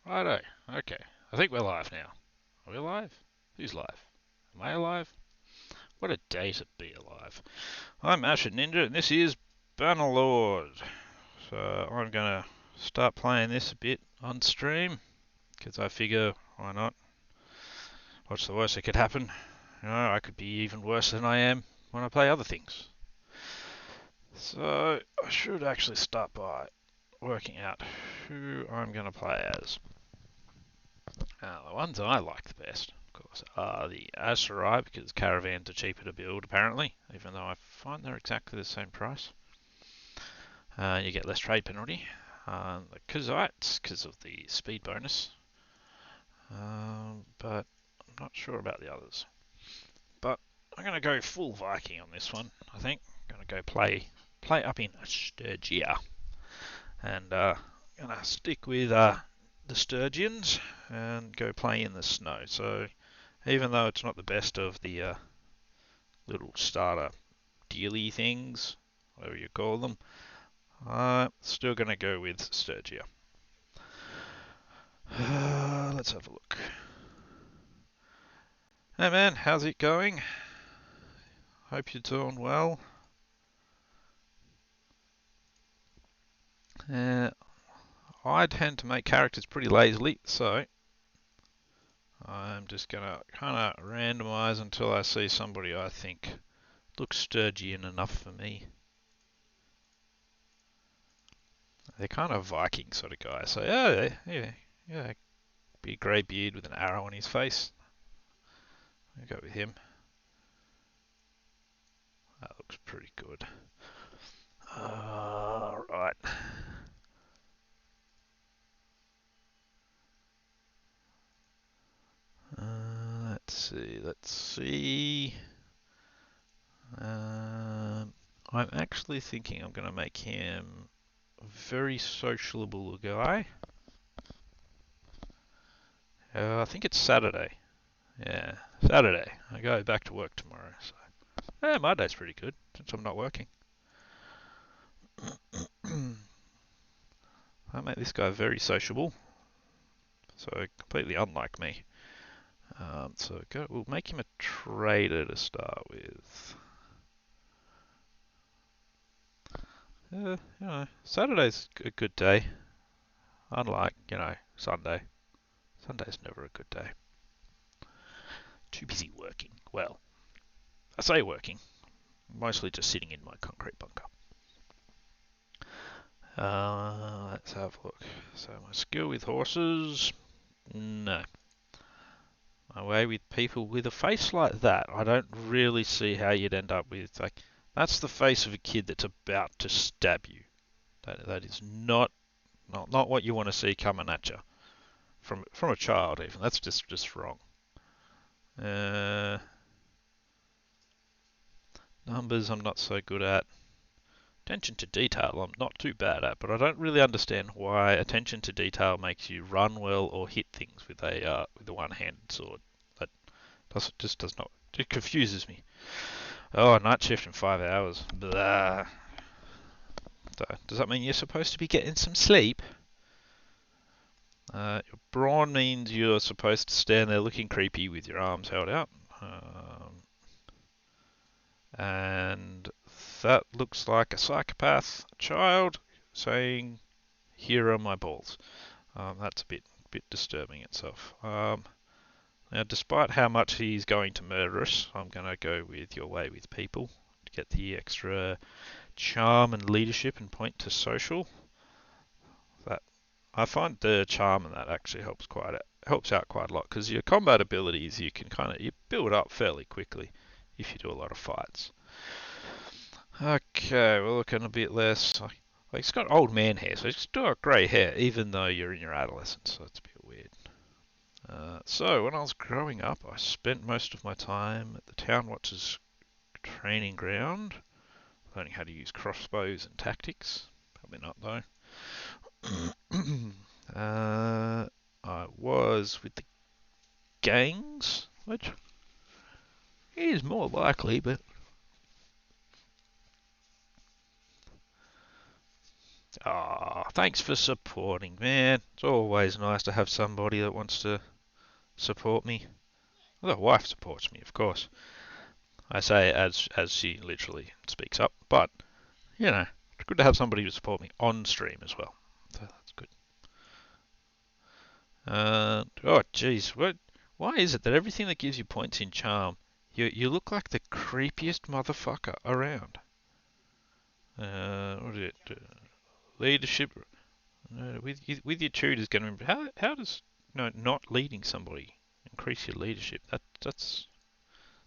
Righto. Okay. I think we're live now. Are we alive? Who's live? Am I alive? What a day to be alive. I'm Asher Ninja and this is Bannerlord. So I'm gonna start playing this a bit on stream because I figure why not? What's the worst that could happen? You know, I could be even worse than I am when I play other things. So I should actually start by working out who I'm gonna play as. The ones I like the best, of course, are the Aserai because caravans are cheaper to build apparently, even though I find they're exactly the same price. You get less trade penalty. The Kuzites because of the speed bonus, but I'm not sure about the others. But I'm going to go full Viking on this one. I think I'm going to go play up in Sturgia, and going to stick with the Sturgians and go play in the snow. So even though it's not the best of the little starter dealy things, whatever you call them, I'm still going to go with Sturgia. Let's have a look. Hey man, how's it going? Hope you're doing well. Uh, I tend to make characters pretty lazily, so I'm just going to kind of randomize until I see somebody I think looks Sturgian enough for me. They're kind of Viking sort of guys, so yeah, big grey beard with an arrow on his face. I'll go with him. That looks pretty good. Right. Let's see. I'm actually thinking I'm going to make him a very sociable guy. I think it's Saturday. Yeah, Saturday. I go back to work tomorrow, so yeah, my day's pretty good since I'm not working. I make this guy very sociable, so completely unlike me. We'll make him a trader to start with. Saturday's a good day, unlike, Sunday. Sunday's never a good day. Too busy working. Well, I say working, mostly just sitting in my concrete bunker. Let's have a look. So my skill with horses, no. My way with people with a face like that, I don't really see how you'd end up with, like, that's the face of a kid that's about to stab you. That is not what you want to see coming at you from a child even. That's just wrong. Uh, Numbers I'm not so good at. Attention to detail I'm not too bad at, but I don't really understand why attention to detail makes you run well or hit things with a one-handed sword. That does not. It confuses me. Oh, night shift in 5 hours. Blah. Does that mean you're supposed to be getting some sleep? Your brawn means you're supposed to stand there looking creepy with your arms held out. And that looks like a psychopath child saying, "Here are my balls." That's a bit disturbing itself. Now, despite how much he's going to murder us, I'm going to go with your way with people to get the extra charm and leadership and point to social. That I find the charm in that actually helps out quite a lot because your combat abilities you build up fairly quickly if you do a lot of fights. Okay, we're looking a bit less. Like he's got old man hair, so he's still got grey hair, even though you're in your adolescence, so it's a bit weird. So, when I was growing up, I spent most of my time at the Town Watchers training ground, learning how to use crossbows and tactics. Probably not, though. I was with the gangs, which is more likely, but thanks for supporting, man. It's always nice to have somebody that wants to support me. Well, the wife supports me, of course. I say as she literally speaks up, but you know, it's good to have somebody to support me on stream as well. So that's good. Oh, jeez, what? Why is it that everything that gives you points in charm, you look like the creepiest motherfucker around? What is it? Leadership. With your tutors going. How does not leading somebody increase your leadership? That's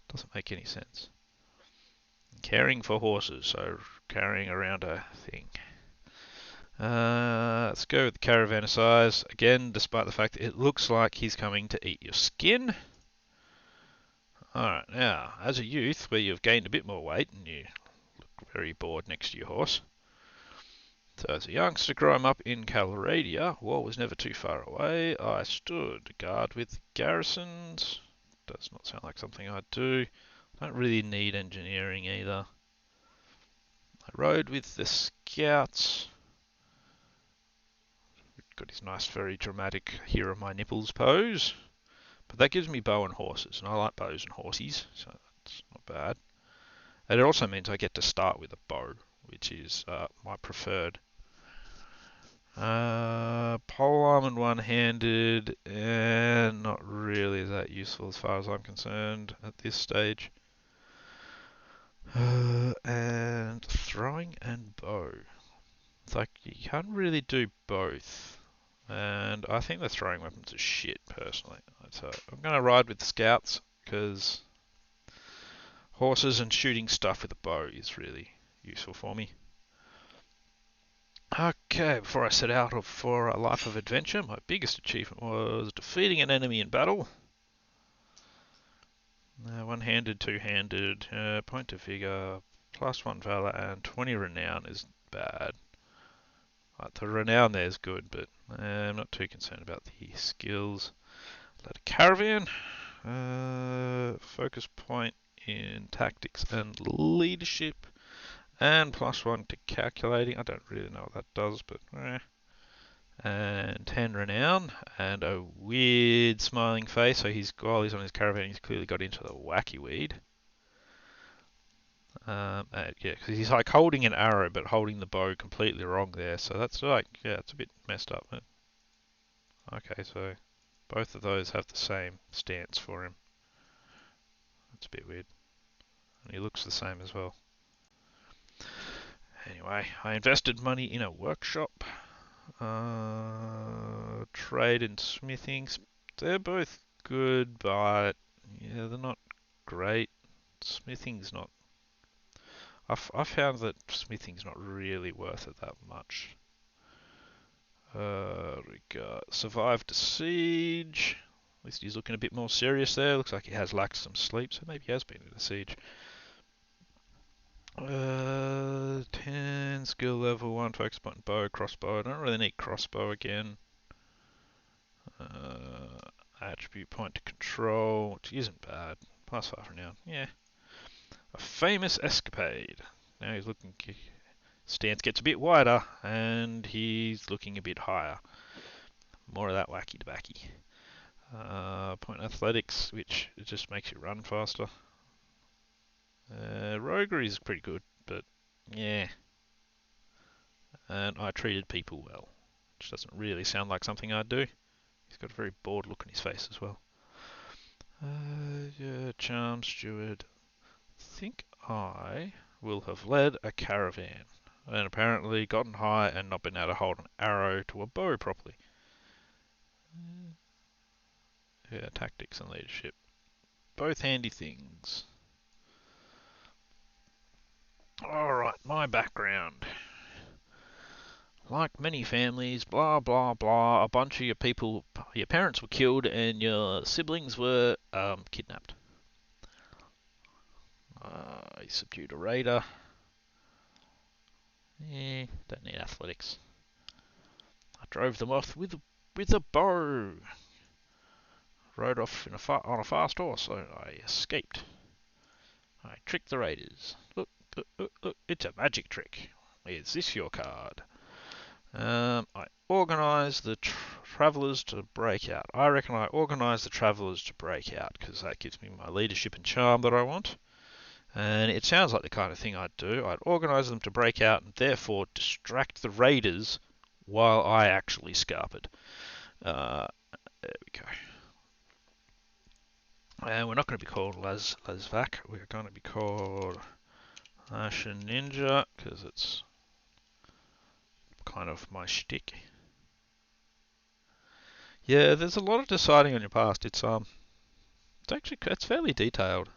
doesn't make any sense. Caring for horses, so carrying around a thing. Let's go with the caravan size again, despite the fact that it looks like he's coming to eat your skin. Alright, now, as a youth, where you've gained a bit more weight and you look very bored next to your horse. So as a youngster growing up in Calradia, war was never too far away. I stood guard with garrisons. Does not sound like something I'd do. Don't really need engineering either. I rode with the scouts. Got his nice, very dramatic "here are my nipples" pose. But that gives me bow and horses, and I like bows and horsies, so that's not bad. And it also means I get to start with a bow, which is my preferred. Polearm and one-handed, and not really that useful as far as I'm concerned at this stage. And throwing and bow. It's like you can't really do both. And I think the throwing weapons are shit, personally. So I'm going to ride with the scouts, because horses and shooting stuff with a bow is really useful for me. Okay, before I set out for a life of adventure, my biggest achievement was defeating an enemy in battle. One-handed, two-handed, point of vigor, +1 valor, and 20 renown is bad. The renown there is good, but I'm not too concerned about the skills. Let a caravan. Focus point in tactics and leadership. And +1 to calculating. I don't really know what that does, but and 10 renown. And a weird smiling face. So while he's on his caravan, he's clearly got into the wacky weed. Yeah, because he's like holding an arrow, but holding the bow completely wrong there. So that's like, yeah, it's a bit messed up. But okay, so both of those have the same stance for him. That's a bit weird. And he looks the same as well. Anyway, I invested money in a workshop. Trade and smithing. They're both good, but yeah, they're not great. Smithing's not. I found that smithing's not really worth it that much. Survived a siege. At least he's looking a bit more serious there. Looks like he has lacked some sleep, so maybe he has been in a siege. 10 skill level 1 focus point bow, crossbow. I don't really need crossbow again. Attribute point to control, which isn't bad. +5 renown. Yeah. A famous escapade. Now he's looking. Stance gets a bit wider, and he's looking a bit higher. More of that wacky tobacco. Point athletics, which just makes you run faster. Roguery is pretty good, but yeah. And I treated people well, which doesn't really sound like something I'd do. He's got a very bored look on his face as well. Yeah, charm steward. I think I will have led a caravan and apparently gotten high and not been able to hold an arrow to a bow properly. Yeah, tactics and leadership. Both handy things. Alright, my background. Like many families, blah blah blah, a bunch of your parents were killed and your siblings were kidnapped. You subdued a raider. Don't need athletics. I drove them off with a bow. Rode off on a fast horse, so I escaped. I tricked the raiders. Look, it's a magic trick. Is this your card? I organise the travellers to break out. I reckon I organise the travellers to break out because that gives me my leadership and charm that I want. And it sounds like the kind of thing I'd do. I'd organise them to break out and therefore distract the raiders while I actually scarpered. There we go. And we're not going to be called Lazvac. We're going to be called Ashen Ninja because it's kind of my shtick. Yeah, there's a lot of deciding on your past. It's fairly detailed.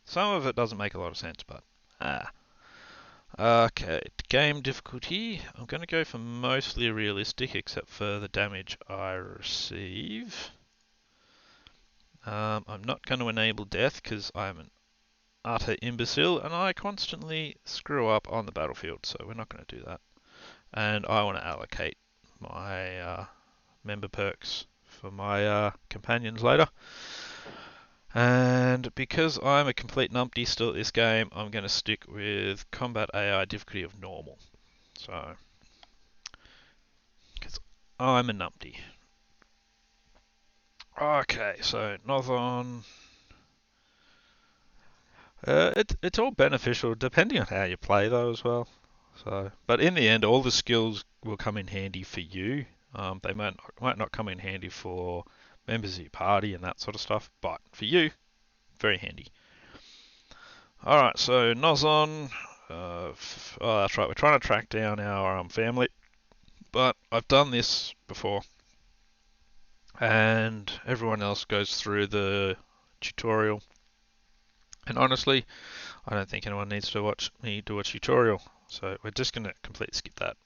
Some of it doesn't make a lot of sense, but okay. Game difficulty. I'm going to go for mostly realistic, except for the damage I receive. I'm not going to enable death because I'm an utter imbecile and I constantly screw up on the battlefield, so we're not going to do that. And I want to allocate my member perks for my companions later. And because I'm a complete numpty still at this game, I'm going to stick with combat AI difficulty of normal. So, because I'm a numpty. Okay, so Nothon. It's all beneficial depending on how you play though as well. So, but in the end, all the skills will come in handy for you. They might not come in handy for members of your party and that sort of stuff, but for you, very handy. All right, so Nozon. Oh, that's right. We're trying to track down our family, but I've done this before, and everyone else goes through the tutorial. And honestly, I don't think anyone needs to watch me do a tutorial, so we're just going to completely skip that.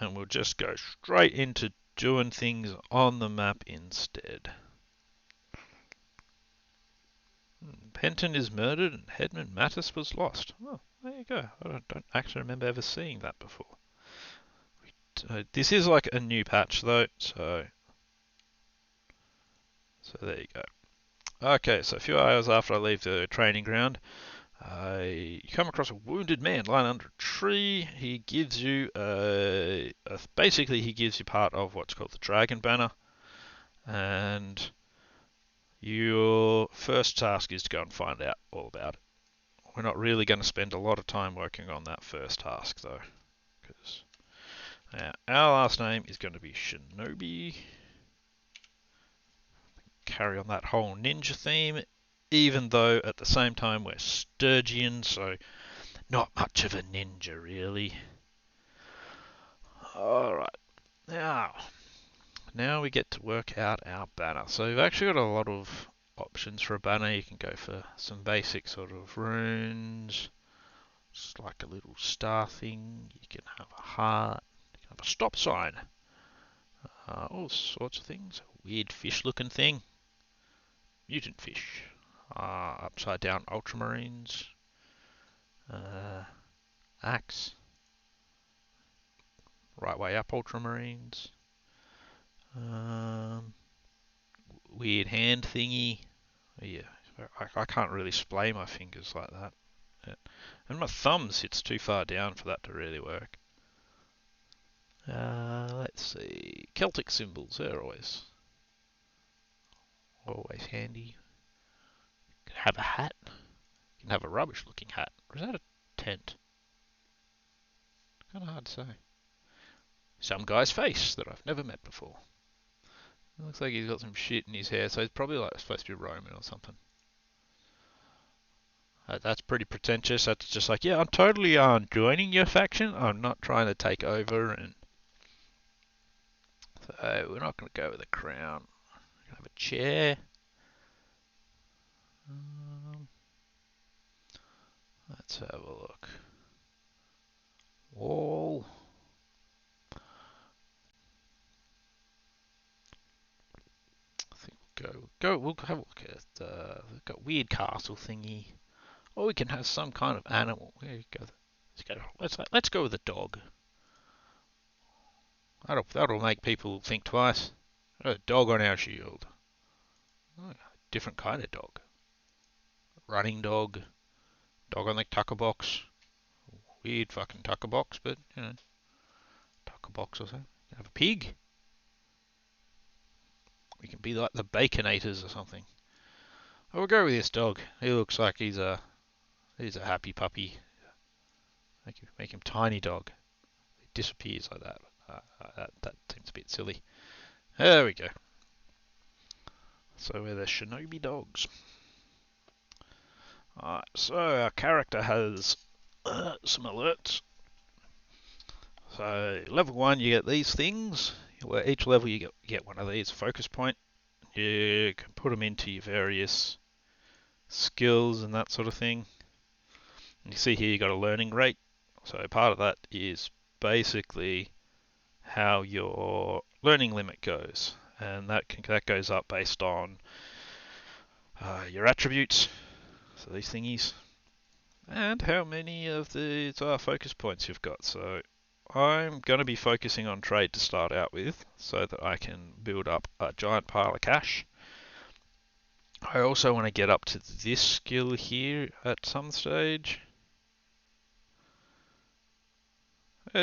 And we'll just go straight into doing things on the map instead. Penton is murdered and Headman Mattis was lost. Oh, there you go. I don't actually remember ever seeing that before. This is like a new patch though, so there you go. Okay, so a few hours after I leave the training ground, you come across a wounded man lying under a tree. He gives you basically he gives you part of what's called the Dragon Banner, and your first task is to go and find out all about it. We're not really going to spend a lot of time working on that first task though, because our last name is going to be Shinobi. Carry on that whole ninja theme, even though at the same time we're Sturgian, so not much of a ninja really. Alright, now we get to work out our banner. So we've actually got a lot of options for a banner. You can go for some basic sort of runes, just like a little star thing. You can have a heart, you can have a stop sign, all sorts of things. A weird fish looking thing, mutant fish, upside down ultramarines, axe, right way up ultramarines, weird hand thingy. Yeah, I can't really splay my fingers like that. And my thumb sits too far down for that to really work. Let's see. Celtic symbols, they're always handy. You can have a hat. You can have a rubbish looking hat. Or is that a tent? Kind of hard to say. Some guy's face that I've never met before. It looks like he's got some shit in his hair, so he's probably like supposed to be Roman or something. That's pretty pretentious. That's just like, yeah, I'm totally joining your faction. I'm not trying to take over. And so we're not going to go with a crown. We're going to have a chair. Let's have a look. Wall. I think we'll have a look at we've got weird castle thingy. Or we can have some kind of animal. There you go. Let's go with a dog. That'll make people think twice. A dog on our shield. Oh, different kind of dog. Running dog. Dog on the tucker box. weird fucking tucker box, but you know, tucker box or something. You have a pig. We can be like the Baconators or something. I will go with this dog. He looks like he's a happy puppy. Make him tiny dog. He disappears like that. That seems a bit silly. There we go. So we're the shinobi dogs. Alright, so our character has some alerts. So level 1 you get these things. Where each level you get one of these, focus point. You can put them into your various skills and that sort of thing. And you see here you got a learning rate. So part of that is basically how your learning limit goes, and that goes up based on your attributes, so these thingies, and how many of these focus points you've got. So I'm going to be focusing on trade to start out with, so that I can build up a giant pile of cash. I also want to get up to this skill here at some stage.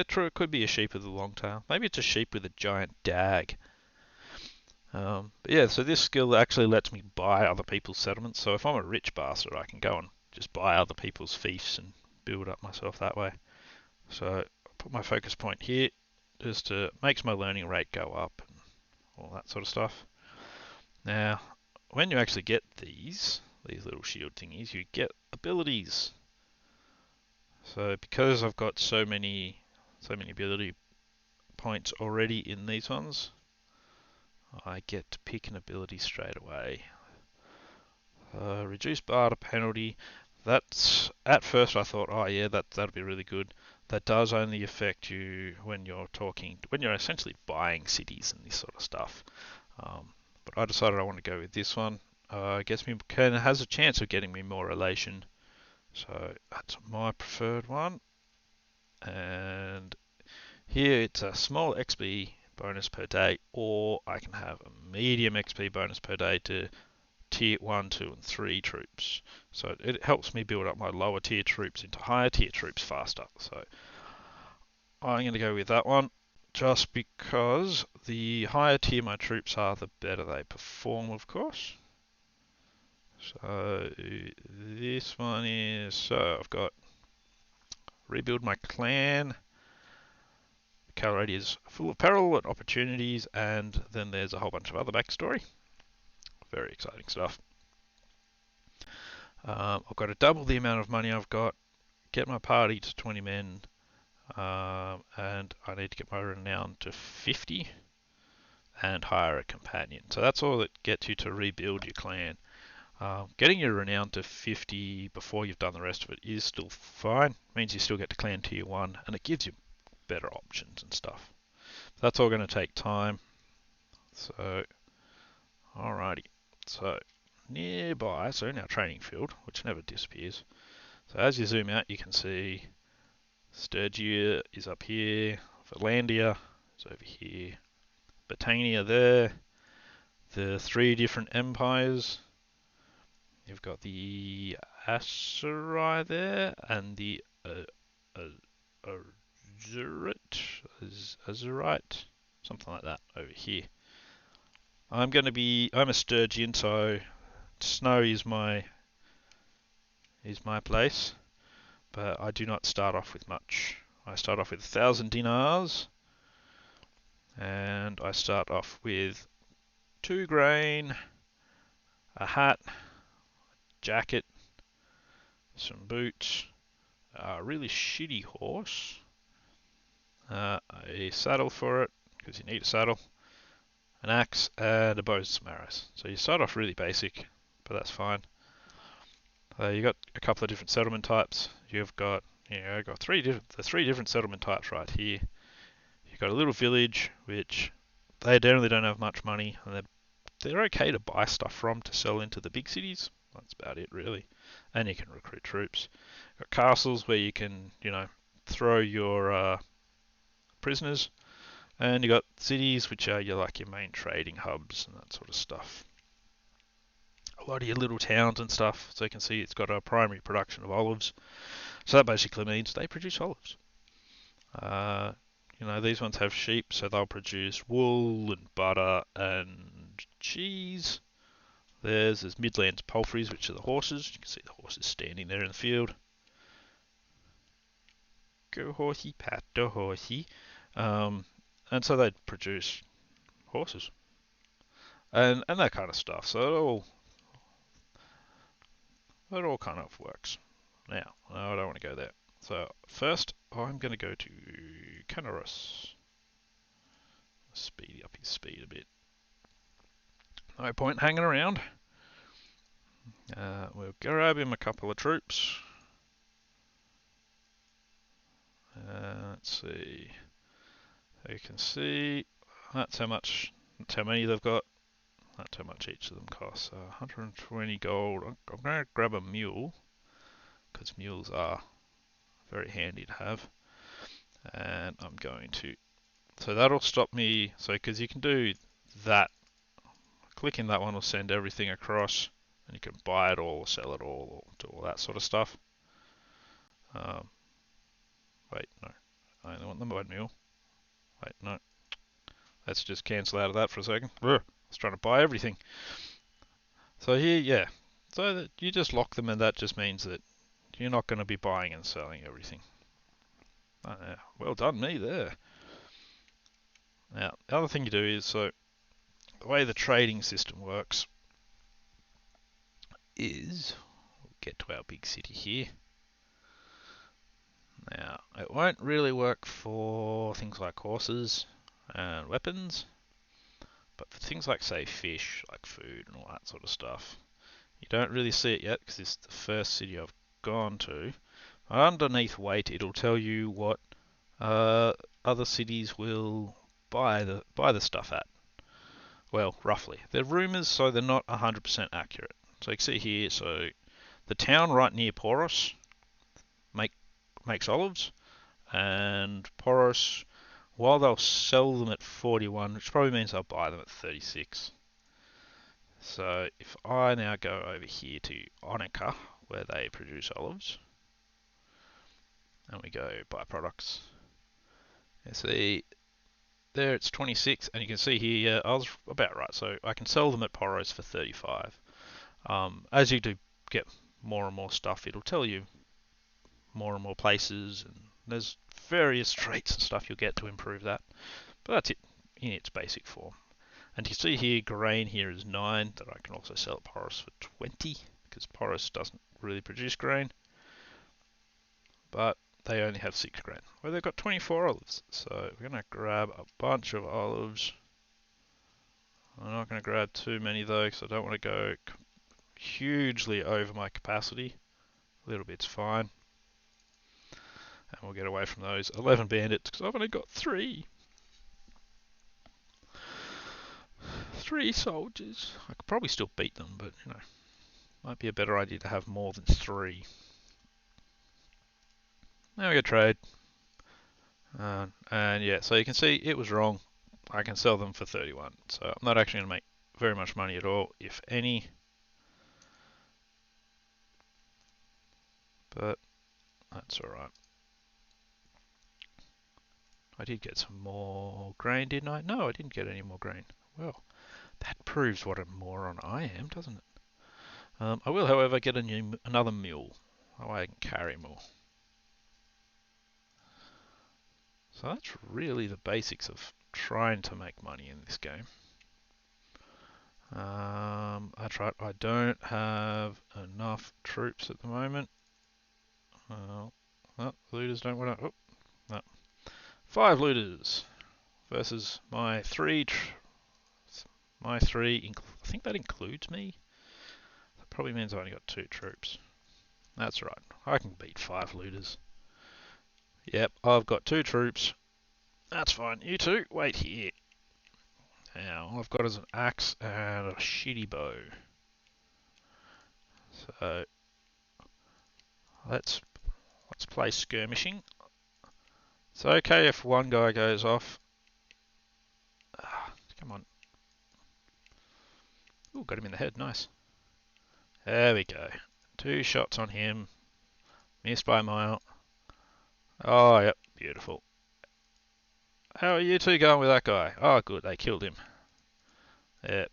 True, it could be a sheep with a long tail. Maybe it's a sheep with a giant dag. But yeah, so this skill actually lets me buy other people's settlements. So if I'm a rich bastard, I can go and just buy other people's fiefs and build up myself that way. So I put my focus point here, just makes my learning rate go up and all that sort of stuff. Now, when you actually get these little shield thingies, you get abilities. So because I've got so many ability points already in these ones, I get to pick an ability straight away. Reduce barter penalty. That's at first I thought, oh yeah, that'd be really good. That does only affect you when you're essentially buying cities and this sort of stuff. But I decided I want to go with this one. Has a chance of getting me more elation. So that's my preferred one. And here it's a small XP bonus per day, or I can have a medium XP bonus per day to tier 1, 2 and 3 troops. So it helps me build up my lower tier troops into higher tier troops faster. So I'm going to go with that one, just because the higher tier my troops are, the better they perform, of course. So this one is, so I've got rebuild my clan. Calradi is full of peril and opportunities, and then there's a whole bunch of other backstory. Very exciting stuff. I've got to double the amount of money I've got, get my party to 20 men, and I need to get my renown to 50 and hire a companion. So that's all that gets you to rebuild your clan. Getting your renown to 50 before you've done the rest of it is still fine. It means you still get to clan tier 1, and it gives you better options and stuff. That's all going to take time. So, alrighty. So, nearby, so in our training field, which never disappears. So as you zoom out, you can see Sturgia is up here, Verlandia is over here, Britannia there, the 3 different empires. You've got the Asserai there, and the Azurite, something like that over here. I'm a Sturgian, so snow is my place, but I do not start off with much. I start off with 1,000 dinars, and I start off with 2 grain, a hat, jacket, some boots, a really shitty horse, a saddle for it, because you need a saddle, an axe, and a bow and some arrows. So you start off really basic, but that's fine. You got a couple of different settlement types. You've got, got the 3 different settlement types right here. You've got a little village, which they generally don't have much money, and they're okay to buy stuff from to sell into the big cities. That's about it, really. And you can recruit troops. You've got castles where you can, throw your prisoners, and you got cities, which are your main trading hubs and that sort of stuff. A lot of your little towns and stuff. So you can see it's got a primary production of olives. So that basically means they produce olives. Uh, these ones have sheep, so they'll produce wool and butter and cheese. There's Midlands Poultries, which are the horses. You can see the horses standing there in the field. Go horsey, pat the horsey. And so they produce horses and that kind of stuff. So it all kind of works. Now, no, I don't want to go there. So first, I'm going to go to Canaris. Speed up his speed a bit. No point hanging around. We'll grab him a couple of troops. Let's see. You can see that's how many they've got. That's how much each of them costs. 120 gold. I'm going to grab a mule because mules are very handy to have. And I'm going to. So that'll stop me. So because you can do that. Clicking that one will send everything across, and you can buy it all, or sell it all, or do all that sort of stuff. Wait, no. I only want the mud mule. Wait, no. Let's just cancel out of that for a second. Ugh, I was trying to buy everything. So here, yeah. So that you just lock them, and that just means that you're not going to be buying and selling everything. Yeah. Well done, me there. Now, the other thing you do is, so the way the trading system works is, we'll get to our big city here. Now, it won't really work for things like horses and weapons, but for things like, say, fish, like food and all that sort of stuff, you don't really see it yet because this is the first city I've gone to. Underneath weight, it'll tell you what other cities will buy the stuff at. Well, roughly. They're rumours, so they're not 100% accurate. So you can see here, so the town right near Poros makes olives, and Poros, while they'll sell them at 41, which probably means they'll buy them at 36. So if I now go over here to Onika, where they produce olives, and we go buy products, you see there it's 26, and you can see here I was about right, so I can sell them at Poros for 35. As you do get more and more stuff, it'll tell you more and more places, and there's various traits and stuff you'll get to improve that. But that's it in its basic form. And you can see here, grain here is 9, that I can also sell at Poros for 20, because Poros doesn't really produce grain. But they only have 6 grain. Well, they've got 24 olives, so we're going to grab a bunch of olives. I'm not going to grab too many though, because I don't want to go hugely over my capacity. A little bit's fine. And we'll get away from those 11 bandits, because I've only got 3. 3 soldiers. I could probably still beat them, but, might be a better idea to have more than 3. Now we go trade. And yeah, so you can see it was wrong. I can sell them for 31. So I'm not actually going to make very much money at all, if any. But that's alright. I did get some more grain, didn't I? No, I didn't get any more grain. Well, that proves what a moron I am, doesn't it? I will, however, get another mule. That way I can carry more. So that's really the basics of trying to make money in this game. That's right, I don't have enough troops at the moment. Looters don't want to... Oh, no. 5 looters versus my 3... I think that includes me. That probably means I only got 2 troops. That's right, I can beat 5 looters. Yep, I've got 2 troops. That's fine. You two, wait here. Now, all I've got is an axe and a shitty bow. So, let's play skirmishing. It's okay if one guy goes off. Come on. Ooh, got him in the head. Nice. There we go. 2 shots on him. Missed by a mile. Oh, yep, beautiful. How are you two going with that guy? Oh, good, they killed him. Yep,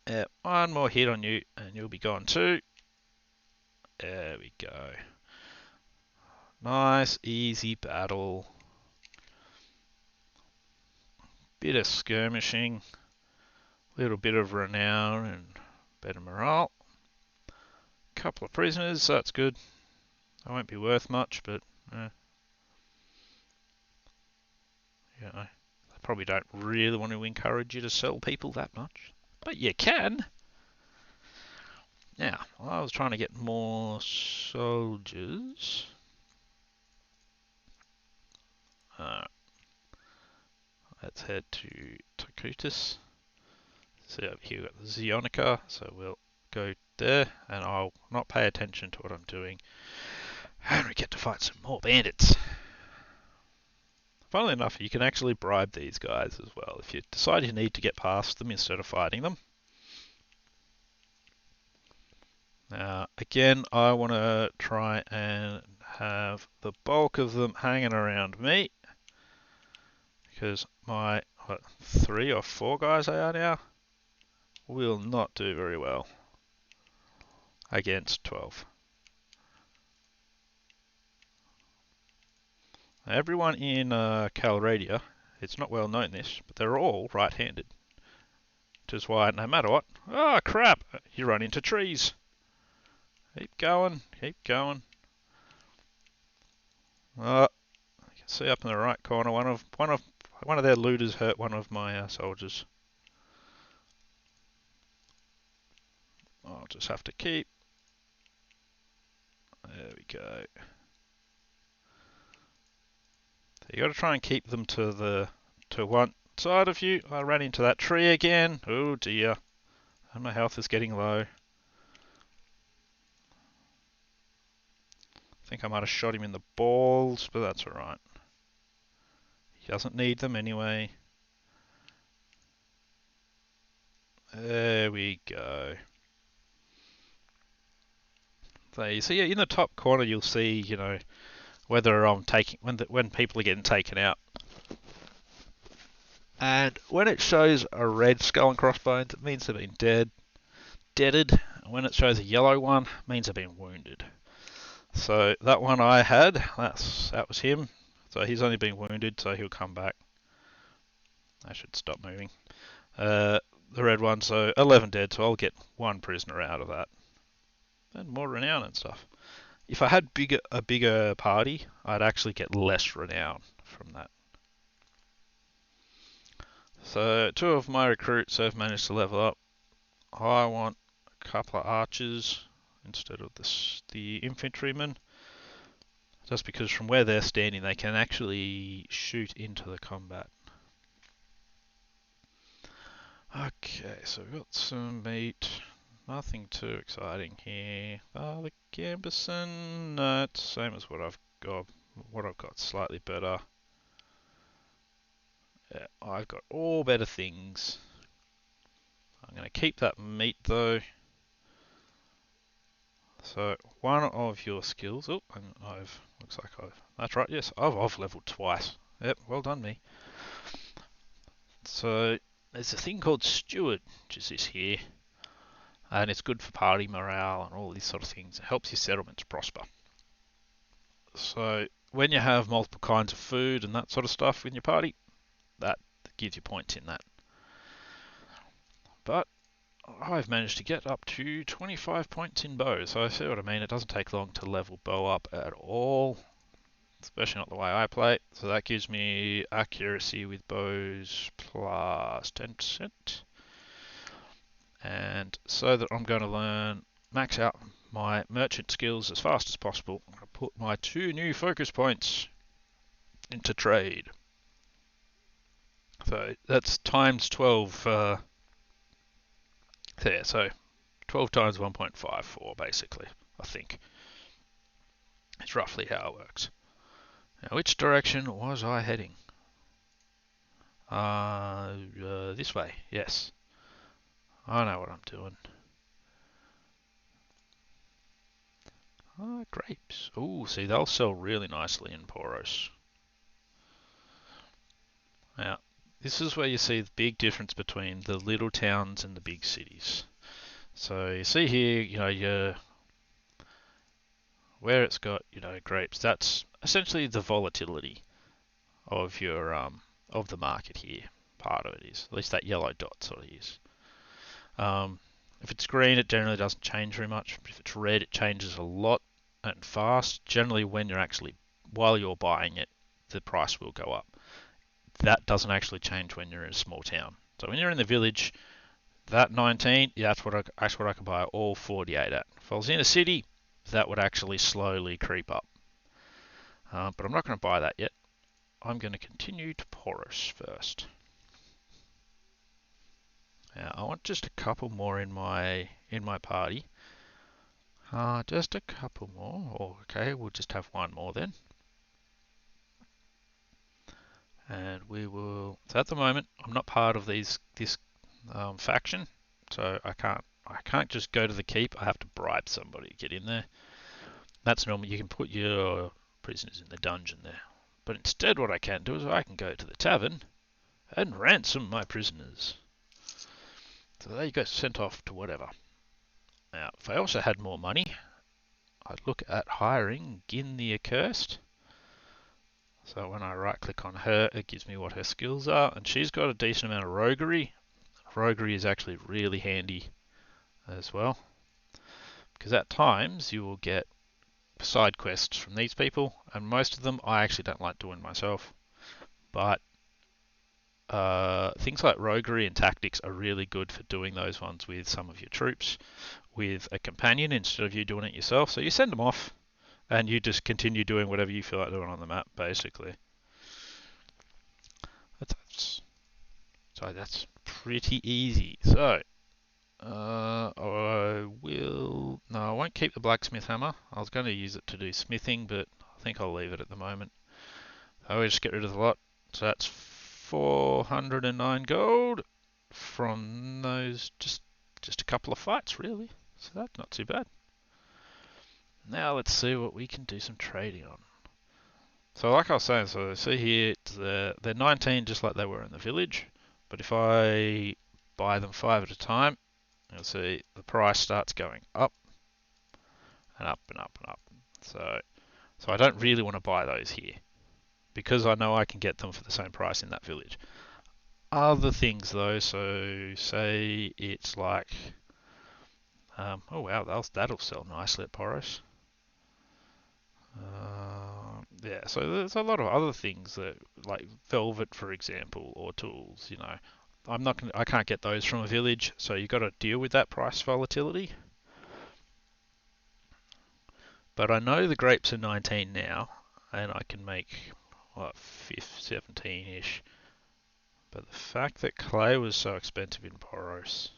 yep. One more hit on you, and you'll be gone too. There we go. Nice, easy battle. Bit of skirmishing. Little bit of renown and better morale. Couple of prisoners, that's good. They won't be worth much, but you know, they probably don't really want to encourage you to sell people that much. But you can. Now, I was trying to get more soldiers. Let's head to Takutis. See over here we've got the Zionica, so we'll go there, and I'll not pay attention to what I'm doing. And we get to fight some more bandits. Funnily enough, you can actually bribe these guys as well if you decide you need to get past them instead of fighting them. Now, again, I want to try and have the bulk of them hanging around me, because my 3 or 4 guys they are now will not do very well against 12. Now, everyone in Calradia, it's not well known this, but they're all right-handed. Which is why no matter what, oh crap, you run into trees. Keep going, keep going. You can see up in the right corner, one of their looters hurt one of my soldiers. I'll just have to keep. There we go. So you got to try and keep them to one side of you. I ran into that tree again. Oh dear. And my health is getting low. I think I might have shot him in the balls, but that's alright. He doesn't need them anyway. There we go. So you see in the top corner you'll see, you know, whether I'm taking when people are getting taken out. And when it shows a red skull and crossbones, it means they've been deaded. When it shows a yellow one, it means they've been wounded. So that one I had, that was him. So he's only been wounded, so he'll come back. I should stop moving. The red one, so 11 dead, so I'll get 1 prisoner out of that. And more renown and stuff. If I had a bigger party, I'd actually get less renown from that. So 2 of my recruits have managed to level up. I want a couple of archers instead of the infantrymen. Just because from where they're standing they can actually shoot into the combat. Okay, so we've got some meat. Nothing too exciting here. The Gambison, no, it's the same as what I've got. What I've got slightly better. Yeah, I've got all better things. I'm going to keep that meat though. So one of your skills. Oh, and that's right. Yes, I've leveled twice. Yep, well done me. So there's a thing called Steward, which is this here. And it's good for party morale and all these sort of things. It helps your settlements prosper. So when you have multiple kinds of food and that sort of stuff in your party, that gives you points in that. But I've managed to get up to 25 points in bow, so I see what I mean. It doesn't take long to level bow up at all, especially not the way I play it. So that gives me accuracy with bows plus 10%. And so that I'm going to max out my merchant skills as fast as possible, I'm going to put my 2 new focus points into trade. So that's times 12 there, so 12 times 1.54 basically, I think. It's roughly how it works. Now, which direction was I heading? This way, yes. I know what I'm doing. Grapes. Oh, see, they'll sell really nicely in Poros. Now, this is where you see the big difference between the little towns and the big cities. So you see here, where it's got, grapes. That's essentially the volatility of your of the market here. Part of it is, at least that yellow dot sort of is. Um, if it's green, it generally doesn't change very much. If it's red, it changes a lot and fast. Generally, while you're buying it, the price will go up. That doesn't actually change when you're in a small town. So when you're in the village, that 19, yeah, that's what I can buy all 48 at. If I was in a city, that would actually slowly creep up. But I'm not going to buy that yet. I'm going to continue to Porous first. Now I want just a couple more in my party. Just a couple more. Oh, okay, we'll just have one more then. And we will. So at the moment, I'm not part of this faction, so I can't just go to the keep. I have to bribe somebody to get in there. That's normal. You can put your prisoners in the dungeon there. But instead, what I can do is I can go to the tavern and ransom my prisoners. So they get sent off to whatever. Now, if I also had more money, I'd look at hiring Gin the Accursed. So when I right click on her, it gives me what her skills are, and she's got a decent amount of roguery. Roguery is actually really handy as well, because at times you will get side quests from these people, and most of them I actually don't like doing myself. But things like roguery and tactics are really good for doing those ones with some of your troops, with a companion instead of you doing it yourself. So you send them off, and you just continue doing whatever you feel like doing on the map, basically. That's pretty easy. So I will. No, I won't keep the blacksmith hammer. I was going to use it to do smithing, but I think I'll leave it at the moment. I will just get rid of the lot. So that's 409 gold from those just a couple of fights, really. So that's not too bad. Now let's see what we can do some trading on. So like I was saying, so see here, they're 19 just like they were in the village. But if I buy them 5 at a time, you'll see the price starts going up and up and up and up. So I don't really want to buy those here, because I know I can get them for the same price in that village. Other things though, so say it's like, oh wow, that'll sell nicely at Poros. Yeah, so there's a lot of other things that, like velvet, for example, or tools. I can't get those from a village, so you've got to deal with that price volatility. But I know the grapes are 19 now, and I can make what 17-ish. But the fact that clay was so expensive in Poros,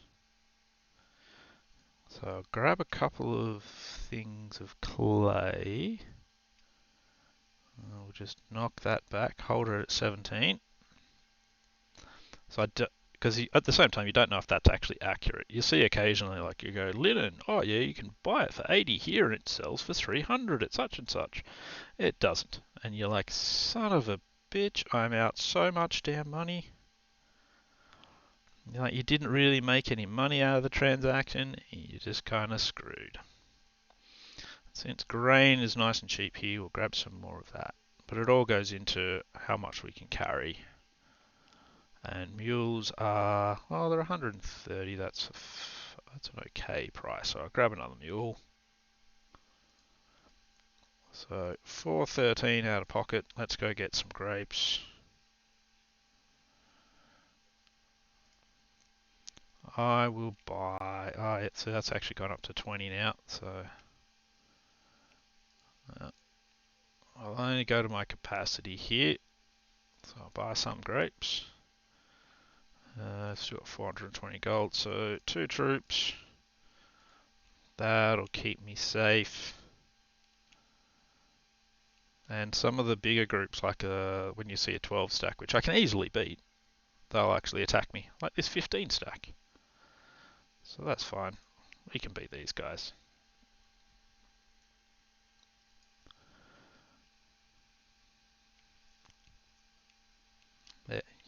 so I'll grab a couple of things of clay. We'll just knock that back, hold it at 17. So because at the same time you don't know if that's actually accurate. You see occasionally, like, you go linen, oh yeah, you can buy it for 80 here and it sells for 300 at such and such. It doesn't, and you're like, son of a bitch, I'm out so much damn money. Like, you didn't really make any money out of the transaction, you're just kind of screwed. Since grain is nice and cheap here, we'll grab some more of that. But it all goes into how much we can carry. And mules are, well, they're 130. That's an okay price. So I'll grab another mule. So 413 out of pocket. Let's go get some grapes. I will buy. Oh, so that's actually gone up to 20 now. So I'll only go to my capacity here. So I'll buy some grapes. Still got 420 gold. So 2 troops. That'll keep me safe. And some of the bigger groups, like when you see a 12 stack, which I can easily beat, they'll actually attack me, like this 15 stack. So that's fine. We can beat these guys.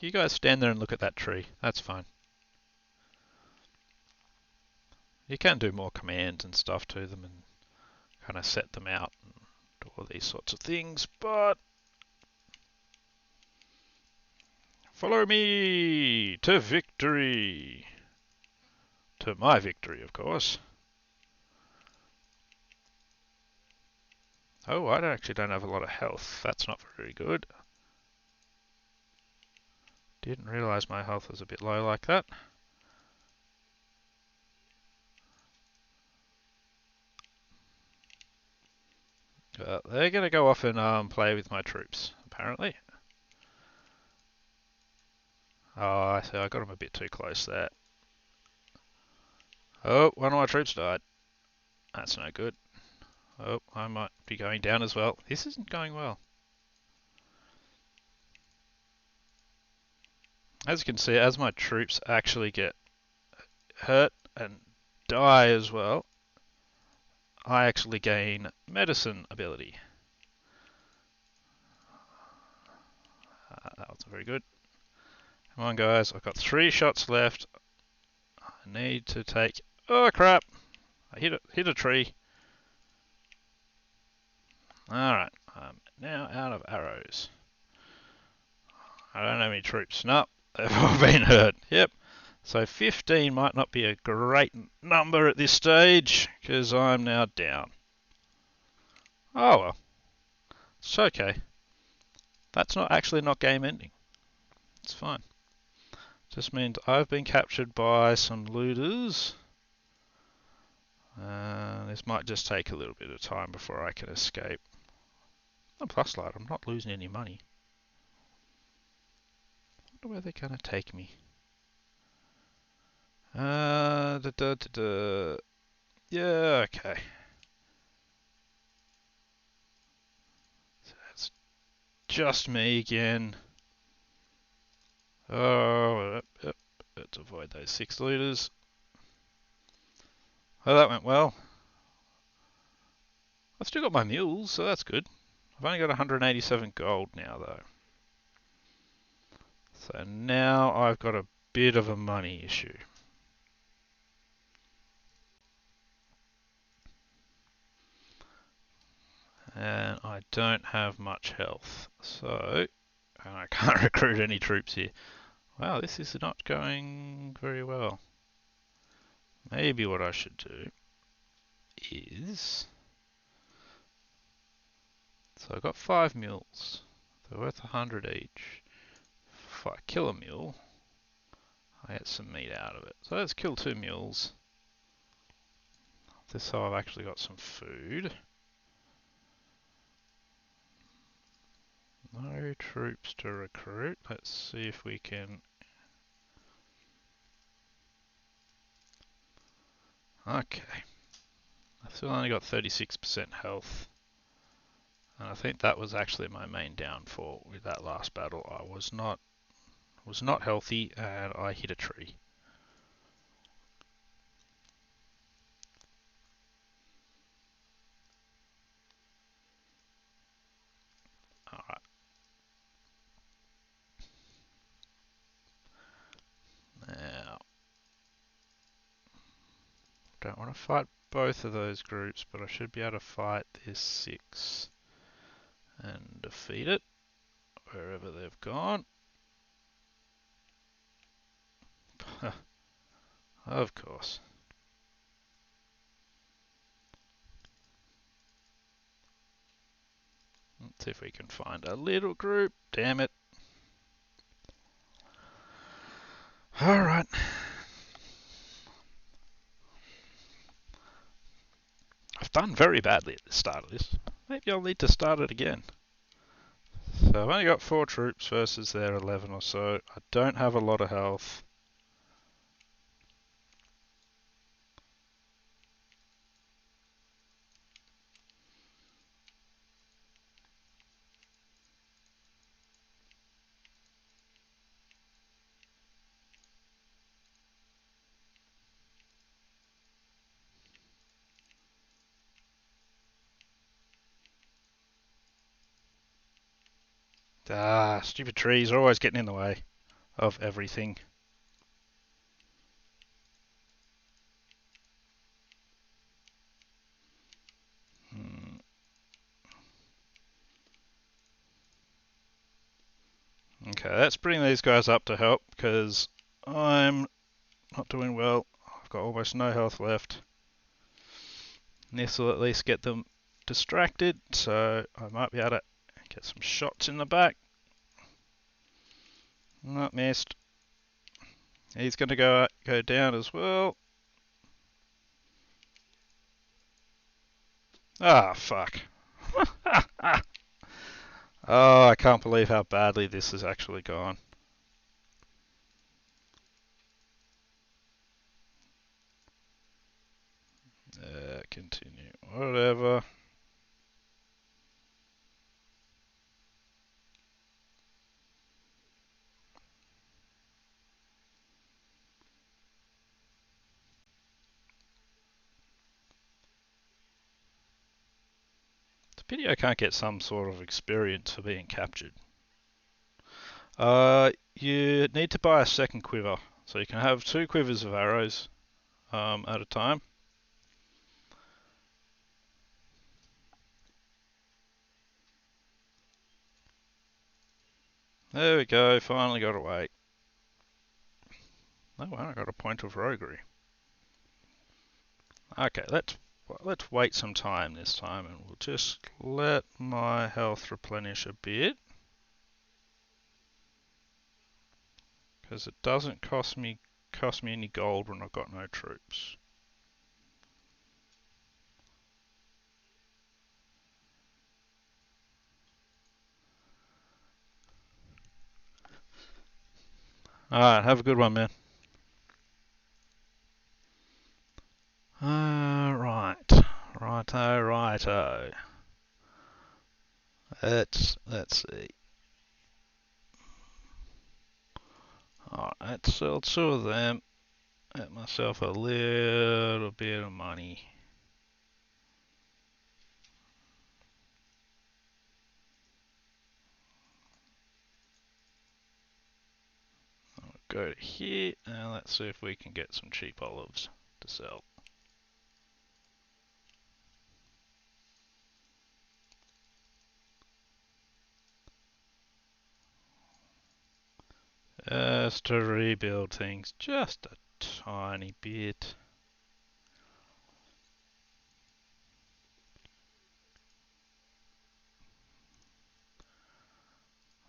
You guys stand there and look at that tree. That's fine. You can do more commands and stuff to them and kind of set them out and do all these sorts of things, but follow me to victory. To my victory, of course. Oh, I actually don't have a lot of health. That's not very good. Didn't realise my health was a bit low like that. They're going to go off and play with my troops, apparently. Oh, I see. I got them a bit too close there. Oh, one of my troops died. That's no good. Oh, I might be going down as well. This isn't going well. As you can see, as my troops actually get hurt and die as well, I actually gain medicine ability. That wasn't very good. Come on, guys. I've got 3 shots left. I need to take... Oh, crap. I hit a tree. Alright. I'm now out of arrows. I don't have any troops. No, they've all been hurt. Yep. So 15 might not be a great number at this stage, because I'm now down. Oh well. It's okay. That's not actually not game ending. It's fine. Just means I've been captured by some looters. This might just take a little bit of time before I can escape. Oh, plus light, I'm not losing any money. I wonder where they're going to take me. Yeah, okay. So it's just me again. Oh, yep. Let's avoid those 6 looters. Oh, that went well. I've still got my mules, so that's good. I've only got 187 gold now, though. So now I've got a bit of a money issue. And I don't have much health, so and I can't recruit any troops here. Wow, this is not going very well. Maybe what I should do is... So I've got 5 mules. They're worth 100 each. If I kill a mule, I get some meat out of it. So let's kill 2 mules. This so I've actually got some food. No troops to recruit. Let's see if we can... Okay. I've still only got 36% health. And I think that was actually my main downfall with that last battle. I was not healthy and I hit a tree. Alright. Now, don't want to fight both of those groups, but I should be able to fight this 6 and defeat it wherever they've gone. Of course. Let's see if we can find a little group. Damn it. Alright. I've done very badly at the start of this. Maybe I'll need to start it again. So I've only got 4 troops versus their 11 or so. I don't have a lot of health. Ah, stupid trees are always getting in the way. of everything. Hmm. Okay, let's bring these guys up to help because I'm not doing well. I've got almost no health left. This will at least get them distracted, so I might be able to get some shots in the back. Not missed. He's going to go down as well. Ah, fuck. Oh, I can't believe how badly this has actually gone. Continue. Whatever. It's a pity I can't get some sort of experience for being captured. You need to buy a second quiver. So you can have 2 quivers of arrows at a time. There we go, finally got away. Oh well, I got a point of roguery. Okay, let's wait some time this time and we'll just let my health replenish a bit. Because it doesn't cost me any gold when I've got no troops. Alright, have a good one, man. Righto. Let's see. Alright, let's sell 2 of them. Get myself a little bit of money. I'll go to here and let's see if we can get some cheap olives to sell. Just to rebuild things just a tiny bit.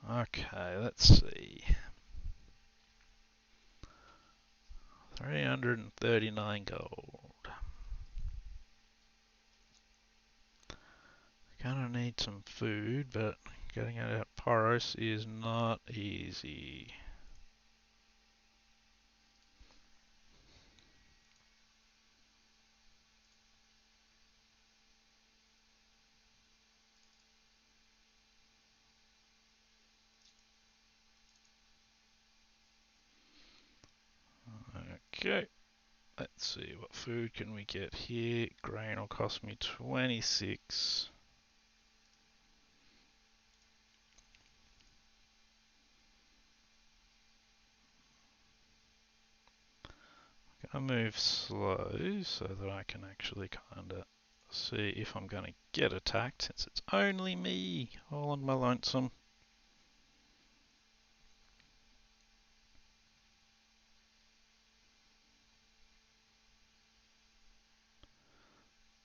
Okay, let's see. 339 gold. Gonna need some food, but getting it out Poros is not easy. Okay, let's see, what food can we get here? Grain will cost me 26. Gonna move slow so that I can actually kinda see if I'm gonna get attacked since it's only me all on my lonesome.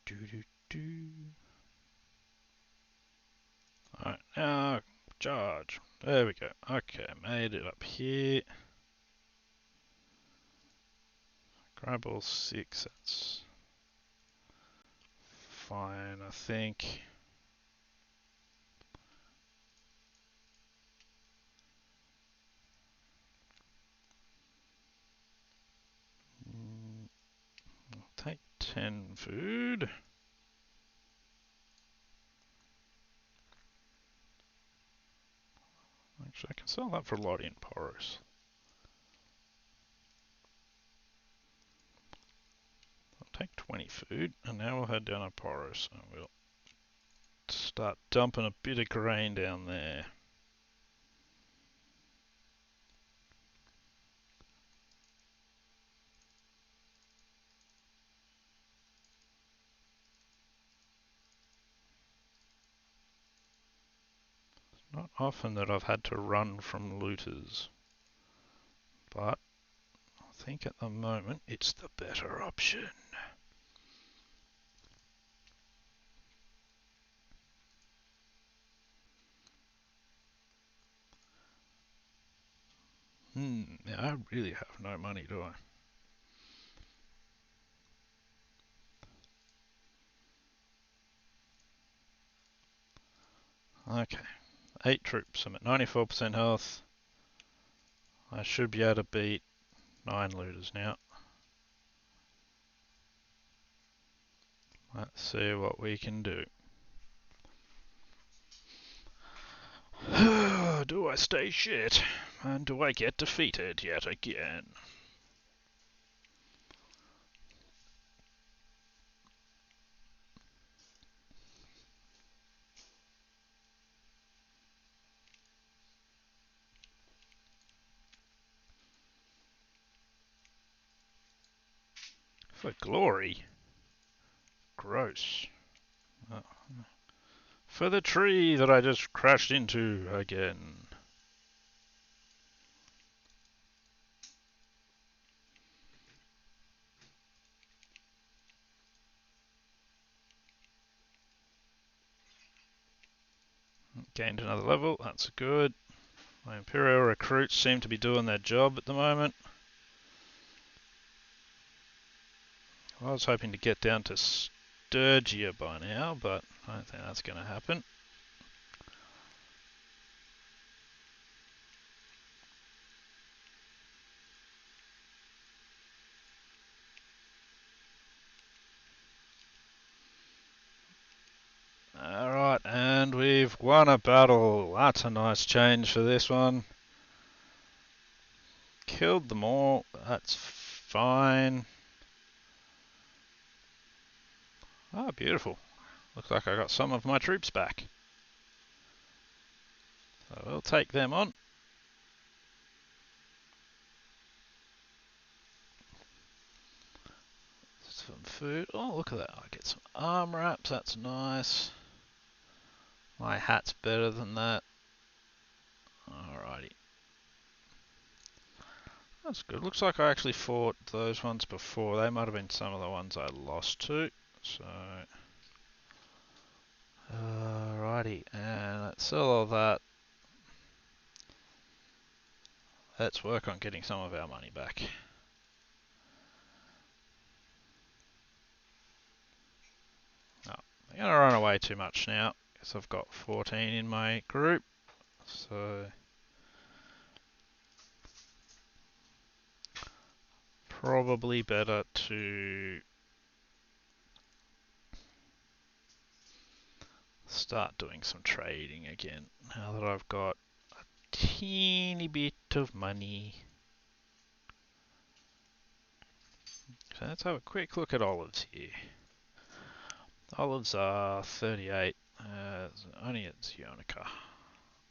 Do do do. Alright, now charge. There we go. Okay, made it up here. Grab all 6, that's fine, I think. I'll take 10 food. Actually, I can sell that for a lot in Poros. I'll take 20 food, and now we'll head down to Poros, and we'll start dumping a bit of grain down there. often that I've had to run from looters, but I think at the moment it's the better option. Yeah, I really have no money, do I? Okay, 8 troops. I'm at 94% health. I should be able to beat 9 looters now. Let's see what we can do. Do I stay shit? And do I get defeated yet again? For glory? Gross. Uh, for the tree that I just crashed into again. Gained another level, that's good. My Imperial recruits seem to be doing their job at the moment. I was hoping to get down to Sturgia by now, but I don't think that's going to happen. Alright, and we've won a battle. That's a nice change for this one. Killed them all, that's fine. Ah, beautiful. Looks like I got some of my troops back. So we'll take them on. Some food. Oh, look at that. I get some arm wraps, that's nice. My hat's better than that. Alrighty. That's good. Looks like I actually fought those ones before. They might have been some of the ones I lost to. So, alrighty. And let's sell all that. Let's work on getting some of our money back. Oh, I'm going to run away too much now because I've got 14 in my group. So, probably better to start doing some trading again now that I've got a teeny bit of money. So let's have a quick look at olives here. Olives are 38, only at Zionica.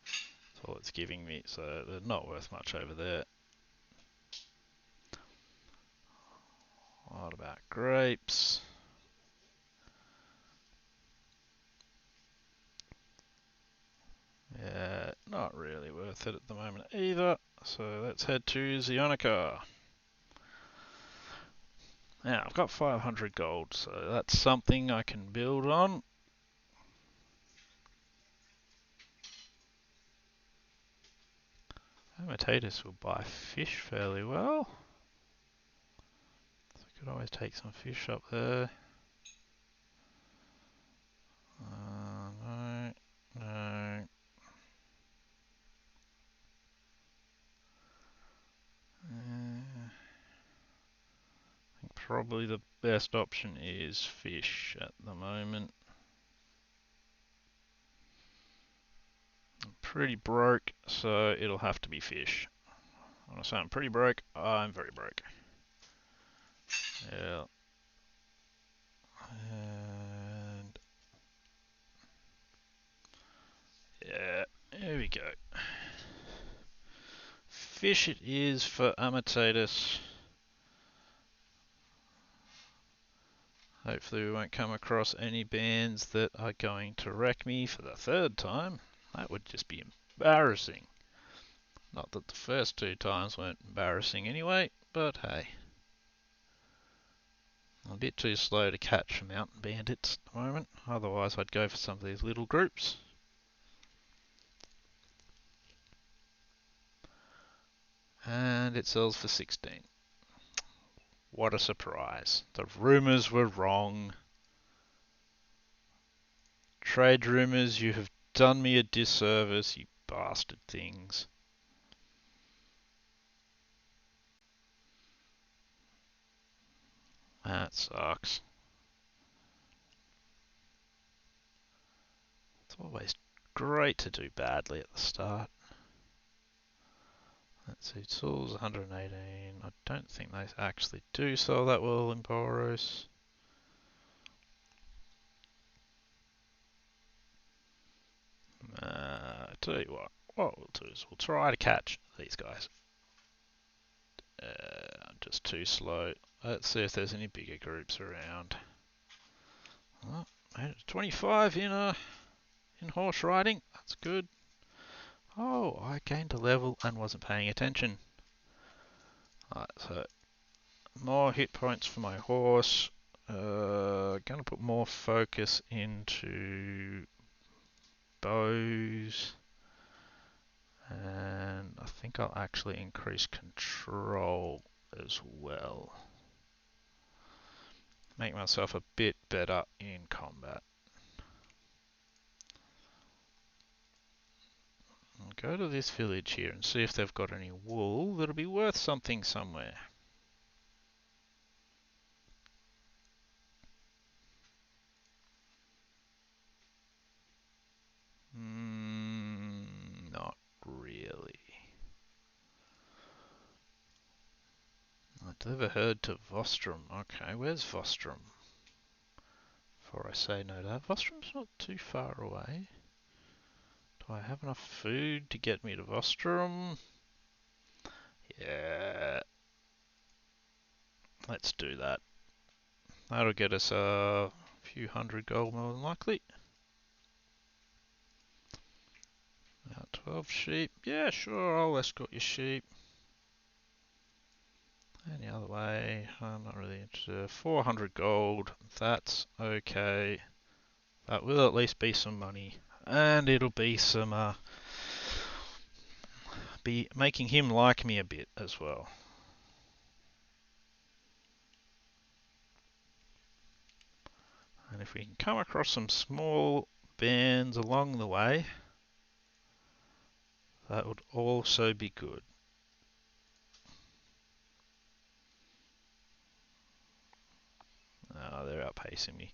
That's all it's giving me, so they're not worth much over there. What about grapes? Yeah, not really worth it at the moment either. So let's head to Zionica. Now, I've got 500 gold, so that's something I can build on. Amitatus will buy fish fairly well. So I could always take some fish up there. No, no. I think probably the best option is fish at the moment. I'm pretty broke, so it'll have to be fish. When I say I'm pretty broke, I'm very broke. Yeah. And yeah, here we go. Fish it is for Amitatus. Hopefully we won't come across any bands that are going to wreck me for the third time. That would just be Embarrassing. Not that the first two times weren't embarrassing anyway, but hey. I'm a bit too slow to catch mountain bandits at the moment, otherwise I'd go for some of these little groups. And it sells for 16. What a surprise. The rumours were wrong. Trade rumours, you have done me a disservice, you bastard things. That sucks. It's always great to do badly at the start. Let's see, tools 118. I don't think they actually do sell that well in Boros. Tell you what we'll do is we'll try to catch these guys. I'm just too slow. Let's see if there's any bigger groups around. Oh, 25 in horse riding. That's good. Oh, I gained a level and wasn't paying attention. Alright, so more hit points for my horse. Gonna put more focus into bows. And I think I'll actually increase control as well. Make myself a bit better in combat. I'll go to this village here and see if they've got any wool that'll be worth something somewhere. Not really. I deliver herd to Vostrom. Okay, where's Vostrom? Before I say no to that. Vostrom's not too far away. Do I have enough food to get me to Vostrom? Yeah. Let's do that. That'll get us a few hundred gold more than likely. 12 sheep. Yeah, sure, I'll escort your sheep. Any other way? I'm not really interested. 400 gold. That's okay. That will at least be some money. And it'll be some, be making him like me a bit as well. And if we can come across some small bands along the way, that would also be good. Oh, they're outpacing me.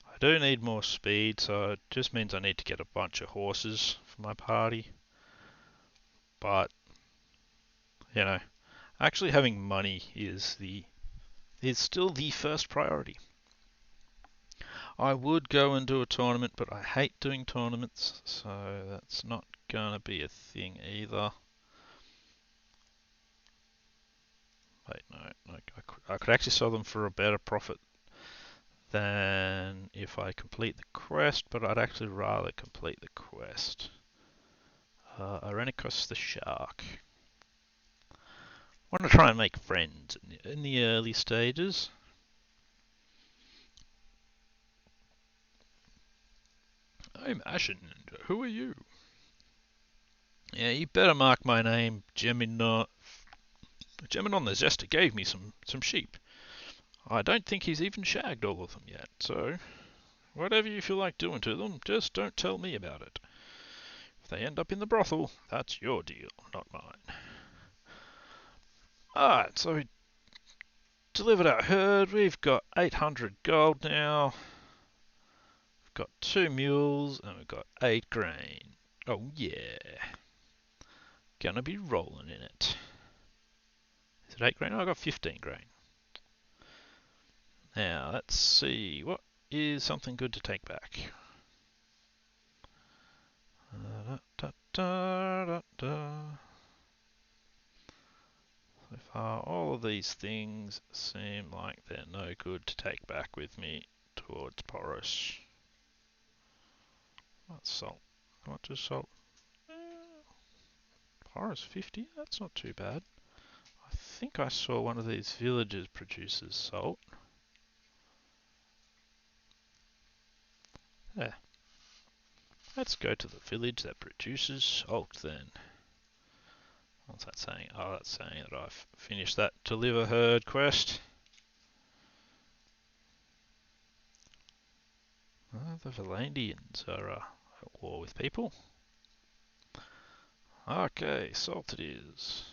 I do need more speed, so it just means I need to get a bunch of horses for my party. But, you know, actually having money is still the first priority. I would go and do a tournament, but I hate doing tournaments, so that's not gonna be a thing either. Wait, no, I could actually sell them for a better profit than if I complete the quest, but I'd actually rather complete the quest. Arenikos the Shark. I want to try and make friends in the early stages. I'm Ashen, and who are you? Yeah, you better mark my name, Geminon. Geminon the Zester gave me some sheep. I don't think he's even shagged all of them yet, so whatever you feel like doing to them, just don't tell me about it. If they end up in the brothel, that's your deal, not mine. Alright, so we delivered our herd. We've got 800 gold now. We've got 2 mules and we've got 8 grain. Oh yeah. Gonna be rolling in it. Is it 8 grain? Oh, I got 15 grain. Now, let's see. What is something good to take back? So far, all of these things seem like they're no good to take back with me towards Poros. What's salt? What is salt? Forest 50? That's not too bad. I think I saw one of these villages produces salt. Yeah. Let's go to the village that produces salt then. What's that saying? Oh, that's saying that I've finished that deliver herd quest. Oh, the Valandians are at war with people. Okay, salt it is.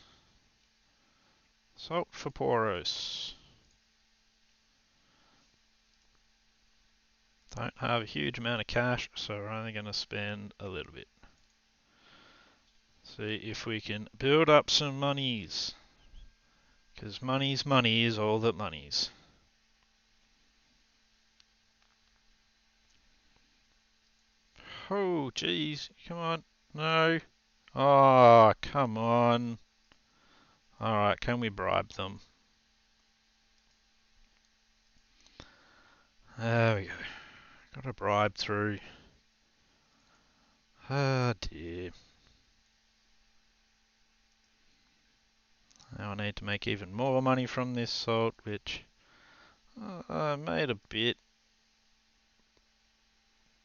Salt for Poros. Don't have a huge amount of cash, so we're only going to spend a little bit. See if we can build up some monies. Because money's money is all that money's. Oh, geez. Come on. No. Oh, come on. Alright, can we bribe them? There we go. Got a bribe through. Oh dear. Now I need to make even more money from this salt, which I made a bit,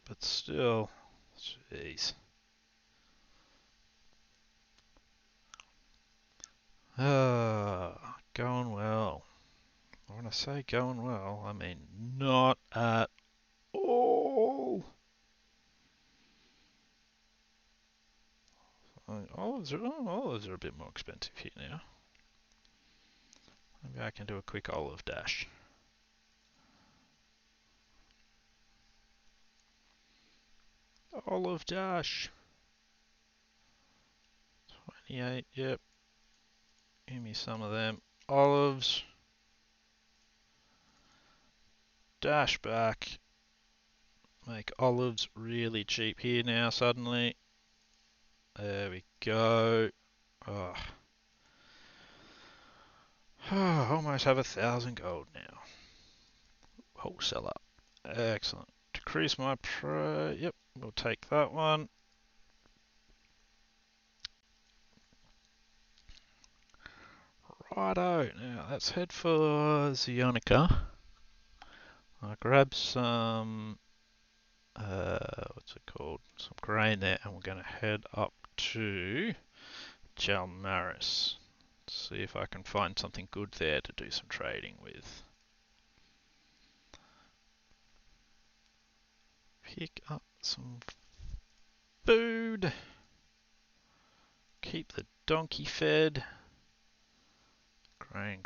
but still, jeez. Going well. When I say going well, I mean not at all. Olives are a bit more expensive here now. Maybe I can do a quick olive dash. Olive dash. 28, yep. Give me some of them. Olives. Dash back. Make olives really cheap here now suddenly. There we go. Oh. Almost have 1,000 gold now. Wholesaler. Excellent. Decrease my pro. Yep, we'll take that one. Righto. Now let's head for Zionica. I'll grab some. What's it called? Some grain there, and we're going to head up to Jalmaris. See if I can find something good there to do some trading with. Pick up some food. Keep the donkey fed. Grain.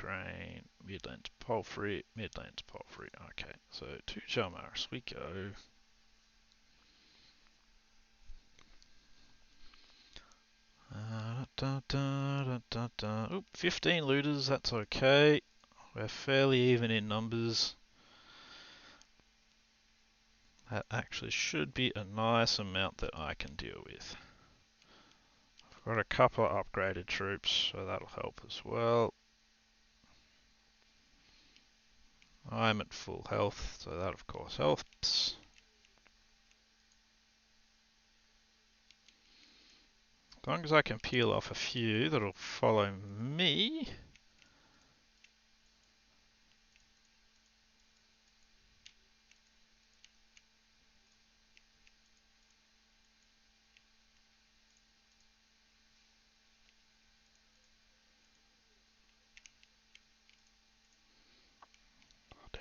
Midlands poultry. Okay, so to Jalmaris we go. Oop, 15 looters, that's okay. We're fairly even in numbers. That actually should be a nice amount that I can deal with. I've got a couple of upgraded troops, so that'll help as well. I'm at full health, so that of course helps. As long as I can peel off a few that'll follow me.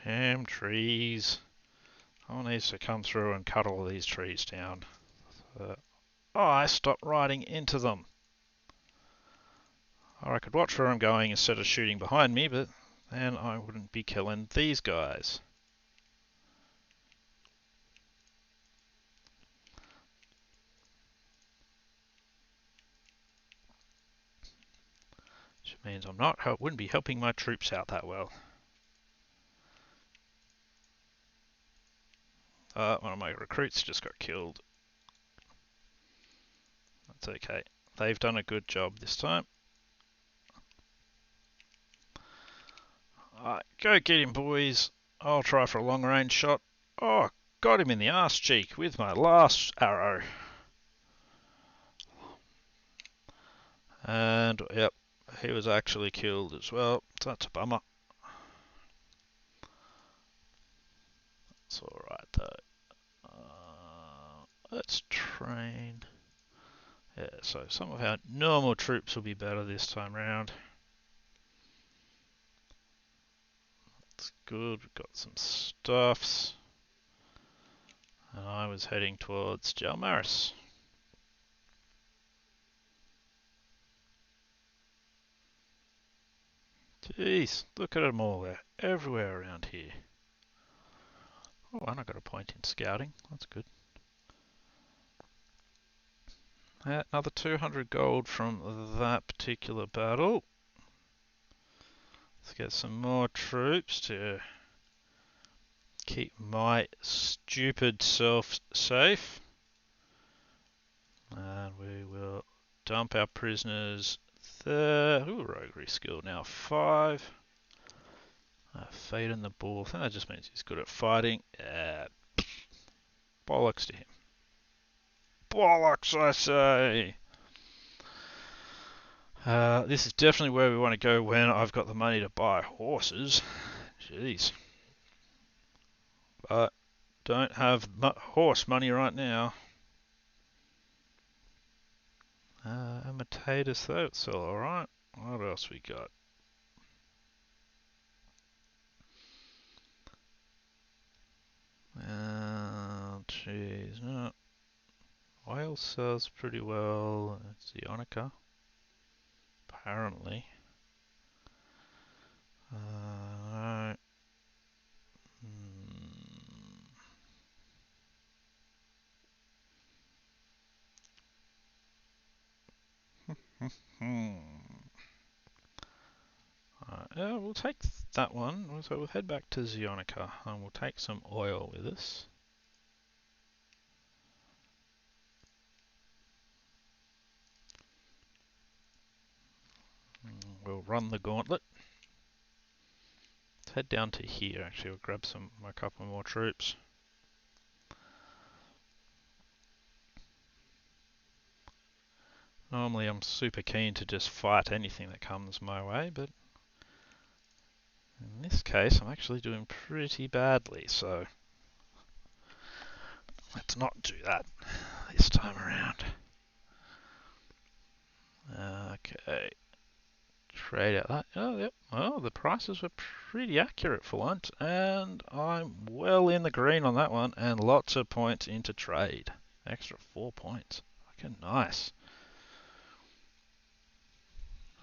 Damn trees. Someone needs to come through and cut all these trees down. I stopped riding into them. Or I could watch where I'm going instead of shooting behind me, but then I wouldn't be killing these guys. Which means wouldn't be helping my troops out that well. One of my recruits just got killed. That's okay. They've done a good job this time. Alright, go get him, boys. I'll try for a long range shot. Oh, got him in the arse cheek with my last arrow. And, yep, he was actually killed as well. So that's a bummer. It's alright though. Let's train. Yeah, so some of our normal troops will be better this time round. That's good. We've got some stuffs. And I was heading towards Jalmaris. Jeez, look at them all. They're everywhere around here. Oh, and I got a point in scouting. That's good. Another 200 gold from that particular battle. Let's get some more troops to keep my stupid self safe. And we will dump our prisoners there. Ooh, roguery skill now 5. Fate in the bull. I think that just means he's good at fighting. Bollocks to him. Bollocks, I say! This is definitely where we want to go when I've got the money to buy horses. Jeez. But don't have horse money right now. Potatoes though, it's all alright. What else we got? Jeez, no. Oil sells pretty well. It's Ionica, apparently. No. Hmm. We'll take that one. So we'll head back to Zionica and we'll take some oil with us. We'll run the gauntlet. Let's head down to here. Actually, we'll grab a couple more troops. Normally, I'm super keen to just fight anything that comes my way, but in this case, I'm actually doing pretty badly. So let's not do that this time around. Okay. Trade out that. Oh, yep. Well, the prices were pretty accurate for once, and I'm well in the green on that one, and lots of points into trade. Extra 4 points. Fucking nice.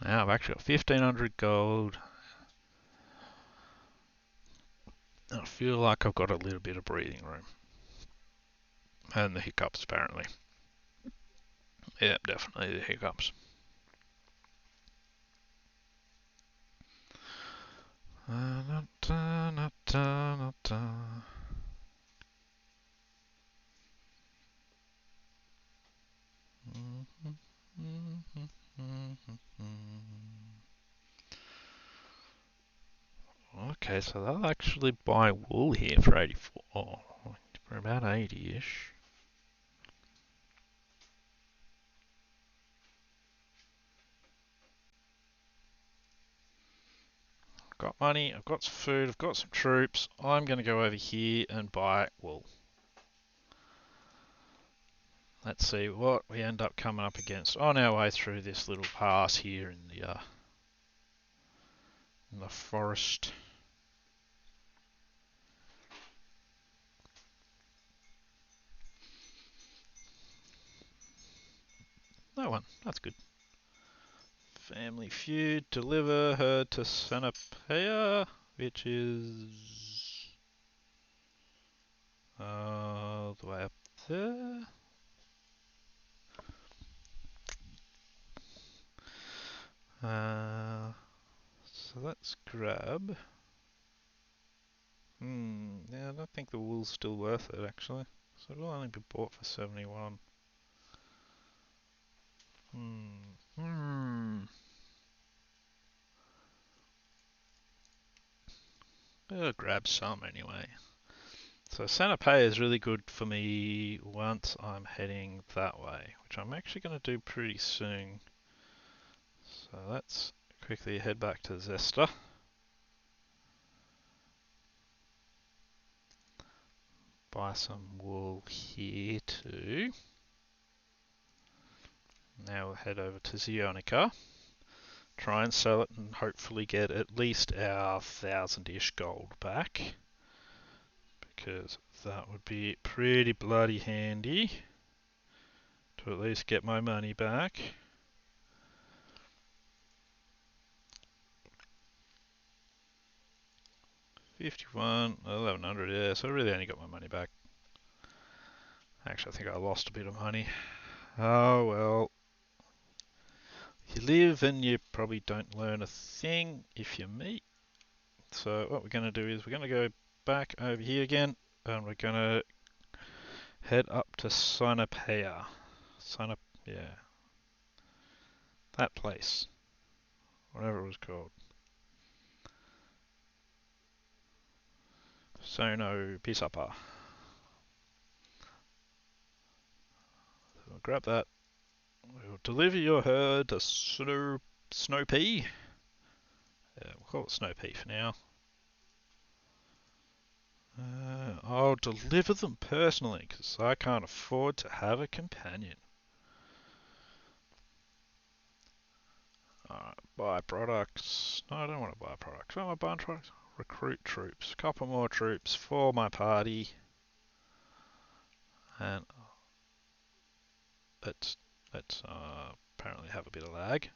Now I've actually got 1500 gold. I feel like I've got a little bit of breathing room. And the hiccups, apparently. Yeah, definitely the hiccups. Okay, so they'll actually buy wool here for 84. Oh, for about 80-ish. I've got money, I've got some food, I've got some troops. I'm going to go over here and buy wool. Let's see what we end up coming up against on our way through this little pass here in the forest. No one. That's good. Family feud. Deliver her to Sanapea, which is the way up there. So let's grab. Yeah, I don't think the wool's still worth it actually. So it'll only be bought for 71. I'll grab some anyway. So Sanapei is really good for me once I'm heading that way, which I'm actually going to do pretty soon. let's quickly head back to Zesta. Buy some wool here too. Now we'll head over to Zionica. Try and sell it and hopefully get at least our 1,000-ish gold back. Because that would be pretty bloody handy to at least get my money back. $51, 1,100, yeah, so I really only got my money back. Actually, I think I lost a bit of money. Oh well. You live and you probably don't learn a thing if you meet. So what we're going to do is we're going to go back over here again and we're going to head up to Sinopea. Yeah. That place. Whatever it was called. Sono Pisapa. So we'll grab that. We'll deliver your herd to Snowpea. Yeah, we'll call it Snowpea for now. I'll deliver them personally because I can't afford to have a companion. Alright, buy products. No, I don't want to buy products. What am I buying products? Recruit troops. A couple more troops for my party. And let's apparently have a bit of lag.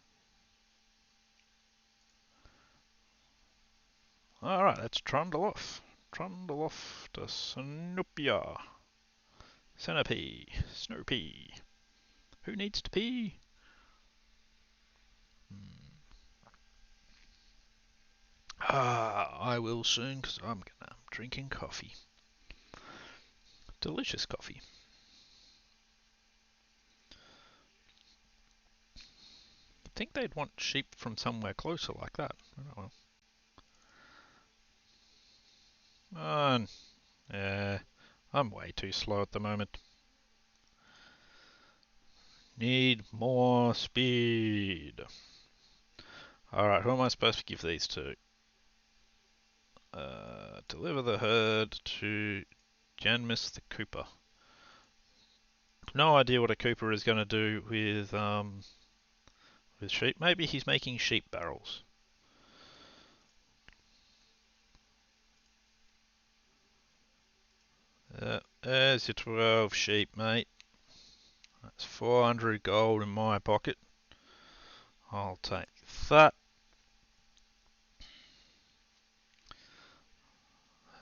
Alright, let's trundle off. Trundle off to Snopia. Snopee. Who needs to pee? I will soon because I'm drinking coffee. Delicious coffee. I think they'd want sheep from somewhere closer like that. I don't know. Yeah, I'm way too slow at the moment. Need more speed. Alright, who am I supposed to give these to? Deliver the herd to Janmis the Cooper. No idea what a Cooper is going to do with sheep. Maybe he's making sheep barrels. There's your 12 sheep, mate. That's 400 gold in my pocket. I'll take that.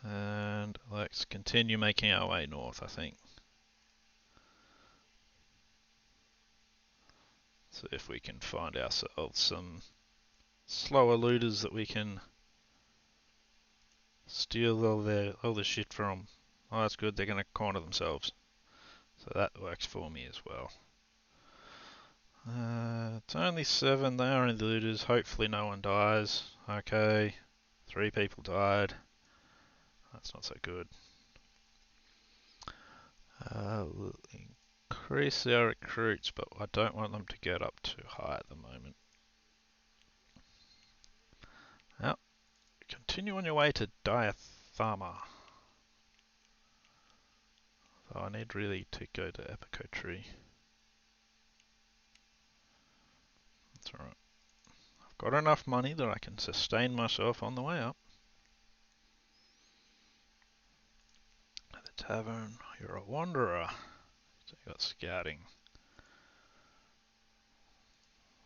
And let's continue making our way north, I think. See if we can find ourselves some slower looters that we can steal all the shit from. Oh, that's good. They're going to corner themselves. So that works for me as well. It's only 7. They are only looters. Hopefully no one dies. Okay. 3 people died. That's not so good. We'll increase our recruits, but I don't want them to get up too high at the moment. Now, continue on your way to Diathama. So I need really to go to Epicotri. That's alright. I've got enough money that I can sustain myself on the way up. At the tavern, you're a wanderer. So you got scouting.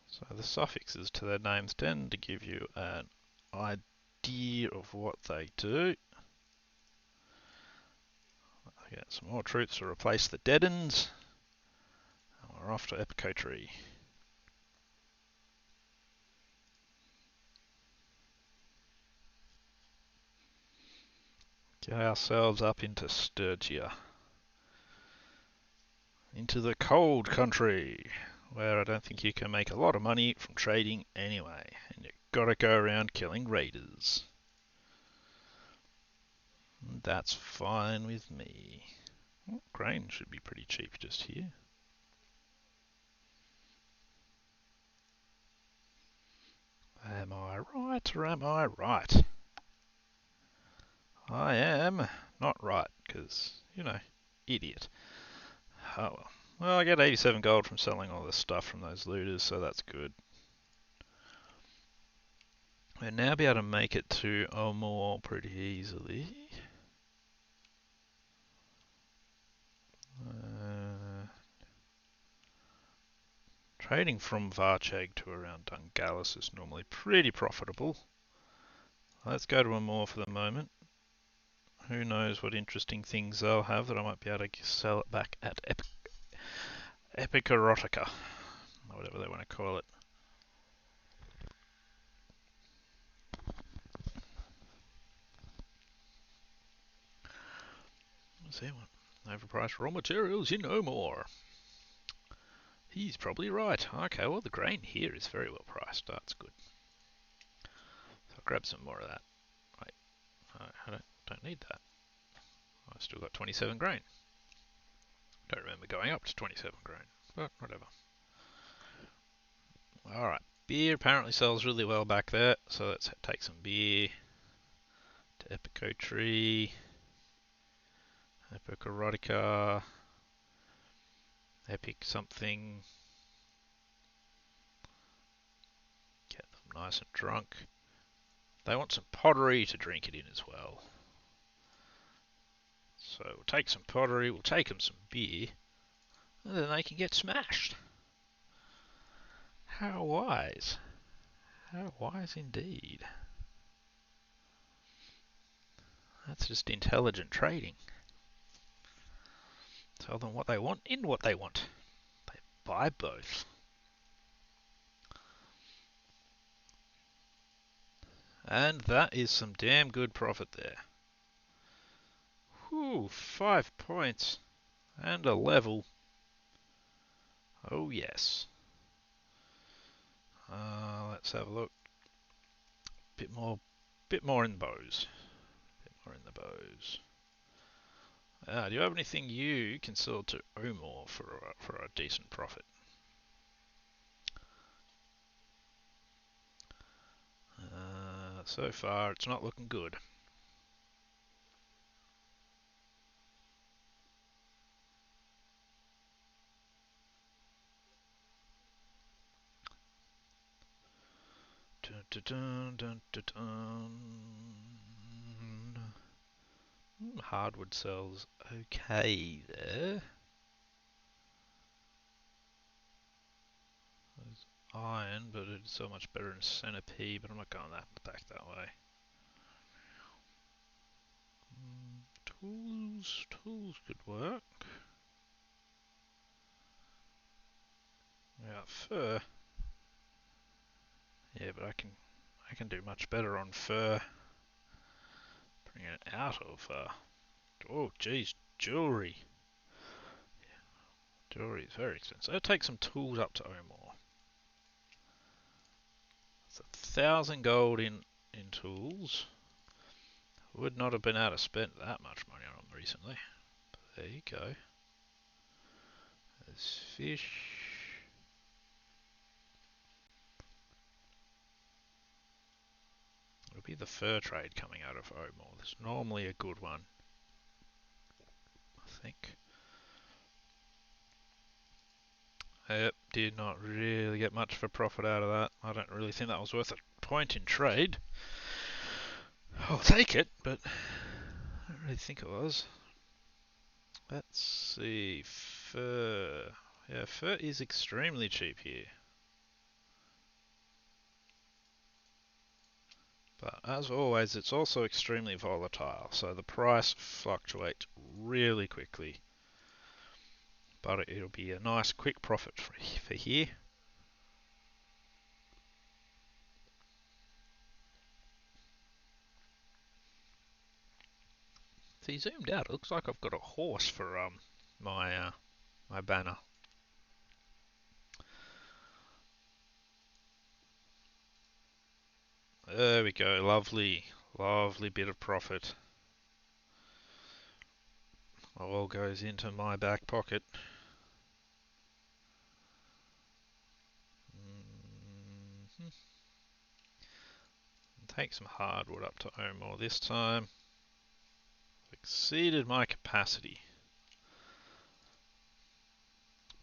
So the suffixes to their names tend to give you an idea of what they do. I get some more troops to replace the dead ends. And we're off to Epicotri. Get ourselves up into Sturgia. Into the cold country, where I don't think you can make a lot of money from trading anyway. And you've got to go around killing raiders. That's fine with me. Well, grain should be pretty cheap just here. Or am I right? I am not right, because, idiot. Oh well. Well, I get 87 gold from selling all this stuff from those looters, so that's good. We'll now be able to make it to Omor pretty easily. Trading from Varcheg to around Dungalis is normally pretty profitable. Let's go to Omor for the moment. Who knows what interesting things they'll have that I might be able to sell it back at Epic Erotica, or whatever they want to call it. Let's see what overpriced raw materials in Omor. He's probably right. Okay, well the grain here is very well priced. That's good. So I'll grab some more of that. Wait, I don't need that. I've still got 27 grain. Don't remember going up to 27 grain, but whatever. Alright, beer apparently sells really well back there, so let's take some beer to Epico Tree, Epic Erotica, Epic something. Get them nice and drunk. They want some pottery to drink it in as well. So we'll take some pottery, we'll take them some beer, and then they can get smashed. How wise. How wise indeed. That's just intelligent trading. Tell them what they want in what they want. They buy both. And that is some damn good profit there. Whew, 5 points. And a level. Oh yes. Let's have a look. Bit more in the bows. Bit more in the bows. Do you have anything you can sell to Omor for a decent profit? So far, it's not looking good. Dun, dun, dun, dun, dun. Hardwood sells okay there. There's iron, but it's so much better in centipede, but I'm not going back that way. Tools could work. Yeah, fur. Yeah, but I can do much better on fur. Bring it out of. Oh, geez, jewelry. Jewelry is very expensive. I'll take some tools up to Omor. It's 1,000 gold in tools. Would not have been able to spend that much money on them recently. But there you go. There's fish. It'll be the fur trade coming out of Omor. There's normally a good one, I think. Yep, did not really get much for profit out of that. I don't really think that was worth a point in trade. I'll take it, but I don't really think it was. Let's see. Fur. Yeah, fur is extremely cheap here. But as always, it's also extremely volatile, so the price fluctuates really quickly. But it'll be a nice quick profit for here. See, zoomed out, it looks like I've got a horse for my my banner. There we go, lovely bit of profit. All goes into my back pocket. take some hardwood up to Omore this time. Exceeded my capacity.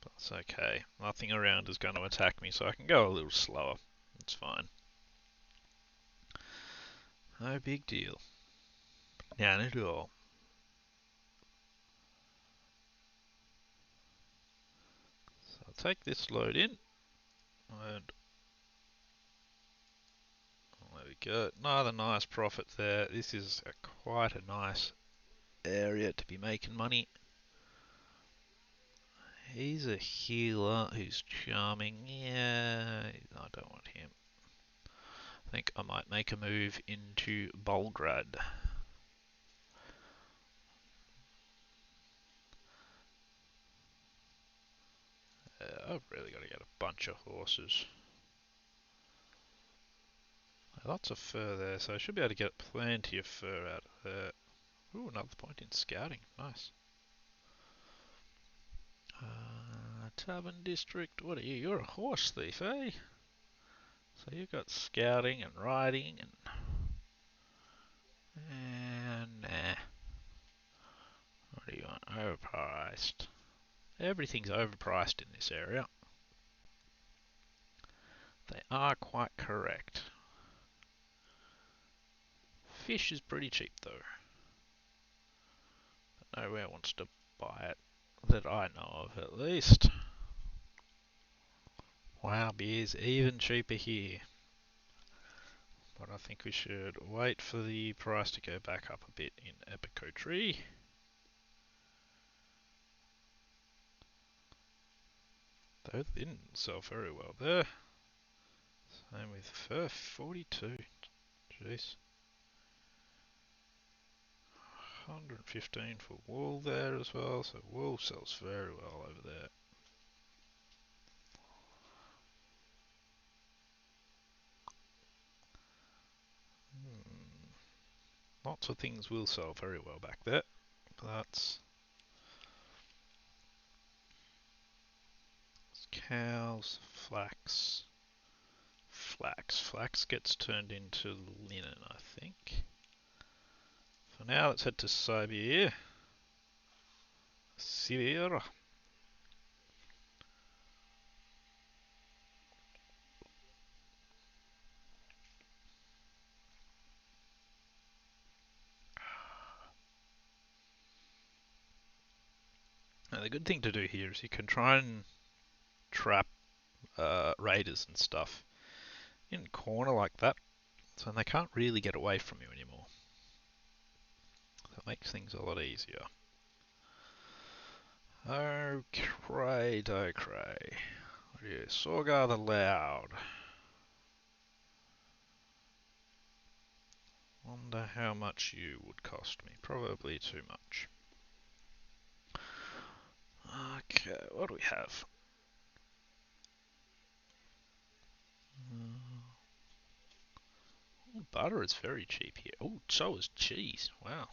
But it's okay. Nothing around is going to attack me, so I can go a little slower. It's fine. No big deal. None at all. So I'll take this load in. And there we go. Another nice profit there. This is quite a nice area to be making money. He's a healer who's charming. Yeah, I don't want him. I think I might make a move into Bolgrad. I've really got to get a bunch of horses. Lots of fur there, so I should be able to get plenty of fur out of there. Ooh, another point in scouting. Nice. Tavern District, what are you? You're a horse thief, eh? So you've got scouting and riding and nah. What do you want? Overpriced. Everything's overpriced in this area. They are quite correct. Fish is pretty cheap though. But nowhere wants to buy it that I know of at least. Wow, beer's even cheaper here. But I think we should wait for the price to go back up a bit in Epicotri. Though it didn't sell very well there. Same with fur, 42. Jeez. 115 for wool there as well, so wool sells very well over there. Lots of things will sell very well back there. That's cows, flax. Flax gets turned into linen, I think. For now, let's head to Siberia. Siberia. Now, the good thing to do here is you can try and trap raiders and stuff in a corner like that, so they can't really get away from you anymore. So it makes things a lot easier. Oh, cray, oh, cray. Yeah, Sorgar the Loud. Wonder how much you would cost me. Probably too much. Okay, what do we have? Butter is very cheap here. Oh, so is cheese. Wow.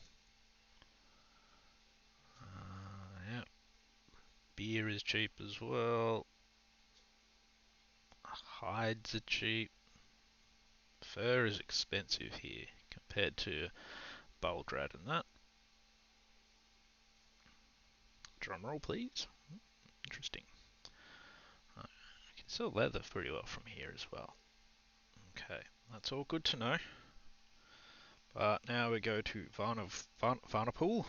Yeah. Beer is cheap as well. Hides are cheap. Fur is expensive here compared to Bulgrad and that. Drumroll, please. Interesting. I can sell leather pretty well from here as well. Okay, that's all good to know. But now we go to Varnapool.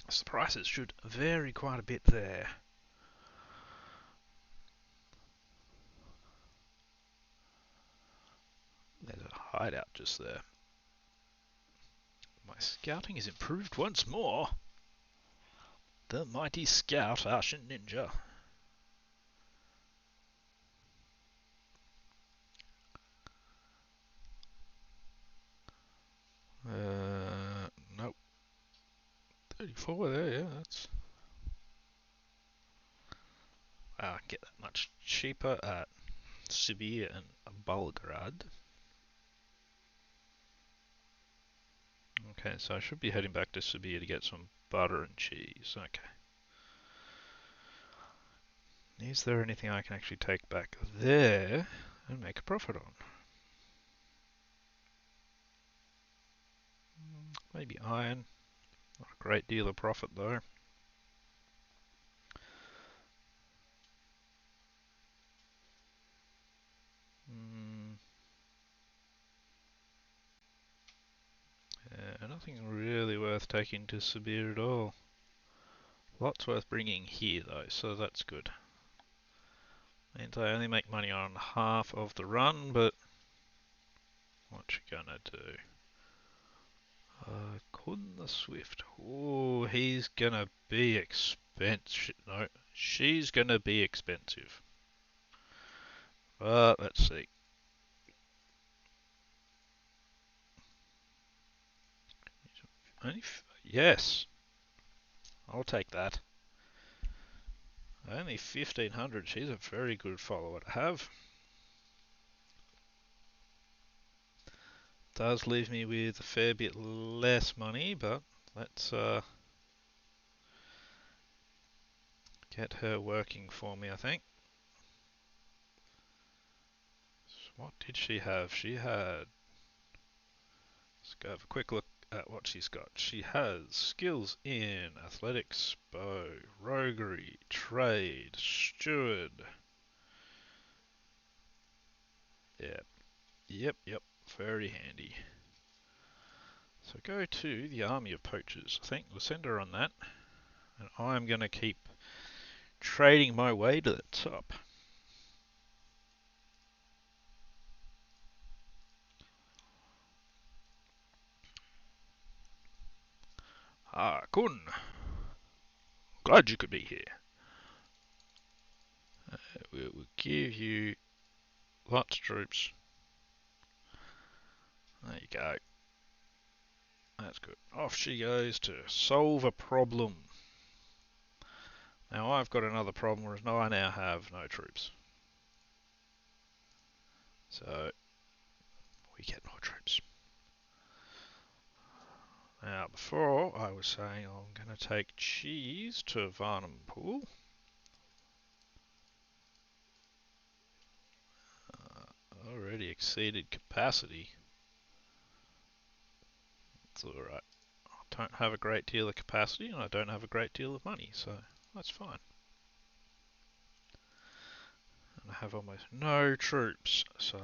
So the prices should vary quite a bit there. There's a hideout just there. My scouting is improved once more. The mighty scout Ashen Ninja. Nope. 34 there, yeah, that's... I get that much cheaper at Sibir and Bulgrad. Okay, so I should be heading back to Sibir to get some butter and cheese. Okay. Is there anything I can actually take back there and make a profit on? Maybe iron. Not a great deal of profit though. Mm, yeah, nothing really worth taking to Sibir at all. Lots worth bringing here though, so that's good. Means I only make money on half of the run, but what you gonna do? Kun the Swift. Oh, he's gonna be expensive. No, she's gonna be expensive. But let's see. Yes, I'll take that. Only 1500. She's a very good follower to have. Does leave me with a fair bit less money, but let's get her working for me, I think. So what did she have? She had. Let's go have a quick look at what she's got. She has skills in athletics, bow, roguery, trade, steward. Yep, yep. Very handy. So go to the army of poachers. I think we'll send her on that. And I'm going to keep trading my way to the top. Ah, Kun, glad you could be here. We'll give you lots of troops. There you go. That's good. Off she goes to solve a problem. Now I've got another problem, whereas I now have no troops. So we get more troops. Now before I was saying I'm going to take cheese to Varnampool. Already exceeded capacity. It's alright. I don't have a great deal of capacity and I don't have a great deal of money, so that's fine. And I have almost no troops, so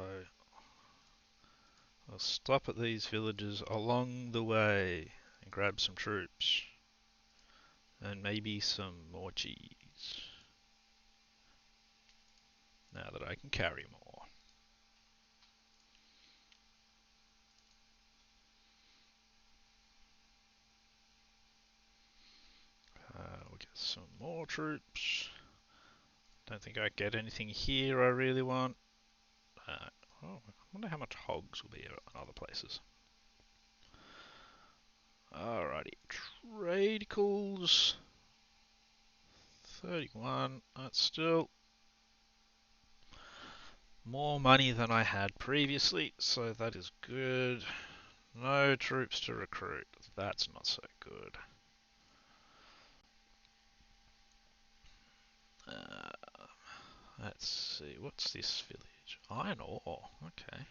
I'll stop at these villages along the way and grab some troops. And maybe some more cheese. Now that I can carry more. We'll get some more troops. Don't think I get anything here I really want. Oh, I wonder how much hogs will be in other places. Alrighty, trade calls 31. That's still more money than I had previously, so that is good. No troops to recruit. That's not so good. Let's see, what's this village? Iron ore, okay.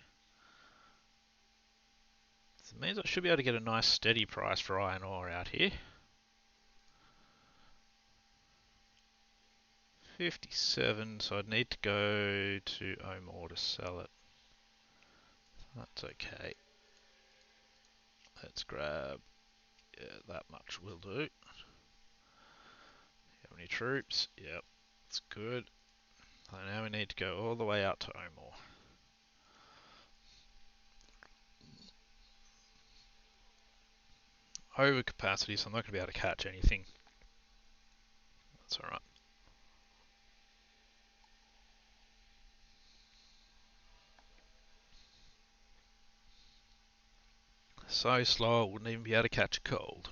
It means I should be able to get a nice steady price for iron ore out here. 57, so I'd need to go to Omore to sell it. That's okay. Let's grab, yeah, that much will do. How many troops? Yep, that's good. So now we need to go all the way out to Omore. Over capacity, so I'm not going to be able to catch anything. That's alright. So slow I wouldn't even be able to catch a cold.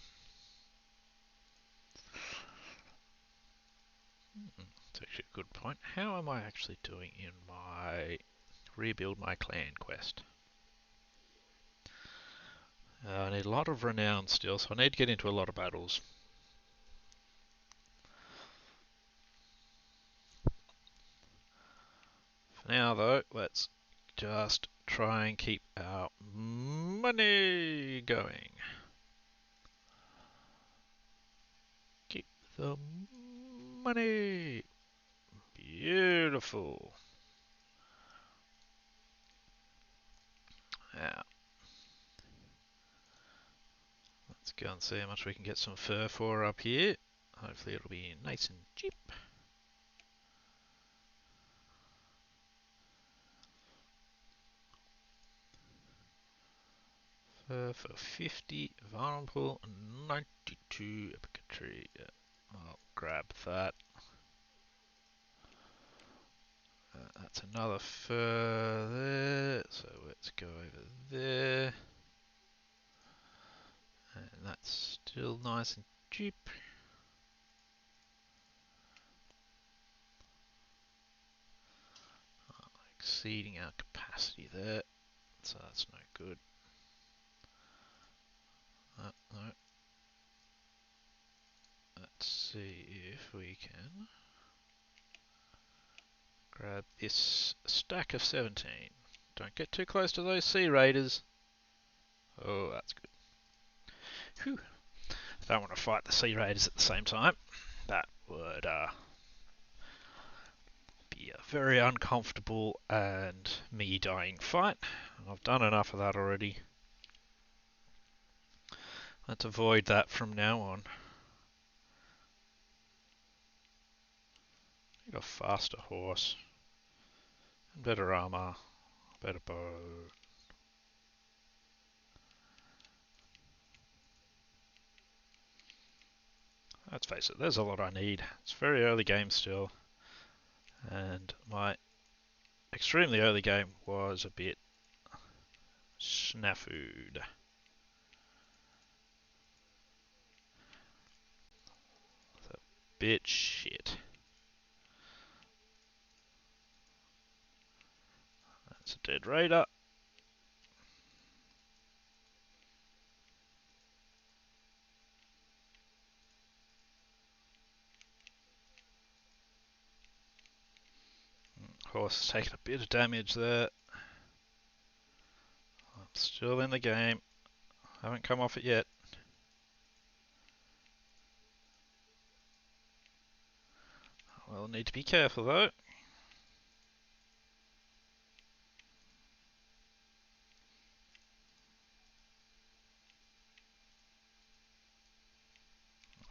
That's actually a good point. How am I actually doing in my rebuild my clan quest? I need a lot of renown still, so I need to get into a lot of battles. For now though, let's just try and keep our money going. the money. Beautiful. Now, let's go and see how much we can get some fur for up here. Hopefully it'll be nice and cheap. Fur for 50, vulnerable 92 epicatry. I'll grab that. That's another fur there, so let's go over there. And that's still nice and cheap. Exceeding our capacity there, so that's no good. No. Let's see if we can grab this stack of 17. Don't get too close to those sea raiders. Oh, that's good. Whew. Don't want to fight the sea raiders at the same time. That would be a very uncomfortable and me dying fight. I've done enough of that already. Let's avoid that from now on. Need a faster horse. Better armor. Better bow. Let's face it, there's a lot I need. It's very early game still. And my extremely early game was a bit snafu'd. It's a bit shit. That's a dead raider. Horse has taken a bit of damage there. I'm still in the game. Haven't come off it yet. We'll need to be careful though.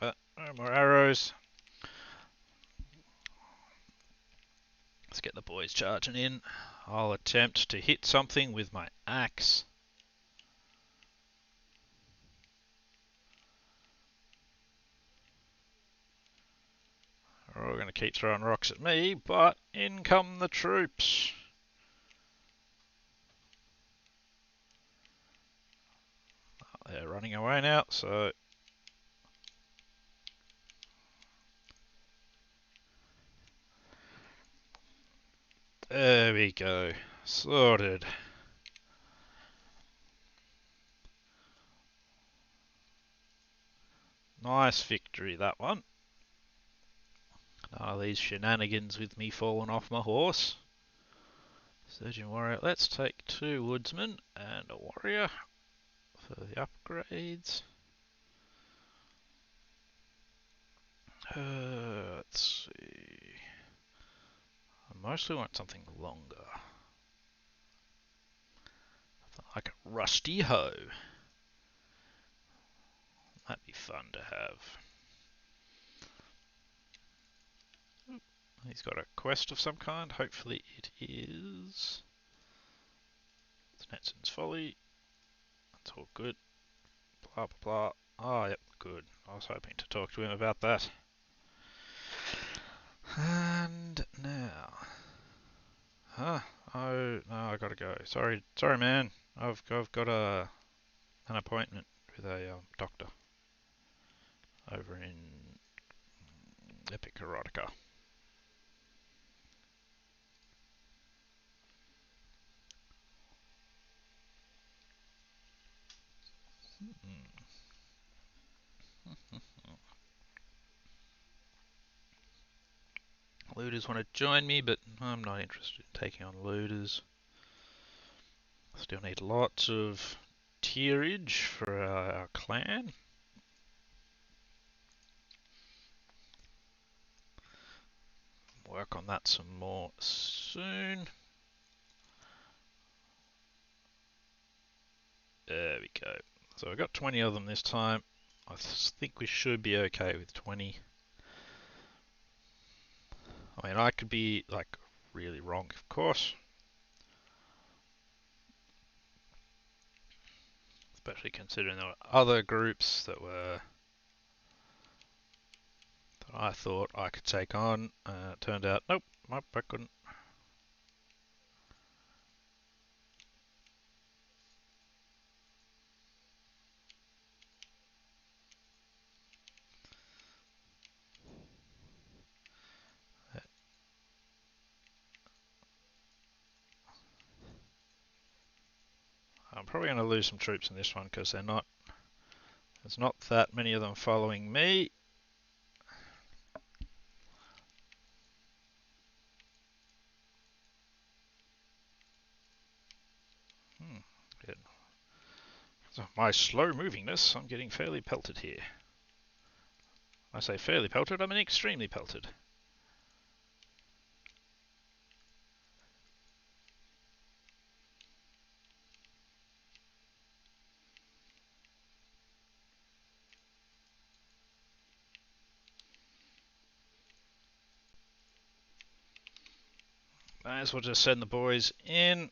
No more arrows. Let's get the boys charging in. I'll attempt to hit something with my axe. They're all going to keep throwing rocks at me, but in come the troops. They're running away now, so there we go. Sorted. Nice victory, that one. None of these shenanigans with me falling off my horse. Surgeon warrior. Let's take 2 woodsmen and a warrior for the upgrades. Let's see. I mostly want something longer. Like a rusty hoe. That'd be fun to have. He's got a quest of some kind. Hopefully it is Snetson's Folly. That's all good. Blah, blah, blah. Oh, yep, good. I was hoping to talk to him about that. And now... Huh? Oh, no, I gotta go. Sorry, man. I've got an appointment with a doctor over in Epic Erotica. Looters want to join me, but I'm not interested in taking on looters. Still need lots of tierage for our clan. work on that some more soon. There we go. So I got 20 of them this time. I think we should be okay with 20. I mean, I could be like really wrong, of course. Especially considering there were other groups that I thought I could take on. It turned out, nope, I couldn't. I'm probably going to lose some troops in this one because there's not that many of them following me. Good. So my slow movingness, I'm getting fairly pelted here. I say fairly pelted, I mean extremely pelted. Might as well just send the boys in.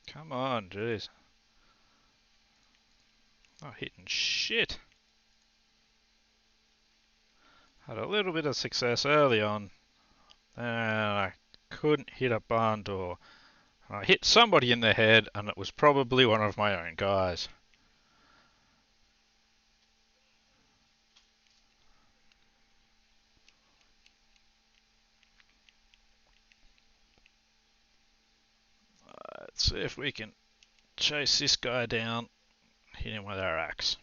Come on, jeez. Not hitting shit. Had a little bit of success early on. And I couldn't hit a barn door. I hit somebody in the head, and it was probably one of my own guys. Let's see if we can chase this guy down, hit him with our axe.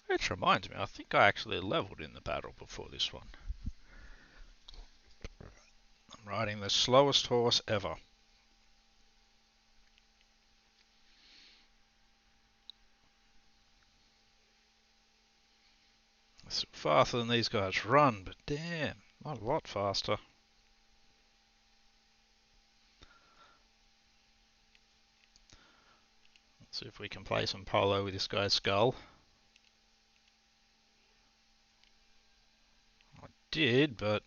Which reminds me, I think I actually leveled in the battle before this one. I'm riding the slowest horse ever. It's faster than these guys run, but damn, not a lot faster. Let's see if we can play some polo with this guy's skull. I did, but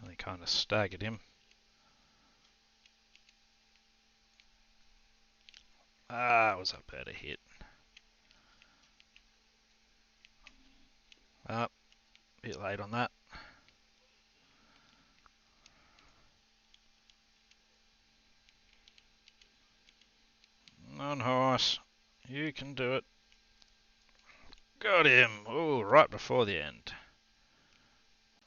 only kind of staggered him. Ah, it was a better hit. Ah, a bit late on that. On horse. You can do it. Got him. Oh, right before the end.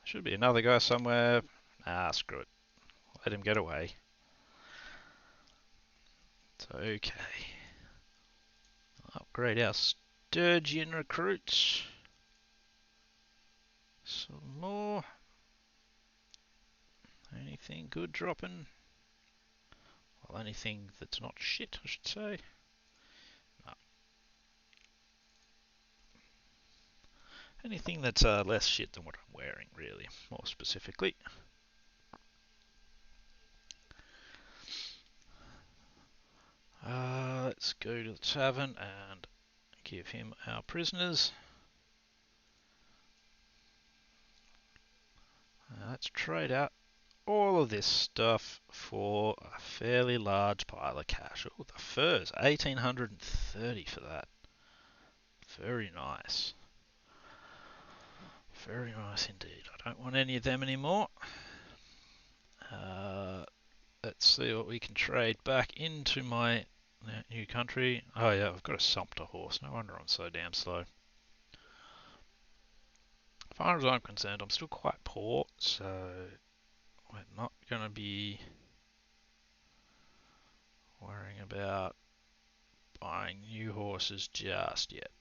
Should be another guy somewhere. Ah, screw it. Let him get away. It's okay. Upgrade our sturgeon recruits. Some more. Anything good dropping? Well, anything that's not shit, I should say. No. Anything that's less shit than what I'm wearing, really, more specifically. Let's go to the tavern and give him our prisoners. Let's trade out all of this stuff for a fairly large pile of cash. Oh, the furs, 1830 for that. Very nice. Very nice indeed. I don't want any of them anymore. Let's see what we can trade back into my new country. Oh yeah, I've got a sumpter horse. No wonder I'm so damn slow. As far as I'm concerned, I'm still quite poor, so we're not going to be worrying about buying new horses just yet.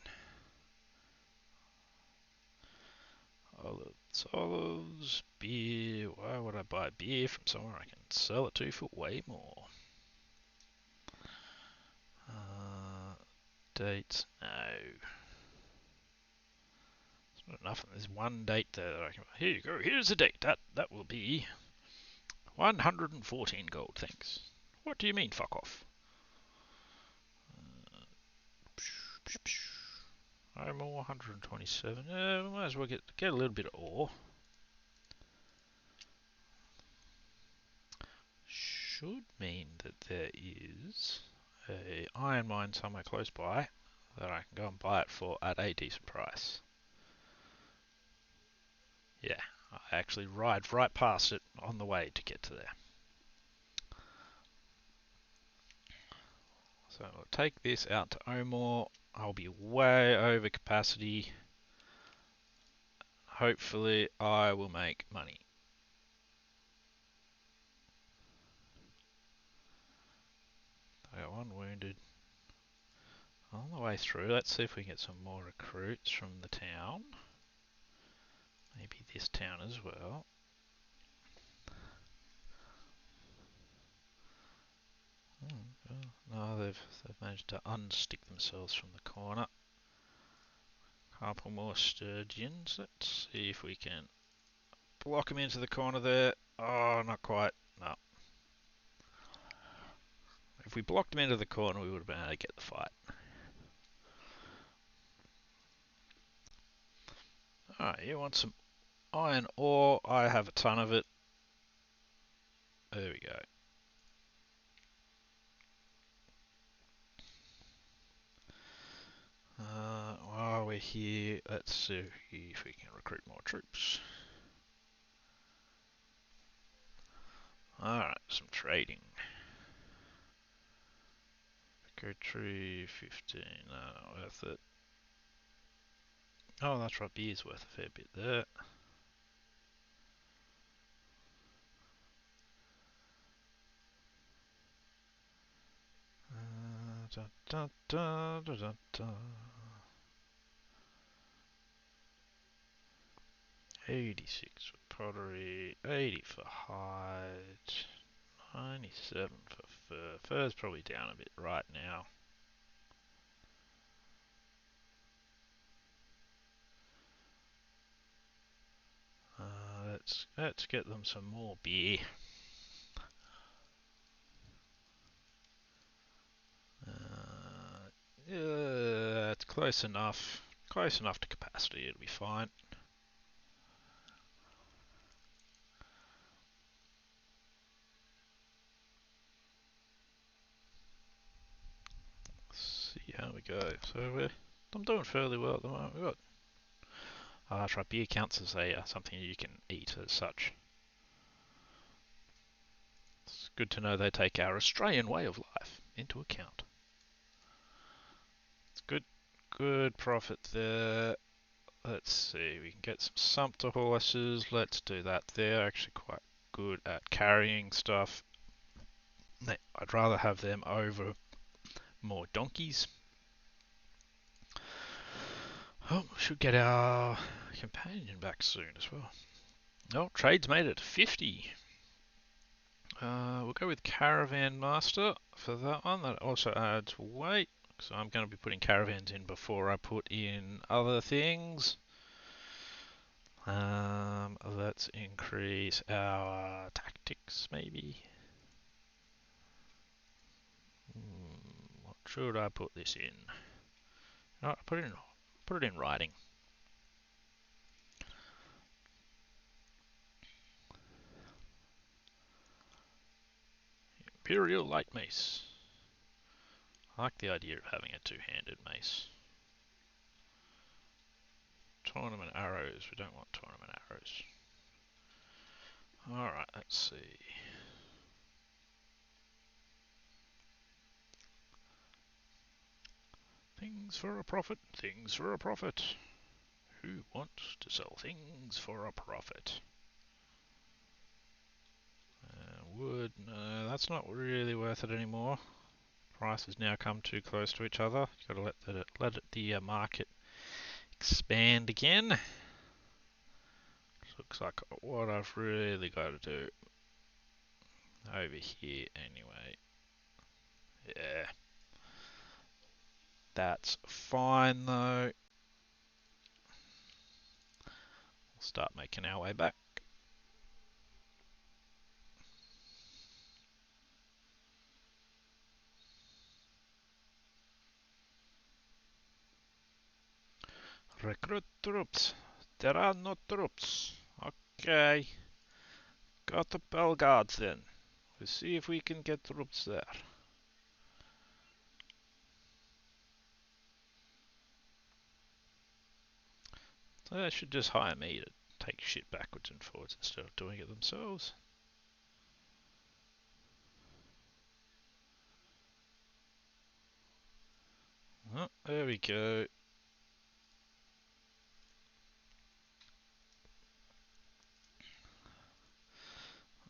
Olives, beer. Why would I buy beer from somewhere I can sell it to for way more? Dates, no. Not enough. There's one date there that I can. Here you go. Here's a date. That will be 114 gold. Thanks. What do you mean? Fuck off. Iron ore 127. We might as well get a little bit of ore. Should mean that there is a iron mine somewhere close by that I can go and buy it for at a decent price. Yeah, I actually ride right past it on the way to get to there. So I'll take this out to Omor. I'll be way over capacity. Hopefully I will make money. I got one wounded. On the way through, let's see if we can get some more recruits from the town. Maybe this town as well. No, they've managed to unstick themselves from the corner. Couple more sturgeons. Let's see if we can block them into the corner there. Oh, not quite. No. If we blocked them into the corner, we would have been able to get the fight. Alright, you want some iron ore? I have a ton of it. There we go. While we're here, let's see if we can recruit more troops. Alright, some trading. Go tree 15, worth it. Oh, that's right, beer's worth a fair bit there. Da, da, da, da, da, da. 86 for pottery, 80 for hide, 97 for fur. Fur's probably down a bit right now. Let's get them some more beer. Yeah, it's close enough. Close enough to capacity. It'll be fine. Let's see how we go. So I'm doing fairly well at the moment. We've got. Oh, that's right. Beer counts as something you can eat as such. It's good to know they take our Australian way of life into account. It's good profit there. Let's see, we can get some sumpter horses. Let's do that. They're actually quite good at carrying stuff. I'd rather have them over more donkeys. Oh, we should get our companion back soon as well. Oh, trade's made it 50. We'll go with Caravan Master for that one. That also adds weight. So I'm going to be putting caravans in before I put in other things. Let's increase our tactics maybe. What should I put this in? No, put it in writing. Imperial light mace. I like the idea of having a two-handed mace. Tournament arrows. We don't want tournament arrows. Alright, let's see. Things for a profit. Things for a profit. Who wants to sell things for a profit? Wood. No, that's not really worth it anymore. Prices now come too close to each other. You've got to let the market expand again. Looks like what I've really got to do over here anyway. Yeah. That's fine though. start making our way back. Recruit troops. There are no troops. Okay. Go to Belgrade then. We'll see if we can get troops there. So they should just hire me to take shit backwards and forwards instead of doing it themselves. Oh, there we go.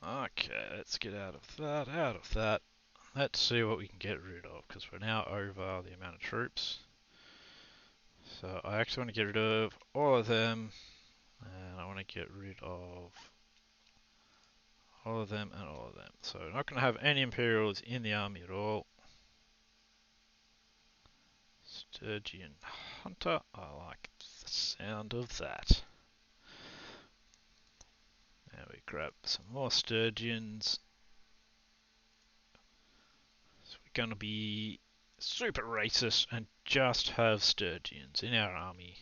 Okay, let's get out of that. Let's see what we can get rid of, because we're now over the amount of troops. So I actually want to get rid of all of them, and I want to get rid of all of them and all of them. So we're not going to have any Imperials in the army at all. Sturgeon Hunter, I like the sound of that. Now we grab some more Sturgeons. So we're going to be super racist and just have Sturgeons in our army.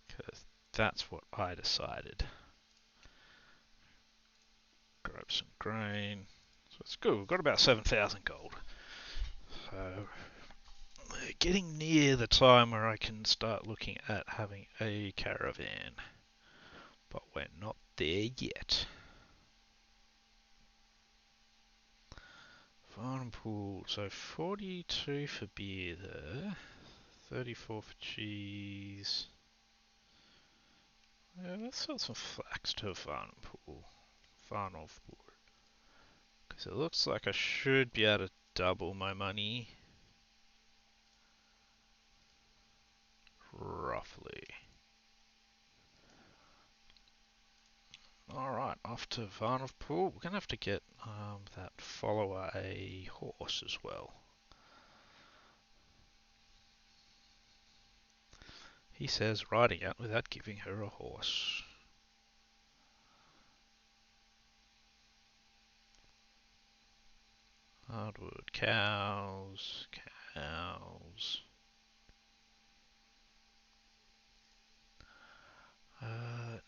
Because that's what I decided. Grab some grain. So it's good, we've got about 7,000 gold. So we're getting near the time where I can start looking at having a caravan. But we're not there yet. Farm pool, so 42 for beer there, 34 for cheese. Yeah, let's sell some flax to a farm pool. Farm of wood. Because it looks like I should be able to double my money. Roughly. Alright, off to Varnavpool. We're going to have to get that follower a horse as well. He says riding out without giving her a horse. Hardwood, cows, cows.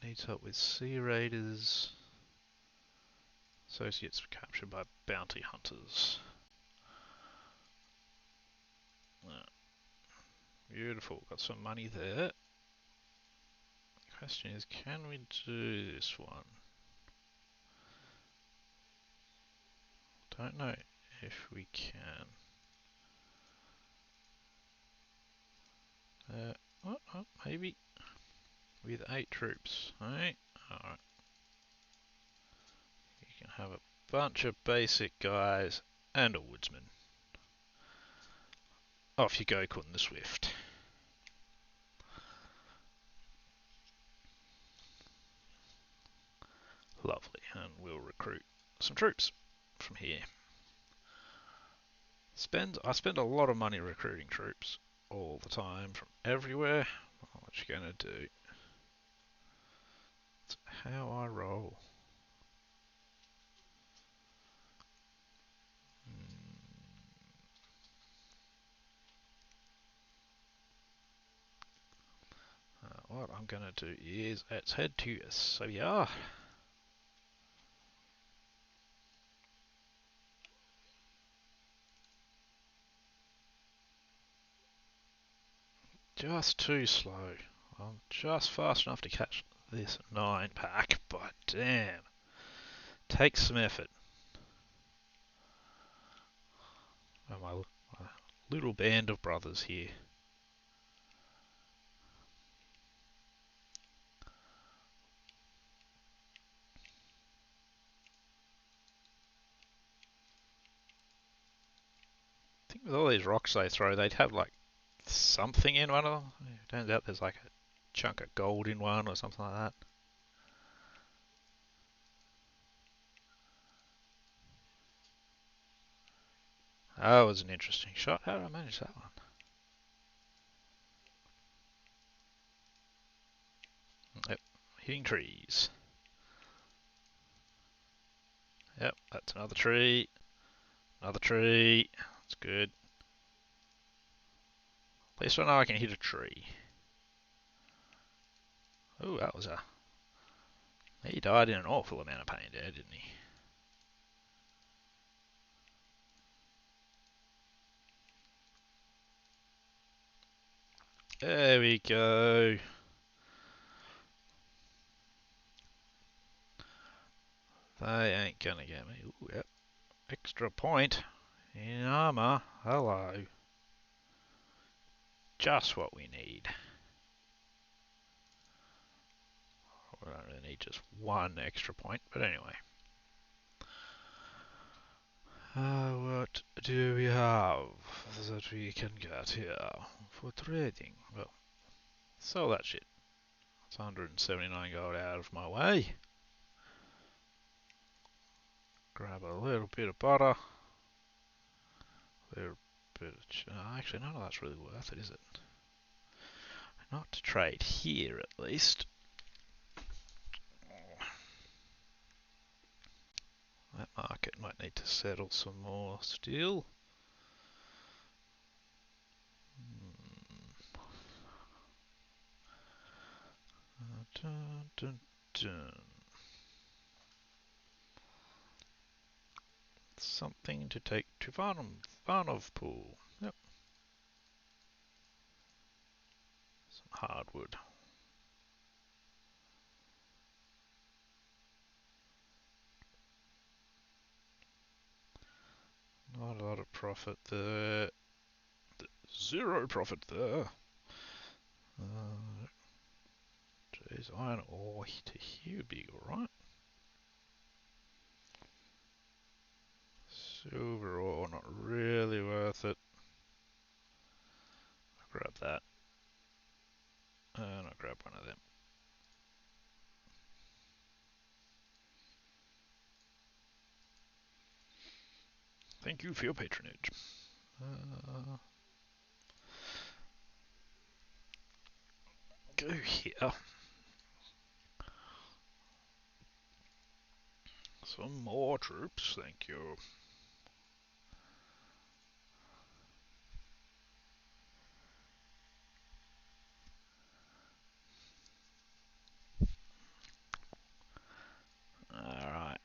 Needs help with sea raiders. Associates captured by bounty hunters. Beautiful, got some money there. Question is, can we do this one? Don't know if we can. Maybe with 8 troops, right? Alright. You can have a bunch of basic guys and a woodsman. Off you go, Kun the Swift. Lovely, and we'll recruit some troops from here. I spend a lot of money recruiting troops all the time from everywhere. What you gonna do? It's how I roll. What I'm gonna do is let's head to Serbia. Just too slow. I'm just fast enough to catch this 9-pack, but damn, takes some effort. And my little band of brothers here. I think with all these rocks they throw, they'd have like something in one of them. It turns out there's like a chunk of gold in one or something like that. That was an interesting shot. How did I manage that one? Yep, hitting trees. Yep, that's another tree. Another tree. That's good. At least I know I can hit a tree. Oh, that was a... He died in an awful amount of pain there, didn't he? There we go. They ain't gonna get me. Ooh, yep. Extra point in armor. Hello. Just what we need. We don't really need just one extra point, but anyway. What do we have that we can get here for trading? Well, sell that shit. It's 179 gold out of my way. Grab a little bit of butter. A little bit of... actually, none of that's really worth it, is it? Not to trade here, at least. That market might need to settle some more still. Dun, dun, dun. Something to take to Varnov Pool. Yep. Some hardwood. Not a lot of profit there. Zero profit there. Geez, iron ore to here would be alright. Silver ore, not really worth it. I'll grab that. And I'll grab one of them. Thank you for your patronage. Go here. Some more troops, thank you. Alright.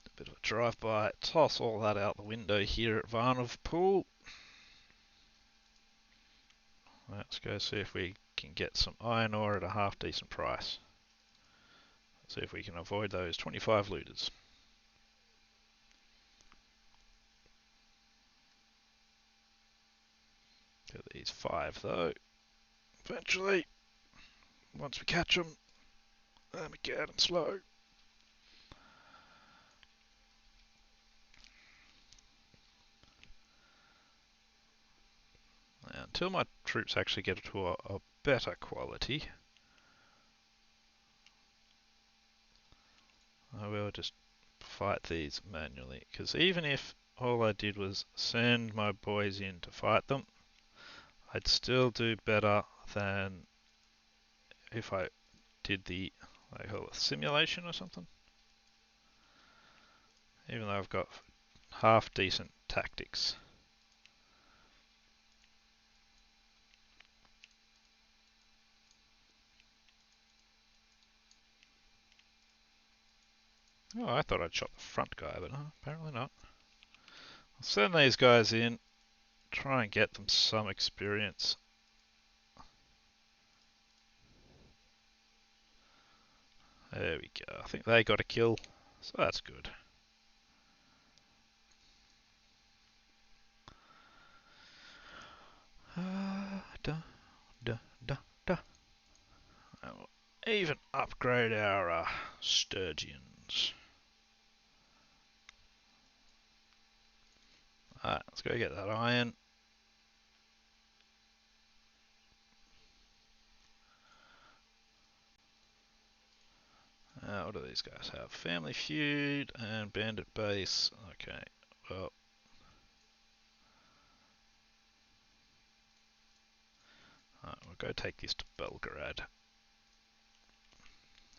A bit of a drive-by. Toss all that out the window here at Varnov Pool. Let's go see if we can get some iron ore at a half decent price. See if we can avoid those 25 looters. Get these 5 though. Eventually, once we catch them, let me get them slow. Now, until my troops actually get to a better quality, I will just fight these manually. Because even if all I did was send my boys in to fight them, I'd still do better than if I did the, I call it simulation or something. Even though I've got half decent tactics. Oh, I thought I'd shot the front guy, but no, apparently not. I'll send these guys in, try and get them some experience. There we go. I think they got a kill, so that's good. Da, da, da, da. And we'll even upgrade our sturgeons. Alright, let's go get that iron. What do these guys have? Family Feud and Bandit Base. Okay, Well, we'll go take this to Belgrade.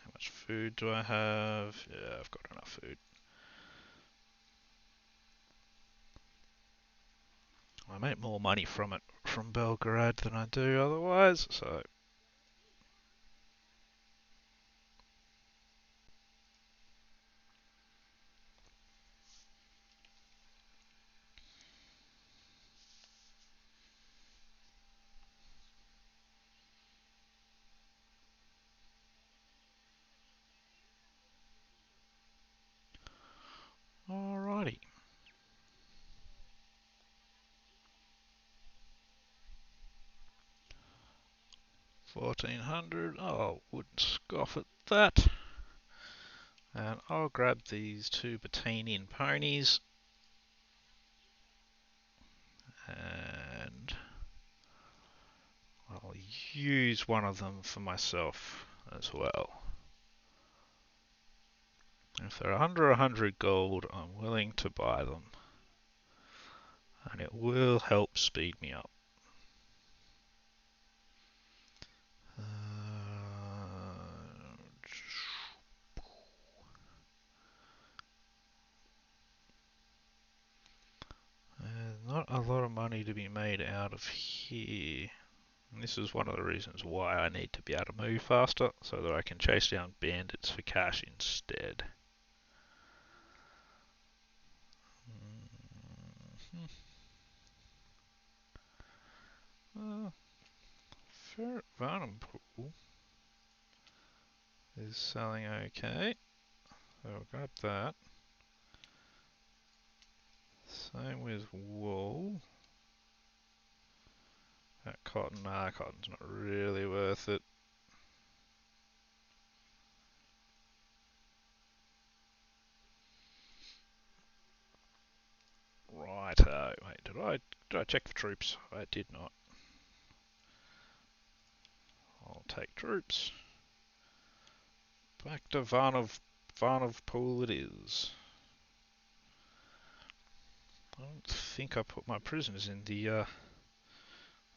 How much food do I have? Yeah, I've got enough food. I make more money from it from Belgrade than I do otherwise, so. Alrighty. 1400. Oh, wouldn't scoff at that. And I'll grab these two Botanian ponies. And I'll use one of them for myself as well. If they're under 100 gold, I'm willing to buy them. And it will help speed me up. There's not a lot of money to be made out of here. And this is one of the reasons why I need to be able to move faster, so that I can chase down bandits for cash instead. Ferret Varnum Pool is selling okay. So I'll grab that. Same with wool. That cotton, cotton's not really worth it. Righto. Wait, did I check for troops? I did not. I'll take troops. Back to Varnov Pool it is. I don't think I put my prisoners in the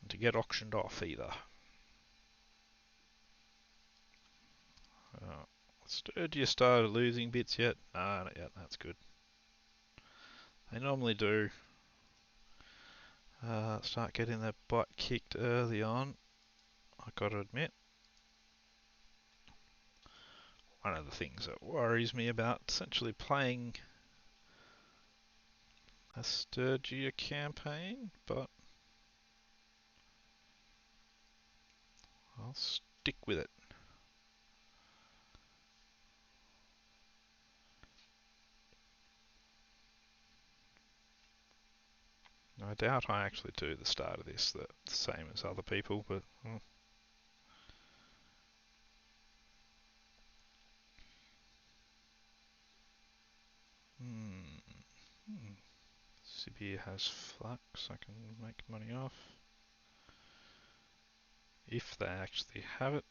to get auctioned off either. Sturgis started losing bits yet? Nah, not yet. That's good. They normally do start getting their butt kicked early on, I gotta admit. One of the things that worries me about essentially playing a Sturgia campaign, but I'll stick with it. I doubt I actually do the start of this the same as other people, but Sibir has flax I can make money off. If they actually have it.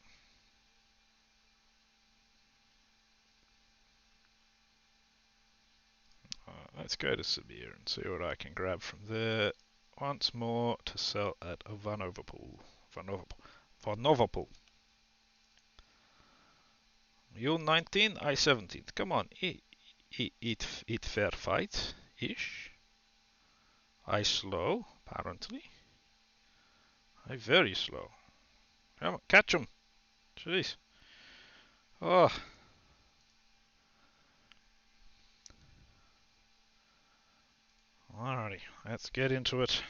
Let's go to Sibir and see what I can grab from there. Once more to sell at Varnovopol. Varnovopol. You 19, I 17th. Come on, it fair fight ish. I slow, apparently. I very slow. Come on, catch him. Jeez. Oh. Alrighty, let's get into it.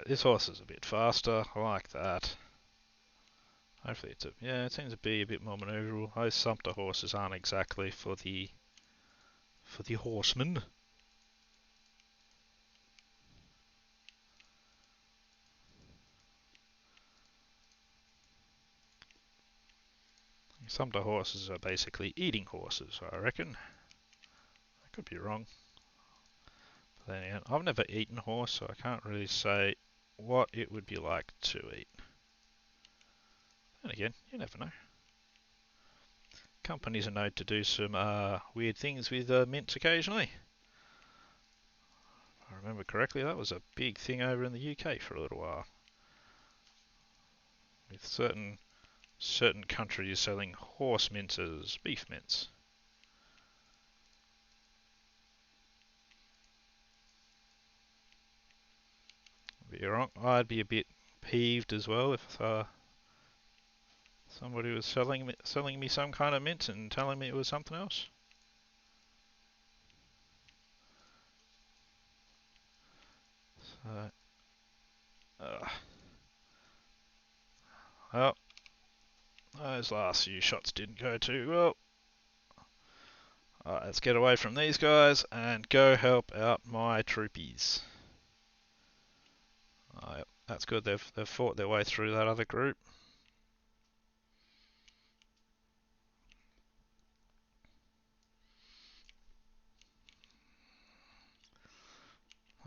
This horse is a bit faster. I like that. Hopefully it seems to be a bit more manoeuvrable. Those Sumpter horses aren't exactly for the horsemen. Sumpter horses are basically eating horses, I reckon. I could be wrong. But then again, I've never eaten a horse, so I can't really say what it would be like to eat. And again, you never know. companies are known to do some weird things with mints occasionally. If I remember correctly, that was a big thing over in the UK for a little while, with certain countries selling horse mints as beef mints. I'd be a bit peeved as well if somebody was selling me some kind of mint and telling me it was something else. So, well, those last few shots didn't go too well. Alright, let's get away from these guys and go help out my troopies. Yep, that's good. They've fought their way through that other group.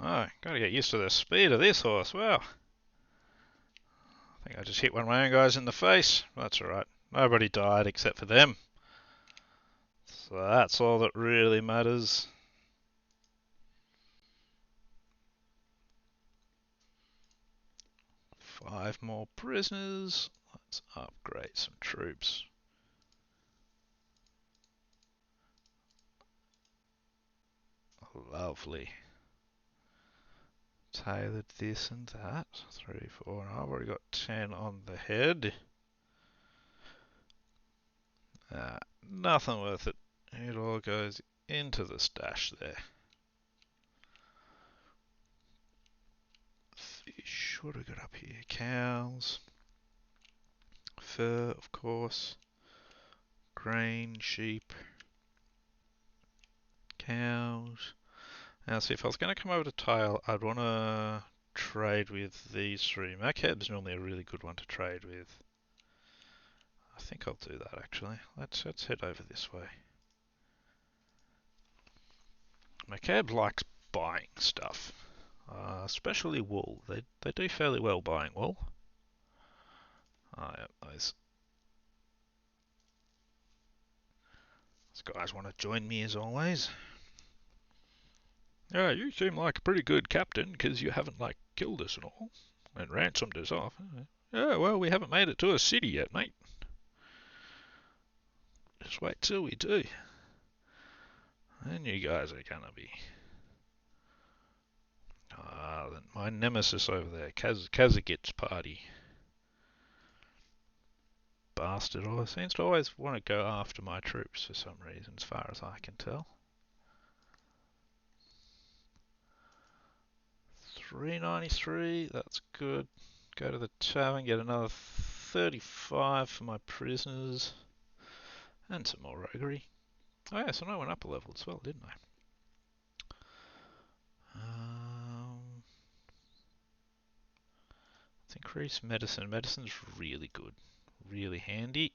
Oh, gotta get used to the speed of this horse. Wow. I think I just hit one of my own guys in the face. That's alright. Nobody died except for them. So that's all that really matters. Five more prisoners. Let's upgrade some troops. Lovely. Tailored this and that. 3, 4, and I've already got 10 on the head. Nothing worth it. It all goes into the stash there. Fish, what do we got up here? Cows. Fur, of course. Grain, sheep. Cows. Now, see, if I was going to come over to Tile, I'd want to trade with these three. Macab's normally a really good one to trade with. I think I'll do that actually. Let's head over this way. Macab likes buying stuff, especially wool. They do fairly well buying wool. Yeah, those guys want to join me as always. Yeah, you seem like a pretty good captain because you haven't killed us and all and ransomed us off. Yeah, well, we haven't made it to a city yet, mate. Just wait till we do. And you guys are gonna be. My nemesis over there, Kazagit's party. Bastard always seems to always want to go after my troops for some reason, as far as I can tell. 393, that's good. Go to the tavern, get another 35 for my prisoners. And some more roguery. Oh yeah, so I went up a level as well, didn't I? Let's increase medicine. Medicine's really good. Really handy.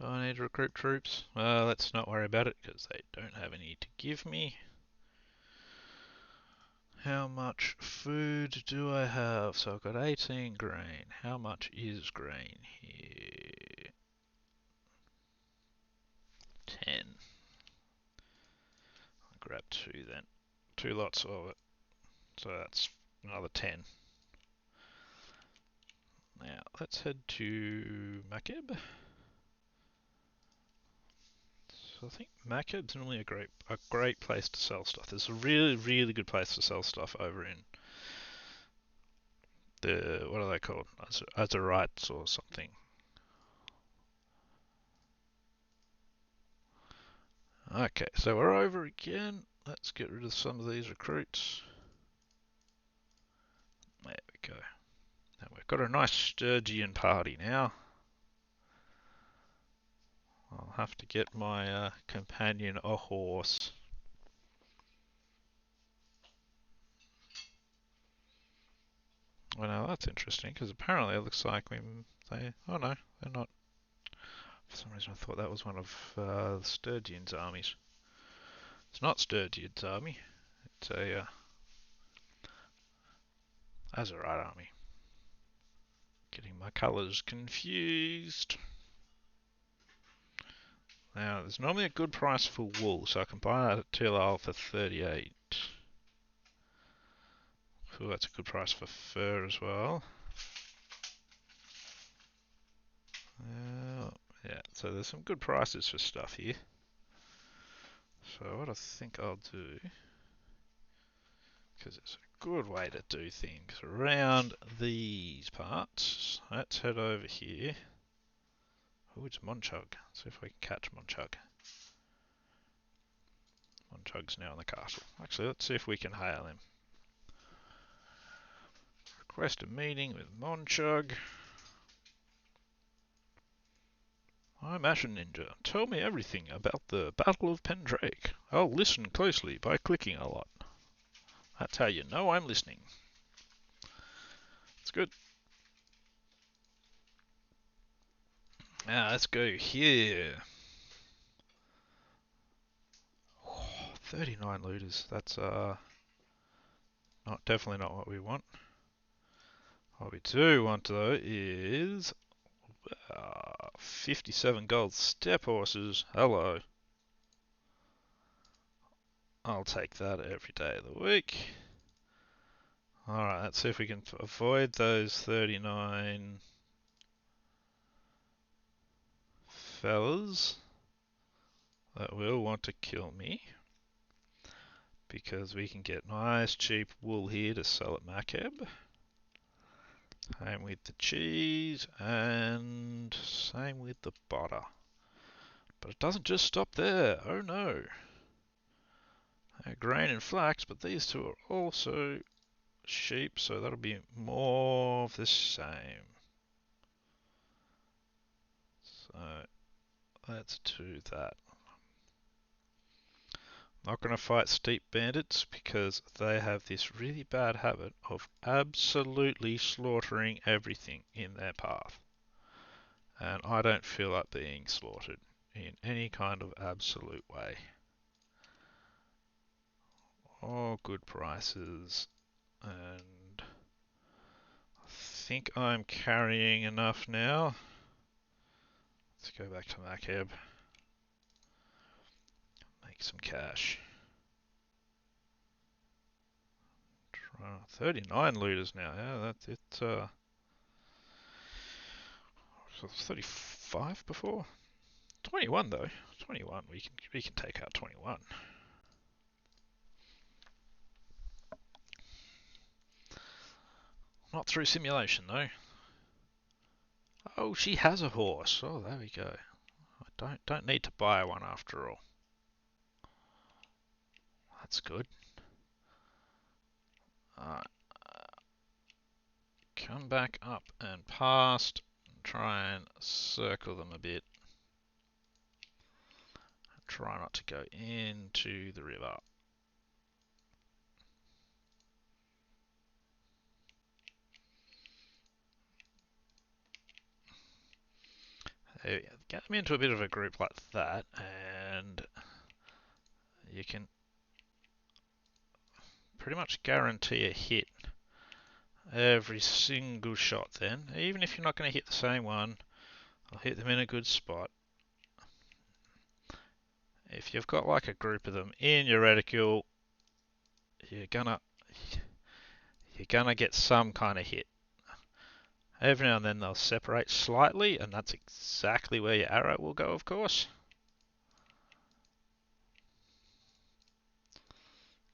Do I need to recruit troops? Let's not worry about it because they don't have any to give me. How much food do I have? So I've got 18 grain. How much is grain here? 10. I'll grab 2 then. 2 lots of it. So that's another 10. Now let's head to Makeb. So I think Makeb's normally a great place to sell stuff. It's a really good place to sell stuff over in the, what are they called? Azerites or something. Okay, so we're over again. Let's get rid of some of these recruits. There we go. Now we've got a nice Sturgian party now. I'll have to get my companion a horse. Well, now that's interesting because apparently it looks like oh no, they're not. For some reason I thought that was one of Sturgian's armies. It's not Sturgian's army. It's a Azerite army. Getting my colours confused. Now, there's normally a good price for wool, so I can buy that at Tillal for 38. Oh, that's a good price for fur as well. Yeah, so there's some good prices for stuff here. So what I think I'll do, because it's a good way to do things around these parts. Let's head over here. Oh, it's Monchug. See if we can catch Monchug. Monchug's now in the castle. Actually, let's see if we can hail him. Request a meeting with Monchug. I'm Ashen Ninja. Tell me everything about the Battle of Pendrake. I'll listen closely by clicking a lot. That's how you know I'm listening. It's good. Now let's go here. 39 looters. That's definitely not what we want. What we do want though is 57 gold step horses. Hello. I'll take that every day of the week. Alright, let's see if we can avoid those 39 fellas that will want to kill me. Because we can get nice cheap wool here to sell at Macab. Same with the cheese and same with the butter. But it doesn't just stop there. Oh no. Grain and flax, but these two are also sheep, so that'll be more of the same. So let's do that. Not going to fight steep bandits because they have this really bad habit of absolutely slaughtering everything in their path. And I don't feel like being slaughtered in any kind of absolute way. Oh, good prices. And I think I'm carrying enough now. Let's go back to Macab. Make some cash. 39 looters now. Yeah, that's it. 35 before. 21 though. 21. We can take out 21. Not through simulation though. Oh, she has a horse. Oh, there we go. I don't need to buy one after all. That's good. Alright. Come back up and past. And try and circle them a bit. Try not to go into the river. There we go. Get them into a bit of a group like that, and you can pretty much guarantee a hit every single shot then. Even if you're not going to hit the same one, I'll hit them in a good spot. If you've got like a group of them in your reticule, you're gonna get some kind of hit. Every now and then they'll separate slightly, and that's exactly where your arrow will go, of course.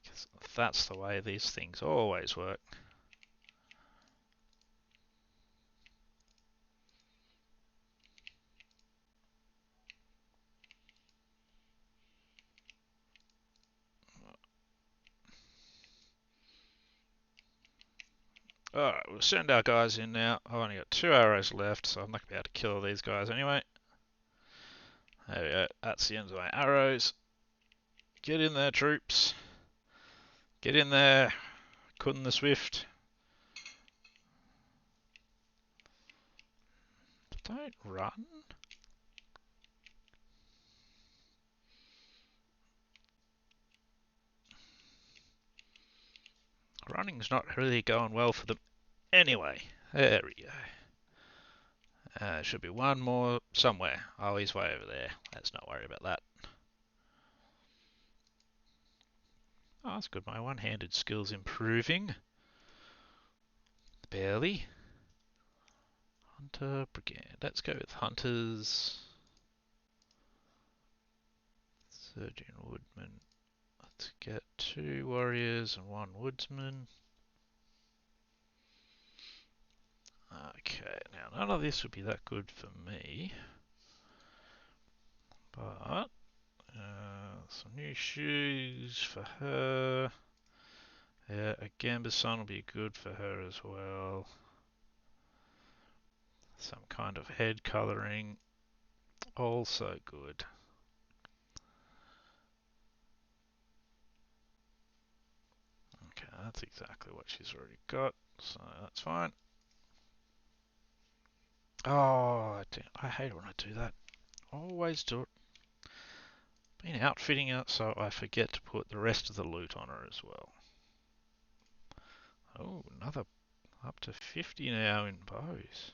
Because that's the way these things always work. Alright, we'll send our guys in now. I've only got 2 arrows left, so I'm not going to be able to kill these guys anyway. There we go. That's the end of my arrows. Get in there, troops. Get in there. Kun the Swift. Don't run. Running's not really going well for them anyway. There we go. Should be one more somewhere. Oh, he's way over there. Let's not worry about that. Oh, that's good. My one-handed skill's improving. Barely. Hunter, Brigand. Let's go with Hunters. Surgeon, Woodman. Let's get 2 warriors and 1 woodsman. Okay, now none of this would be that good for me. But some new shoes for her. Yeah, a gambeson will be good for her as well. Some kind of head colouring, also good. Okay, that's exactly what she's already got, so that's fine. Oh, I hate when I do that. Always do it. Been outfitting her so I forget to put the rest of the loot on her as well. Oh, another up to 50 now in bows.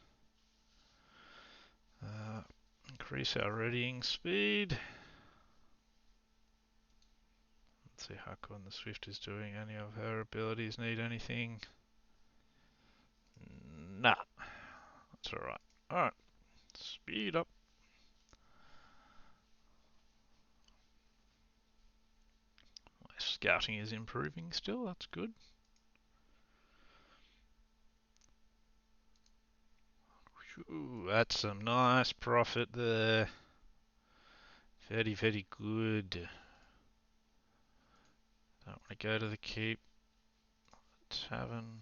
Increase our readying speed. Let's see how Con the Swift is doing. Any of her abilities need anything? Nah, that's alright. Alright, speed up. My scouting is improving still, that's good. Ooh, that's some nice profit there. Very, very good. Don't want to go to the keep. Tavern.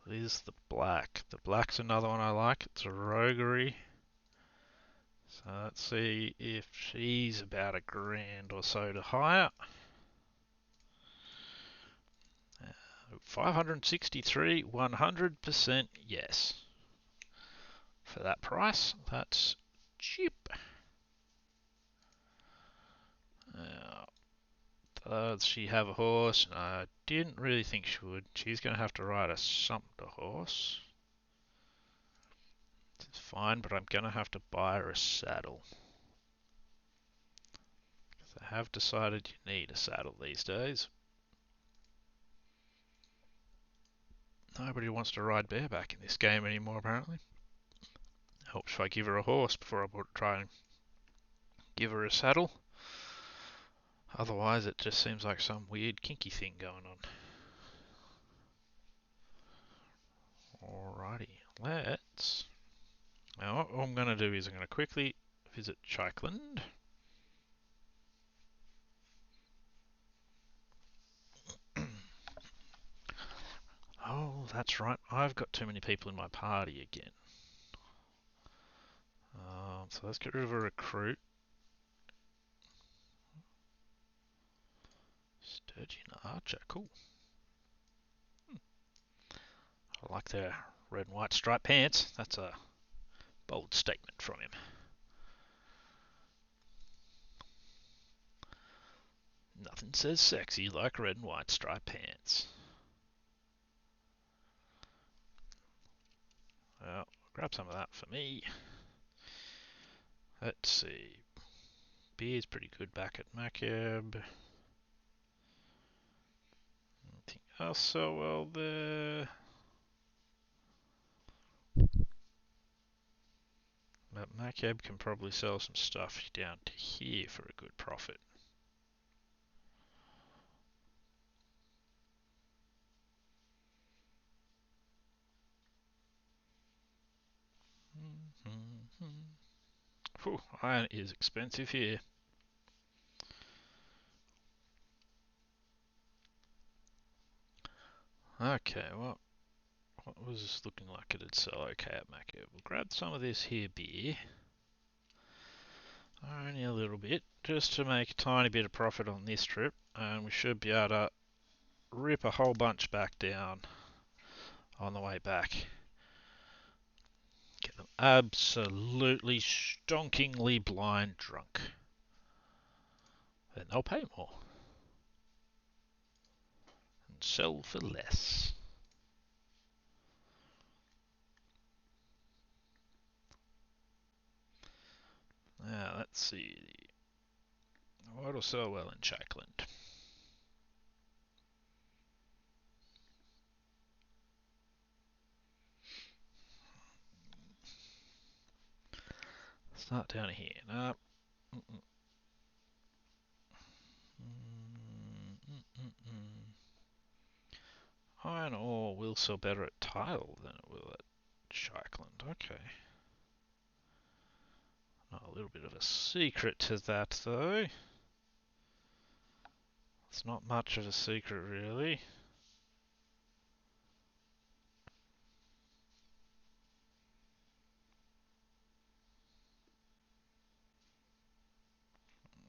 There's the black. The black's another one I like. It's a roguery. So let's see if she's about $1,000 or so to hire. 563, 100% yes. For that price, that's cheap. Now, does she have a horse? No, I didn't really think she would. She's going to have to ride a sumpter horse. It's fine, but I'm going to have to buy her a saddle. Because I have decided you need a saddle these days. Nobody wants to ride bareback in this game anymore, apparently. Helps if I give her a horse before I try and give her a saddle. Otherwise, it just seems like some weird kinky thing going on. Alrighty, let's... Now what I'm going to do is I'm going to quickly visit Chikeland. Oh, that's right, I've got too many people in my party again. So let's get rid of a recruit. Sturgeon Archer, cool. I like their red and white striped pants. That's a bold statement from him. Nothing says sexy like red and white striped pants. Well, grab some of that for me. Let's see. Beer's pretty good back at Macab. Anything else so well there? But Macab can probably sell some stuff down to here for a good profit. Whew, iron is expensive here. Okay, well, what was this looking like it'd sell okay at Macab? We'll grab some of this here beer. Only a little bit, just to make a tiny bit of profit on this trip, and we should be able to rip a whole bunch back down on the way back. Get them absolutely stonkingly blind drunk. Then they'll pay more. And sell for less. Now, let's see. What'll sell well in Shakeland? Start down here. No. Iron ore will sell better at Tile than it will at Shakeland. Okay. A little bit of a secret to that, though. It's not much of a secret, really.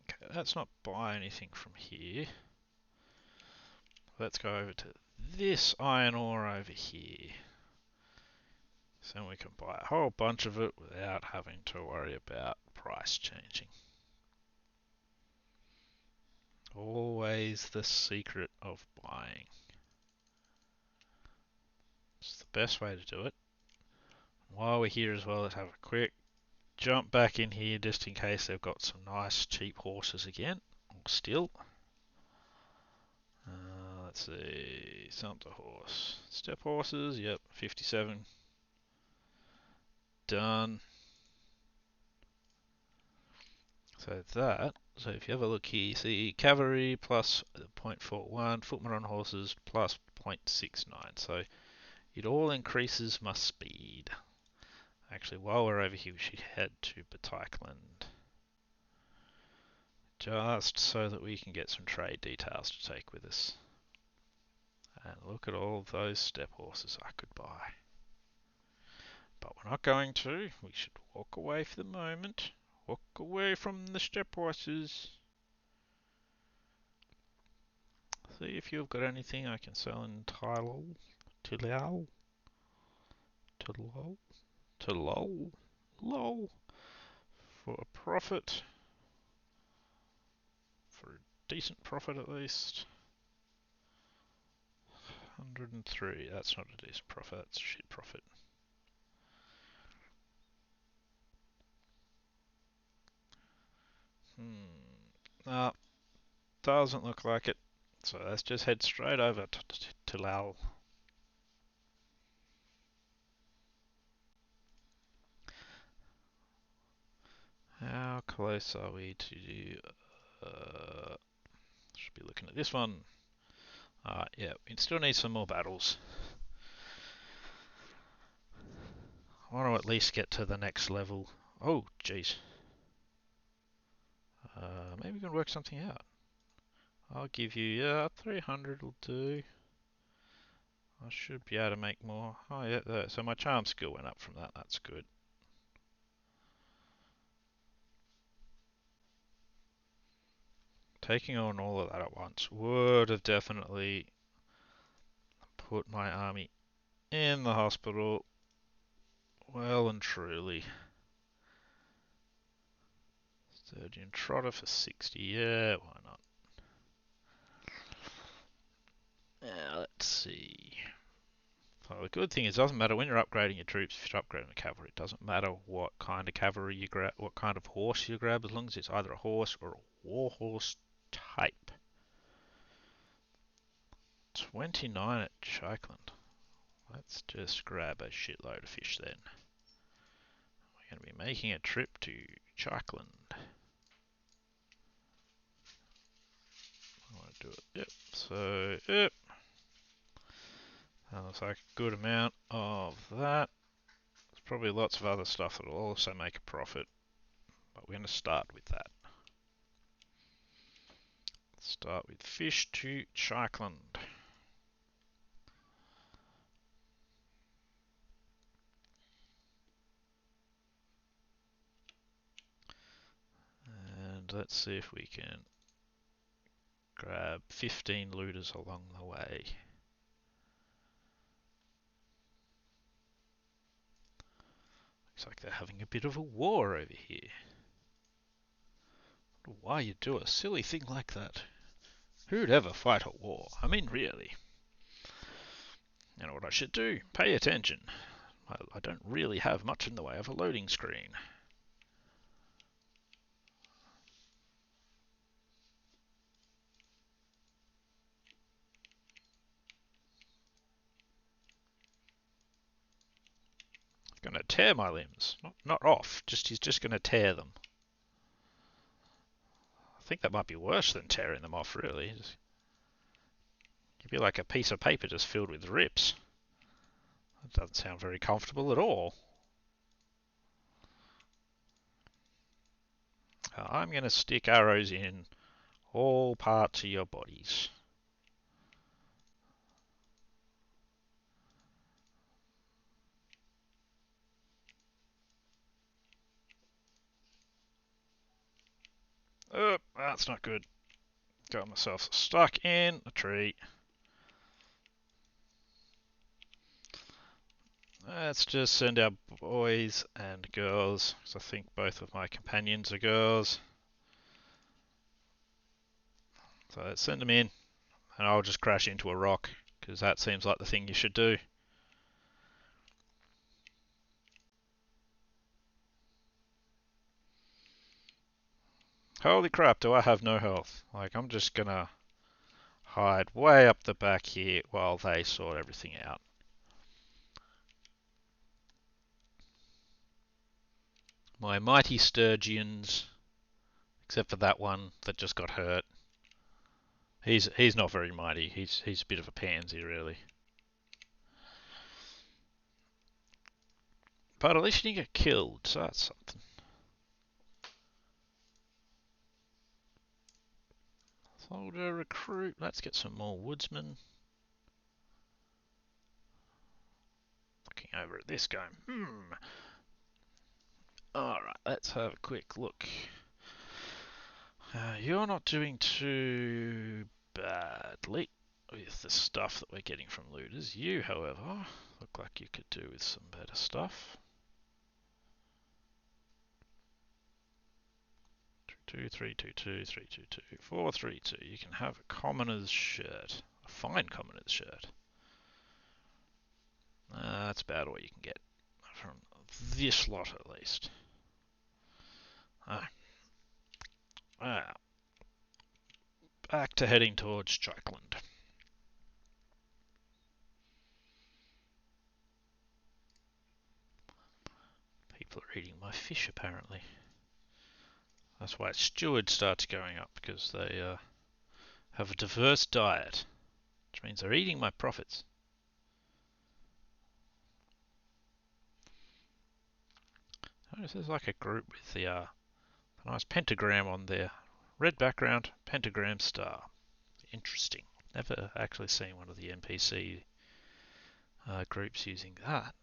Okay, let's not buy anything from here. Let's go over to this iron ore over here. So we can buy a whole bunch of it without having to worry about price changing. Always the secret of buying. It's the best way to do it. While we're here as well, let's have a quick jump back in here just in case they've got some nice cheap horses again. Still. Let's see. Something horse. Step horses, yep, 57. Done. So if you have a look here, you see cavalry plus 0.41, footmen on horses plus 0.69. So it all increases my speed. Actually, while we're over here, we should head to Batykland. Just so that we can get some trade details to take with us. And look at all of those step horses I could buy. But we're not going to. We should walk away for the moment. Walk away from the step horses. See if you've got anything I can sell in Tylol. Tilal. Tilol. Tilol. Lol. For a profit. For a decent profit at least. 103. That's not a decent profit. That's a shit profit. Doesn't look like it. So let's just head straight over to Lal. How close are we to... should be looking at this one. Yeah, we still need some more battles. I want to at least get to the next level. Oh, jeez. Maybe we can work something out. I'll give you 300 will do. I should be able to make more. Oh yeah, so my charm skill went up from that. That's good. Taking on all of that at once would have definitely put my army in the hospital well and truly. Sturgeon Trotter for 60. Yeah, why not? Now, let's see. Well, the good thing is, it doesn't matter when you're upgrading your troops, if you're upgrading the cavalry, it doesn't matter what kind of cavalry you grab, what kind of horse you grab, as long as it's either a horse or a warhorse type. 29 at Shakeland. Let's just grab a shitload of fish then. We're going to be making a trip to Shakeland. I want to do it. Yep. So, yep. That looks like a good amount of that. There's probably lots of other stuff that will also make a profit, but we're going to start with that. Start with fish to Shakeland. And let's see if we can grab 15 looters along the way. Looks like they're having a bit of a war over here. I wonder why you do a silly thing like that. Who'd ever fight a war? I mean, really. You know what I should do? Pay attention. I don't really have much in the way of a loading screen. tear my limbs. Not off, just he's just going to tear them. I think that might be worse than tearing them off, really. It'd be like a piece of paper just filled with rips. That doesn't sound very comfortable at all. I'm going to stick arrows in all parts of your bodies. Oh, that's not good. Got myself stuck in a tree. Let's just send our boys and girls, because I think both of my companions are girls. So let's send them in, and I'll just crash into a rock, because that seems like the thing you should do. Holy crap, do I have no health. Like, I'm just gonna hide way up the back here while they sort everything out. My mighty sturgeons, except for that one that just got hurt. He's not very mighty. He's a bit of a pansy, really. But at least he didn't get killed, so that's something. Soldier recruit. Let's get some more woodsmen. Looking over at this guy. Alright, let's have a quick look. You're not doing too badly with the stuff that we're getting from looters. You, however, look like you could do with some better stuff. 22322 322 432. You can have a commoner's shirt. A fine commoner's shirt. That's about all you can get from this lot, at least. Back to heading towards Strickland. People are eating my fish, apparently. That's why steward starts going up, because they have a diverse diet, which means they're eating my profits. Notice there's like a group with the nice pentagram on their red background, pentagram star. Interesting. Never actually seen one of the NPC groups using that.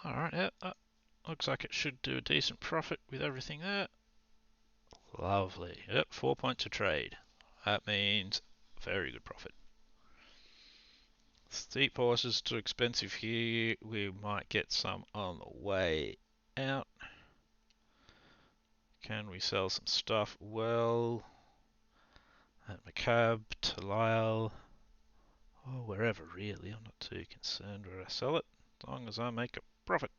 Alright, yeah, looks like it should do a decent profit with everything there. Lovely. Yep, 4 points of trade. That means very good profit. Steep horses too expensive here. We might get some on the way out. Can we sell some stuff? Well, at McCab, to Lyle, or wherever really. I'm not too concerned where I sell it, as long as I make a profit.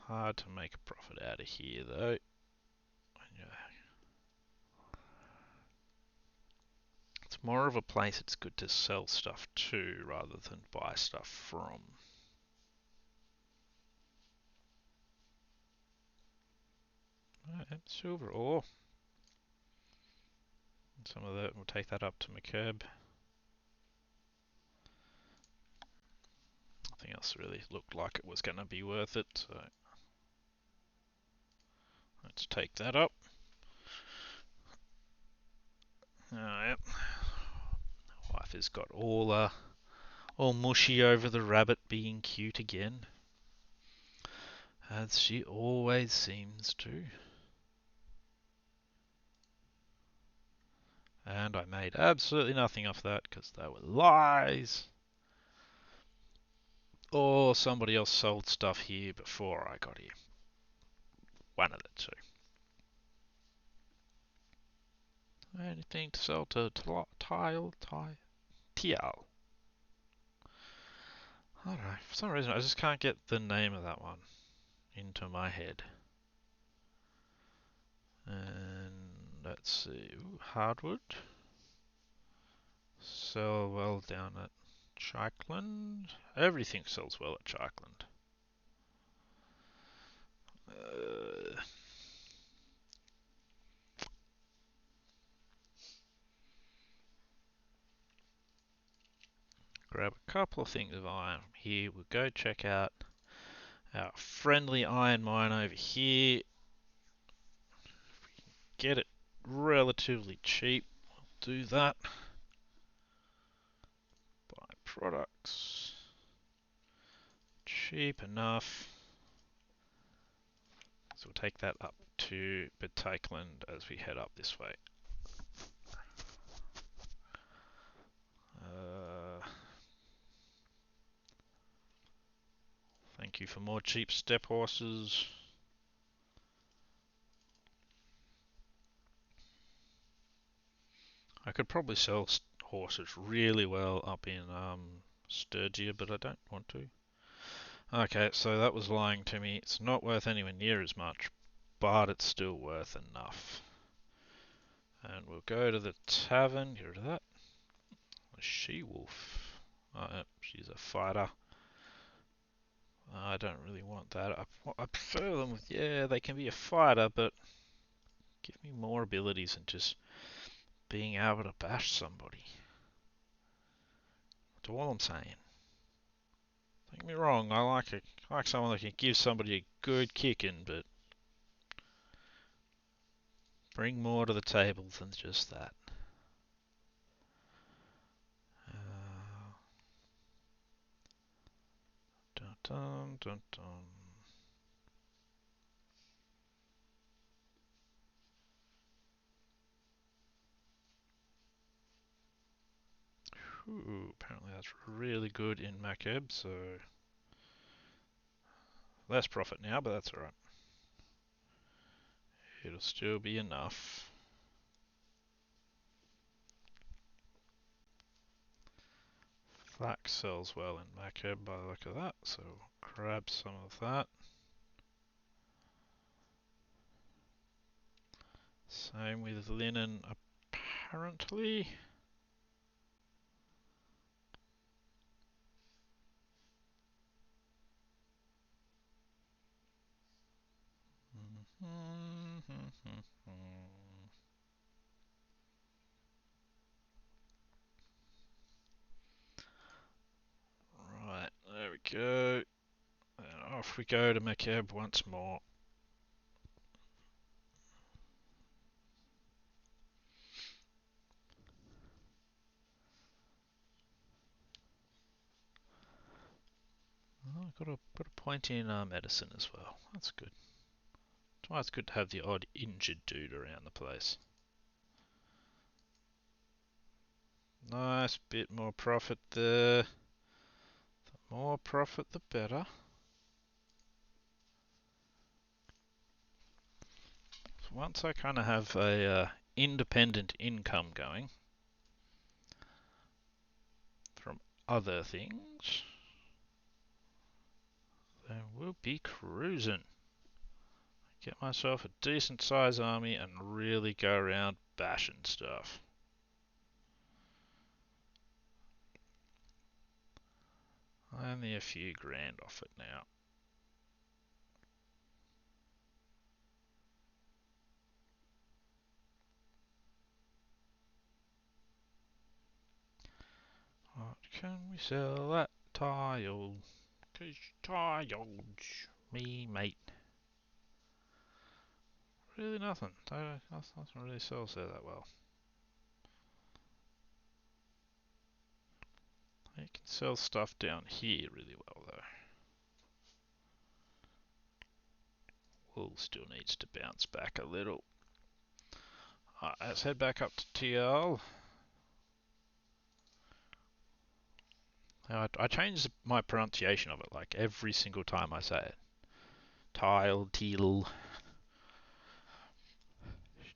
Hard to make a profit out of here though. It's more of a place it's good to sell stuff to rather than buy stuff from. Silver ore. Some of that, we'll take that up to McCurb. Nothing else really looked like it was going to be worth it, so let's take that up. Yep. Wife has got all mushy over the rabbit being cute again, as she always seems to. And I made absolutely nothing off that because they were lies. Or somebody else sold stuff here before I got here. One of the two. Anything to sell to Tial? I don't know. For some reason, I just can't get the name of that one into my head. And Let's see. Ooh, hardwood. Sell well down at Chikeland. Everything sells well at Chikeland. Grab a couple of things of iron from here. We'll go check out our friendly iron mine over here. Get it relatively cheap. We'll do that. Buy products. Cheap enough. So we'll take that up to Batakeland as we head up this way. Thank you for more cheap step horses. I could probably sell horses really well up in Sturgia, but I don't want to. Okay, so that was lying to me. It's not worth anywhere near as much, but it's still worth enough. And we'll go to the tavern, get rid of that. A she-wolf. She's a fighter. I don't really want that. I prefer them with, yeah, they can be a fighter, but give me more abilities than just being able to bash somebody. That's all I'm saying. Don't get me wrong, I like someone that can give somebody a good kicking, but bring more to the table than just that. Dun dun dun dun. Ooh, apparently that's really good in Makeb, so less profit now, but that's alright. It'll still be enough. Flax sells well in Makeb by the look of that, so grab some of that. Same with linen, apparently. Right, there we go. And off we go to Makeb once more. Oh, got a point in medicine as well. That's good. That's why it's good to have the odd injured dude around the place. Nice bit more profit there. The more profit, the better. So once I kind of have a independent income going from other things, then we'll be cruising. Get myself a decent sized army and really go around bashing stuff. Only a few grand off it now. What can we sell at tile? 'Cause tiles, me mate. Really nothing. Nothing really sells there that well. You can sell stuff down here really well though. Wool still needs to bounce back a little. Alright, let's head back up to TL. Now, I change my pronunciation of it like every single time I say it. Tile, teal,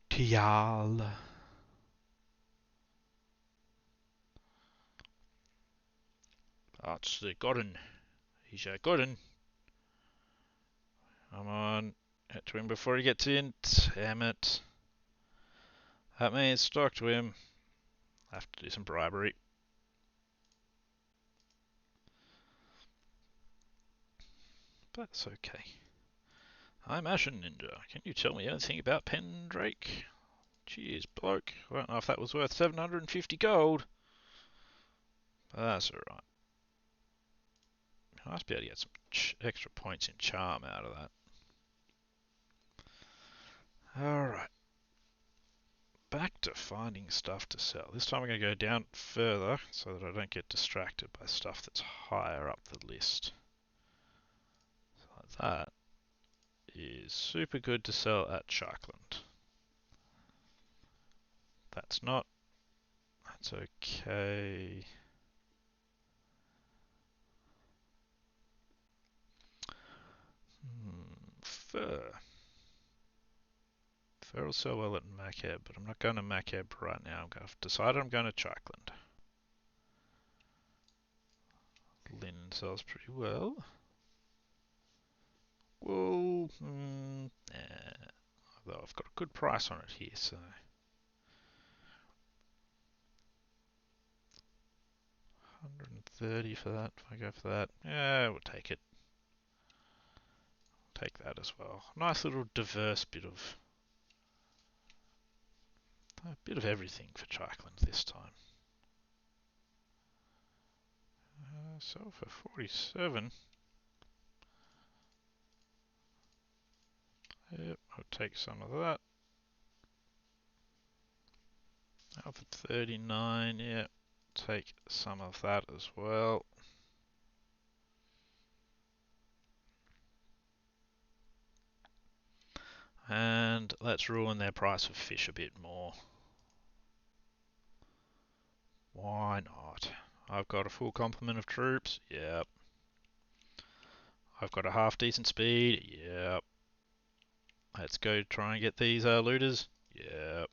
tial. That's the Godden. He's a Godden. Come on. Get to him before he gets in. Damn it. That means talk to him. I have to do some bribery. But it's okay. I'm Ashen Ninja. Can you tell me anything about Pendrake? Cheers, bloke. I don't know if that was worth 750 gold. But that's alright. I must be able to get some extra points in charm out of that. Alright. Back to finding stuff to sell. This time I'm going to go down further so that I don't get distracted by stuff that's higher up the list. So that is super good to sell at Sharkland. That's not. That's okay. Fur. Fur will sell well at Macab, but I'm not going to Macab right now. I've decided I'm going to Sharkland. Linen sells pretty well. Wool, although I've got a good price on it here, so 130 for that. If I go for that, yeah, we'll take it. Take that as well. Nice little diverse bit of everything for Sharkland this time. So for 47, yep, I'll take some of that. Now for 39, yeah, take some of that as well. And let's ruin their price of fish a bit more. Why not? I've got a full complement of troops. Yep. I've got a half decent speed. Yep. Let's go try and get these looters. Yep.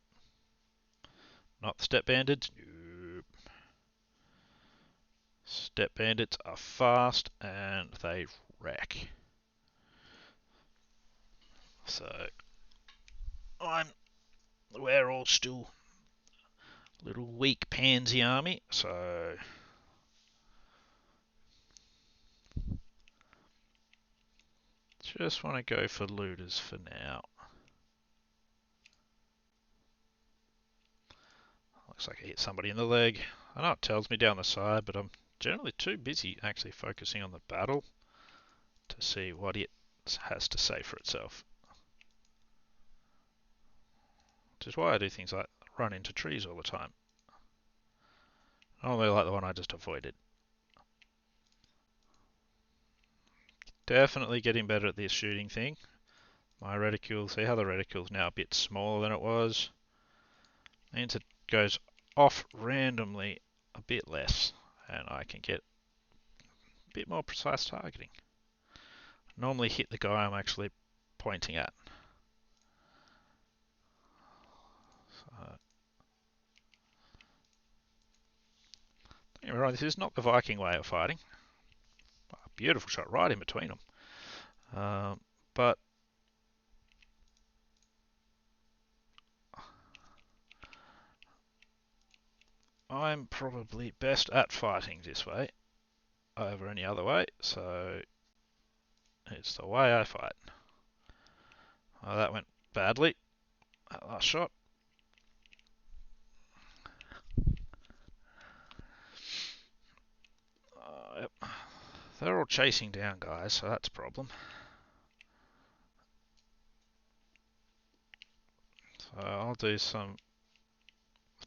Not the step bandits. Nope. Step bandits are fast and they wreck. So we're all still a little weak pansy army. So just want to go for looters for now. Looks like I hit somebody in the leg. I know it tells me down the side, but I'm generally too busy actually focusing on the battle to see what it has to say for itself. Which is why I do things like run into trees all the time. Normally like the one I just avoided. Definitely getting better at this shooting thing. My reticule, see how the reticule's now a bit smaller than it was? Means it goes off randomly a bit less and I can get a bit more precise targeting. Normally hit the guy I'm actually pointing at. So, right, this is not the Viking way of fighting. Beautiful shot right in between them. But I'm probably best at fighting this way over any other way, so it's the way I fight. Oh, that went badly. That last shot. Yep. They're all chasing down guys, so that's a problem. So I'll do some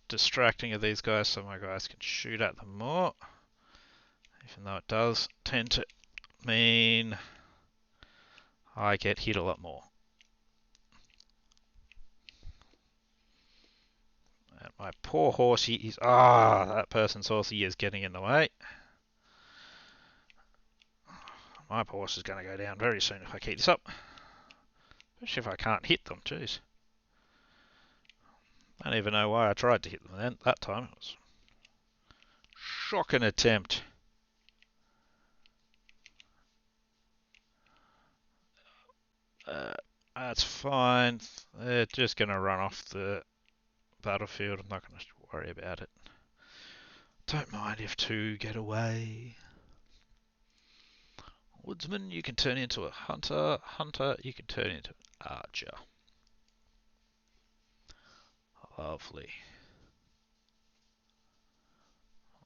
distracting of these guys so my guys can shoot at them more. Even though it does tend to mean I get hit a lot more. And my poor horsey is... that person's horsey is getting in the way. My horse is going to go down very soon if I keep this up. Especially if I can't hit them, jeez. I don't even know why I tried to hit them then. That time it was a shocking attempt. That's fine. They're just going to run off the battlefield. I'm not going to worry about it. Don't mind if two get away. Woodsman, you can turn into a hunter. Hunter, you can turn into an archer. Lovely.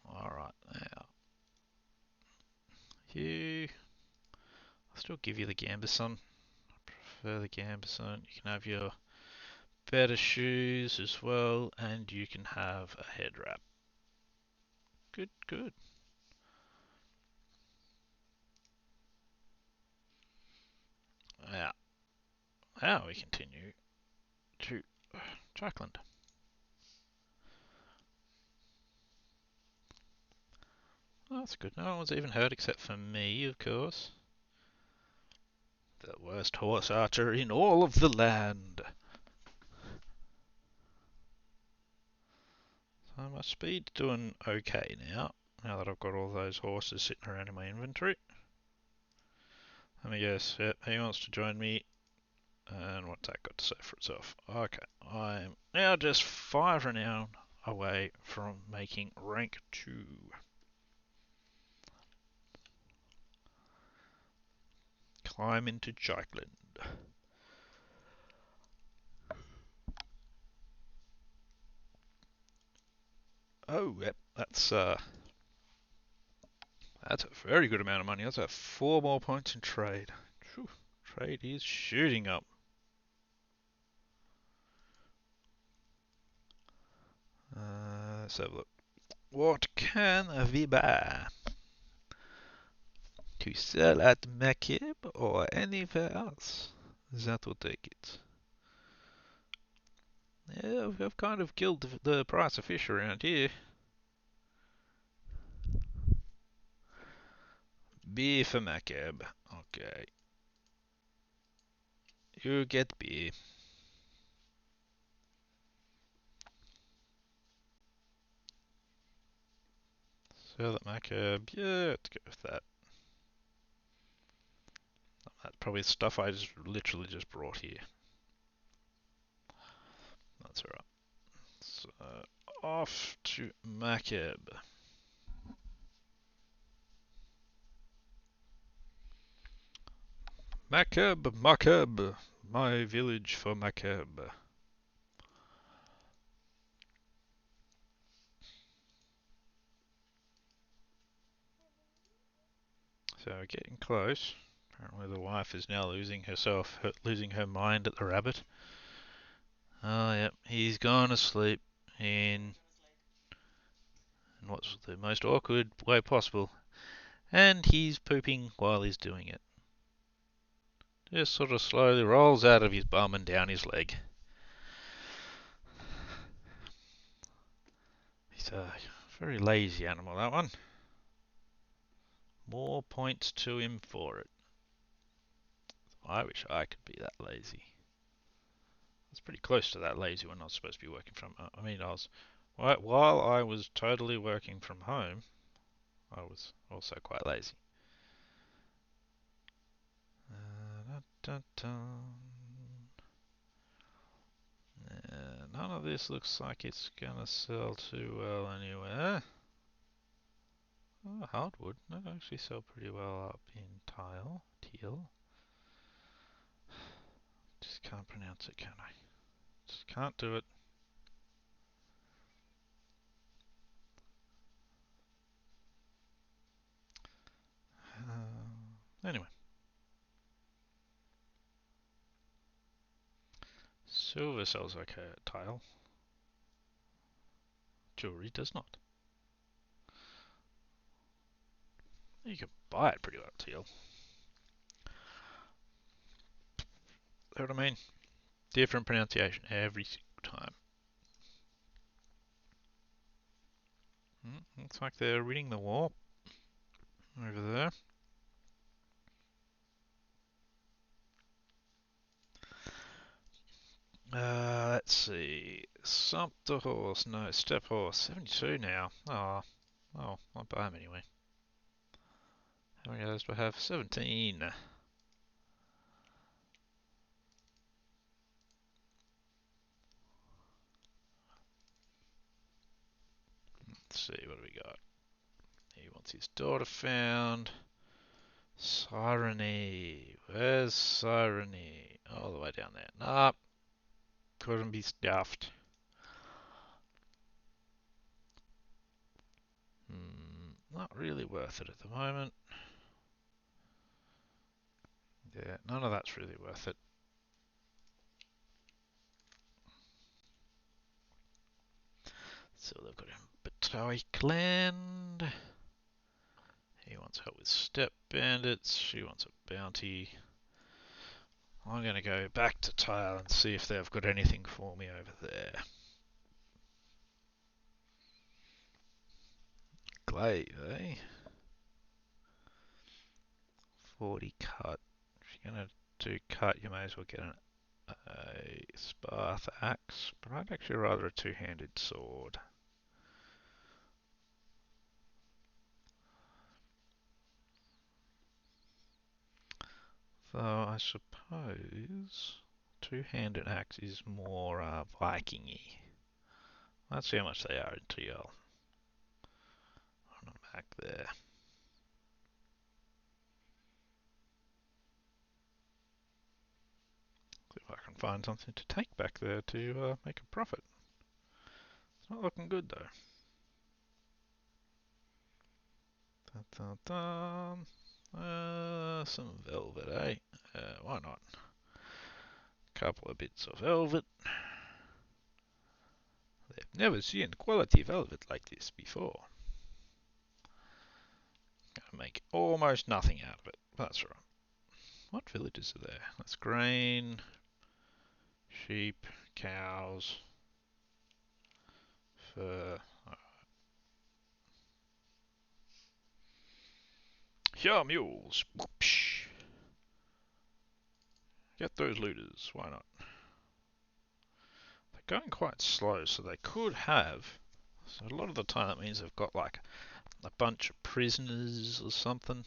Alright, now. I'll still give you the Gambeson. I prefer the Gambeson. You can have your better shoes as well, and you can have a head wrap. Good, good. Now we continue to Jackland. Oh, that's good. No one's even heard except for me, of course. The worst horse archer in all of the land. So my speed's doing okay now that I've got all those horses sitting around in my inventory. Let me guess, yep, he wants to join me. And what's that got to say for itself? Okay, I'm now just 5 renown away from making rank 2. Climb into Jackland. Oh, yep, that's a very good amount of money. That's 4 more points in trade. Whew, trade is shooting up. Let's have a look. What can we buy? To sell at Mekib or anywhere else? That will take it. Yeah, we've kind of killed the price of fish around here. Beer for Mekib. Okay. You get beer. Sell at Mekib. Yeah, let's go with that. That's probably stuff I just literally just brought here. That's alright. So, off to Mekib. Mekib, Mekib. My village for Mekib. So we're getting close. Apparently the wife is now losing her mind at the rabbit. Oh, yep, he's gone asleep in what's the most awkward way possible. And he's pooping while he's doing it. Just sort of slowly rolls out of his bum and down his leg. He's a very lazy animal, that one. More points to him for it. I wish I could be that lazy. It's pretty close to that lazy when I was supposed to be working from. While I was totally working from home, I was also quite lazy. None of this looks like it's gonna sell too well anywhere. Oh, hardwood. That actually sell pretty well up in teal. Just can't pronounce it, can I? Just can't do it. Anyway. Silver sells okay at tile. Jewelry does not. You can buy it pretty well at teal. See what I mean? Different pronunciation every single time. Looks like they're reading the wall over there. Let's see. Sumpter horse, no, step horse, 72 now. Oh, I'll buy him anyway. How many of those do I have? 17. see, what do we got? He wants his daughter found. Sirene. Where's Sirene? All the way down there. Nope. Couldn't be stuffed. Not really worth it at the moment. Yeah, none of that's really worth it. So they've got him Batoic land. He wants help with step bandits. She wants a bounty. I'm going to go back to Tile and see if they've got anything for me over there. Glaive, eh? 40 cut. If you're going to do cut, you may as well get a Sparth axe, but I'd actually rather a two-handed sword. Though I suppose two-handed axe is more Viking-y. Let's see how much they are in TL. On a map there. See if I can find something to take back there to make a profit. It's not looking good though. Dun, dun, dun. Some velvet, eh? Why not? Couple of bits of velvet. They've never seen quality velvet like this before. Gonna make almost nothing out of it. That's right. What villages are there? That's grain, sheep, cows, fur. Here, mules. Whoopsh. Get those looters. Why not? They're going quite slow, so they could have. So a lot of the time that means they've got like a bunch of prisoners or something.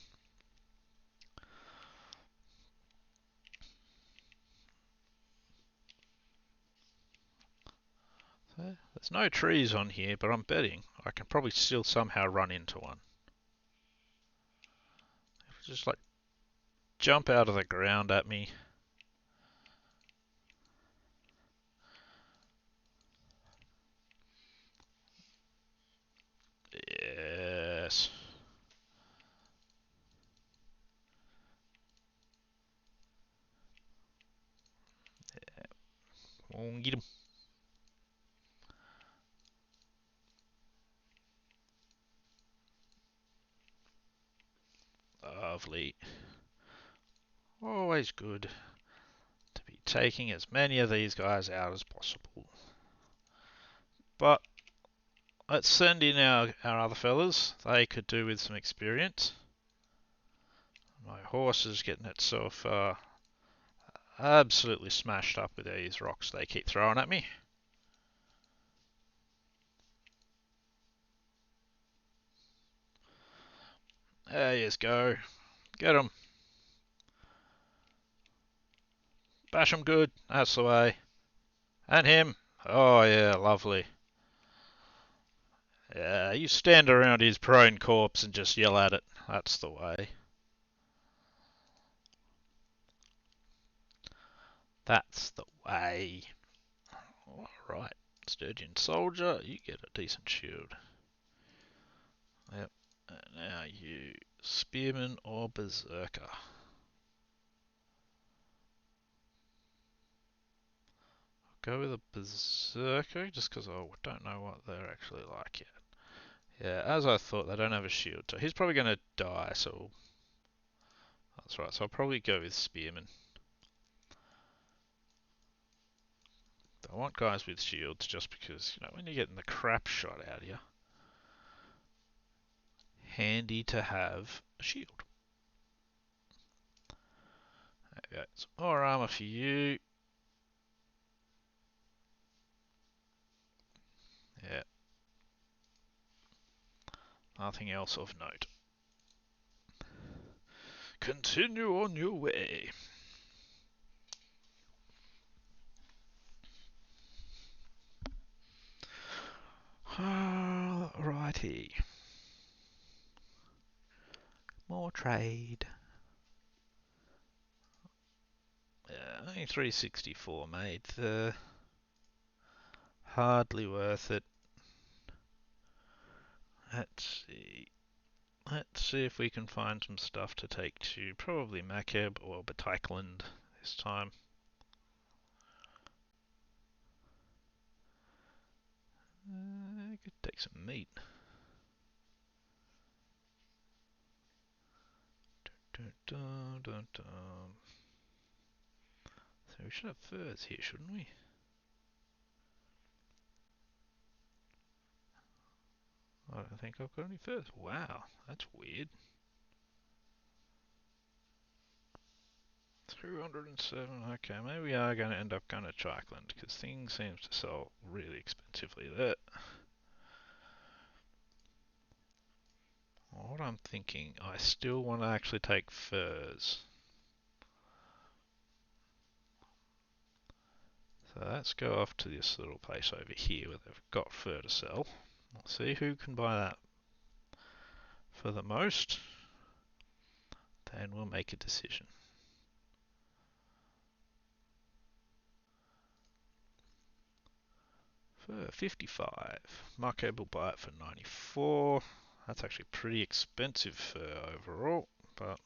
So there's no trees on here, but I'm betting I can probably still somehow run into one. Just like jump out of the ground at me. Yes. Yeah. Come on, get him. Lovely. Always good to be taking as many of these guys out as possible. But let's send in our other fellas. They could do with some experience. My horse is getting itself absolutely smashed up with these rocks they keep throwing at me. There you go. Get him. Bash him good. That's the way. And him. Oh yeah, lovely. Yeah, you stand around his prone corpse and just yell at it. That's the way. That's the way. Alright, Sturgeon Soldier, you get a decent shield. Yep. And now you, Spearman or Berserker. Go with a Berserker, just because I don't know what they're actually like yet. Yeah, as I thought, they don't have a shield, so he's probably going to die, so... That's right, so I'll probably go with Spearman. I want guys with shields just because, you know, when you're getting the crap shot out of you, handy to have a shield. There we go. Some more armor for you. Yeah. Nothing else of note. Continue on your way. Right, Alrighty. More trade. Only 364 made. Hardly worth it. Let's see. Let's see if we can find some stuff to take to probably Makeb or Batykland this time. I could take some meat. Dun, dun, dun, dun. So we should have furs here, shouldn't we? I don't think I've got any furs. Wow, that's weird. 207. Okay, maybe we are going to end up going to Trikeland because things seem to sell really expensively there. What I'm thinking, I still want to actually take furs. So let's go off to this little place over here where they've got fur to sell. Let's see who can buy that for the most. Then we'll make a decision. For 55. Marco will buy it for 94. That's actually pretty expensive fur overall, but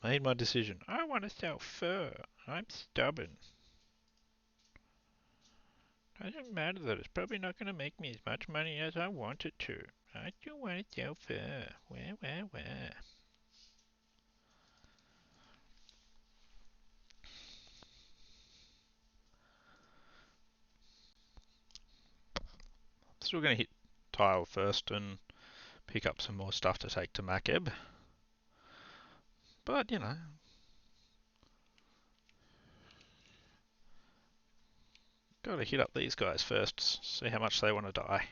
I made my decision. I want to sell fur. I'm stubborn. Doesn't matter that it's probably not going to make me as much money as I want it to. I do want to sell fur. Where? Still going to hit tile first and pick up some more stuff to take to Makeb. But, you know. Got to hit up these guys first, see how much they want to die.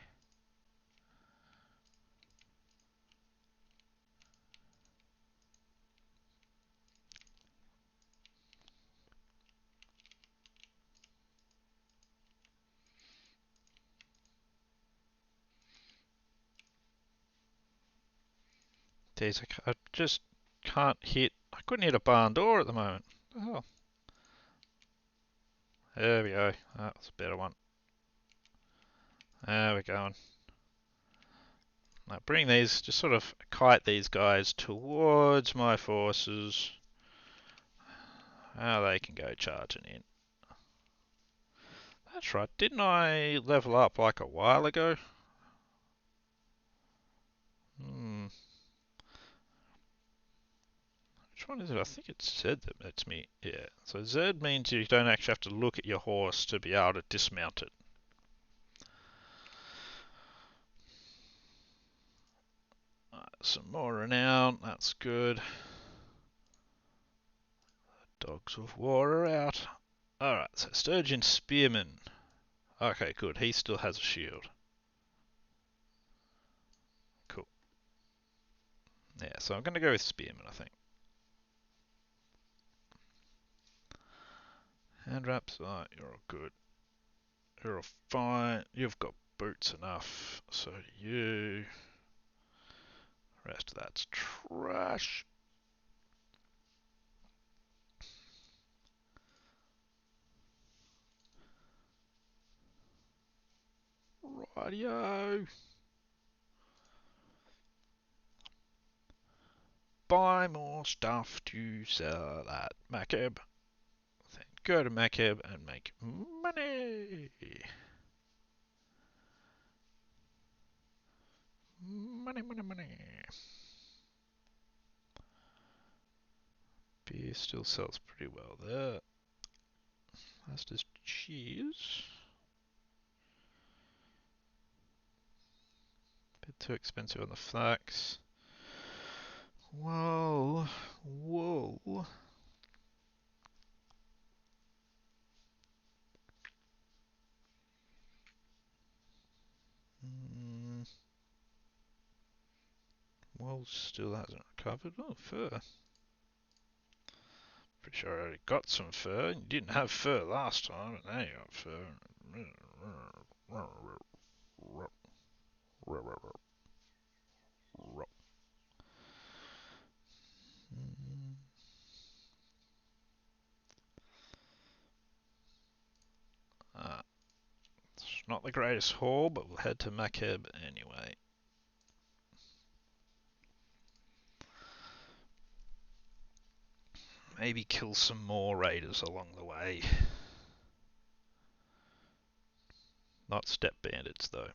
Jeez, I just can't hit. I couldn't hit a barn door at the moment. Oh, there we go. That was a better one. There we're going. Now bring these, just sort of kite these guys towards my forces. Now they can go charging in. That's right, didn't I level up like a while ago? Which one is it? I think it's Z that lets me. Yeah, so Z means you don't actually have to look at your horse to be able to dismount it. Some more renown, that's good. Dogs of war are out. Alright, so Sturgeon Spearman. Okay, good. He still has a shield. Cool. Yeah, so I'm going to go with Spearman, I think. Hand wraps, alright, you're all good. You're all fine. You've got boots enough. So do you. Rest of that's trash. Rightio. Buy more stuff to sell at Makeb. Then go to Makeb and make money. Money. Beer still sells pretty well there. That's just cheese. Bit too expensive on the flax. Whoa. Wool still hasn't recovered. Oh, fur. Pretty sure I already got some fur. You didn't have fur last time, but now you got fur. It's not the greatest haul, but we'll head to Makeb anyway. Maybe kill some more raiders along the way. Not step bandits, though.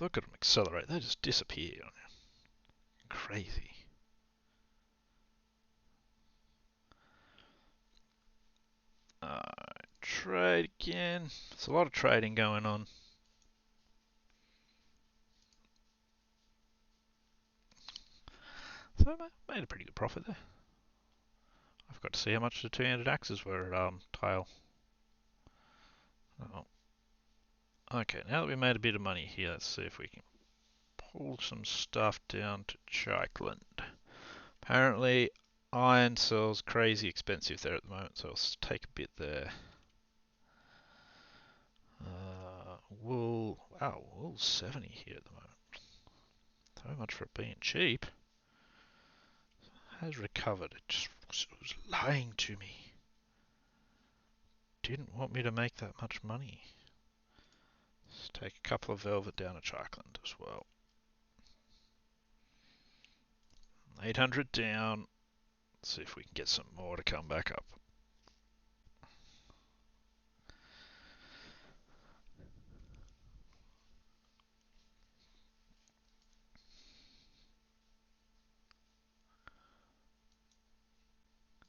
Look at them accelerate. They just disappear on you. Crazy. Trade again. There's a lot of trading going on. So I made a pretty good profit there. I've got to see how much the 200 axes were at Tile. Oh. Okay, now that we made a bit of money here, let's see if we can pull some stuff down to Chikeland. Apparently, iron sells crazy expensive there at the moment, so I'll take a bit there. Wool, wow, wool's 70 here at the moment. So much for it being cheap. Has recovered. It was lying to me. Didn't want me to make that much money. Let's take a couple of velvet down to Chikeland as well. 800 down. Let's see if we can get some more to come back up.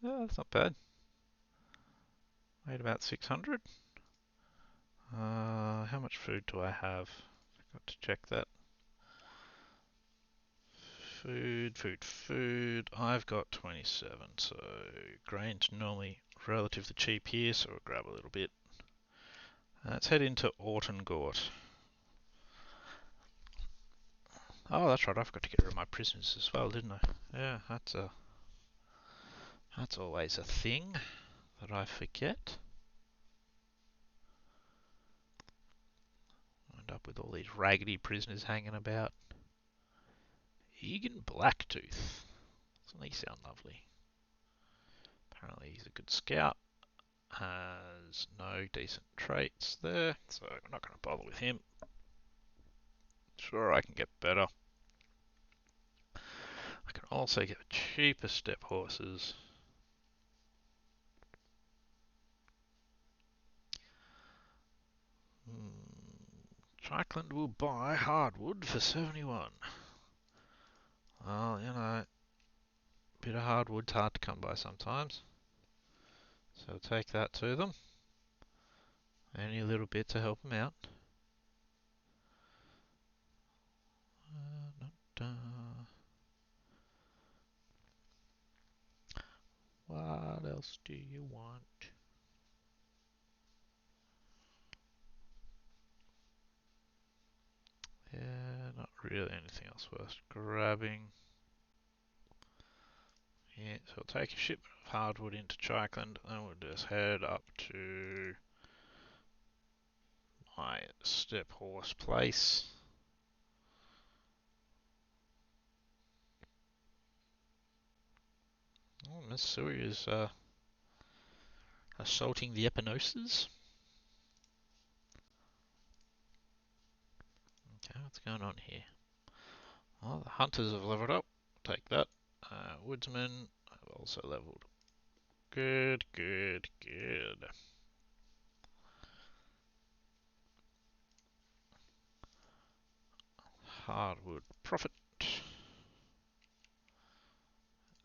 Yeah, that's not bad. Made about 600. How much food do I have? Got to check that. Food. I've got 27, so grain's normally relatively cheap here, so we'll grab a little bit. Let's head into Ortengort. Oh, that's right, I forgot to get rid of my prisoners as well, didn't I? Yeah, that's always a thing that I forget. End up with all these raggedy prisoners hanging about. Egan Blacktooth. Doesn't he sound lovely? Apparently he's a good scout. Has no decent traits there, so we're not going to bother with him. Sure, I can get better. I can also get cheaper step horses. Chikeland will buy hardwood for 71. Well, you know, a bit of hardwood's hard to come by sometimes. So we'll take that to them. Any little bit to help them out. What else do you want? Yeah, not really anything else worth grabbing. Yeah, so we'll take a shipment of hardwood into Chikeland, and we'll just head up to my step horse place. Oh, Miss Sui is assaulting the Epinoses. Okay, what's going on here? Oh, the hunters have leveled up. Take that. Woodsmen have also leveled. Good. Hardwood profit.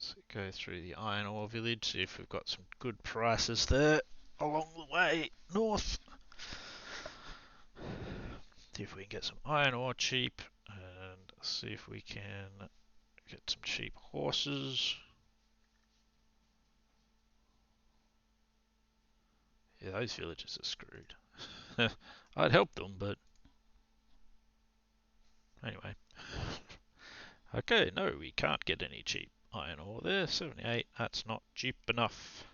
Let's go through the iron ore village, see if we've got some good prices there along the way north. See if we can get some iron ore cheap, and see if we can get some cheap horses. Yeah, those villages are screwed. I'd help them, but anyway. Okay, no, we can't get any cheap iron ore there. 78, that's not cheap enough.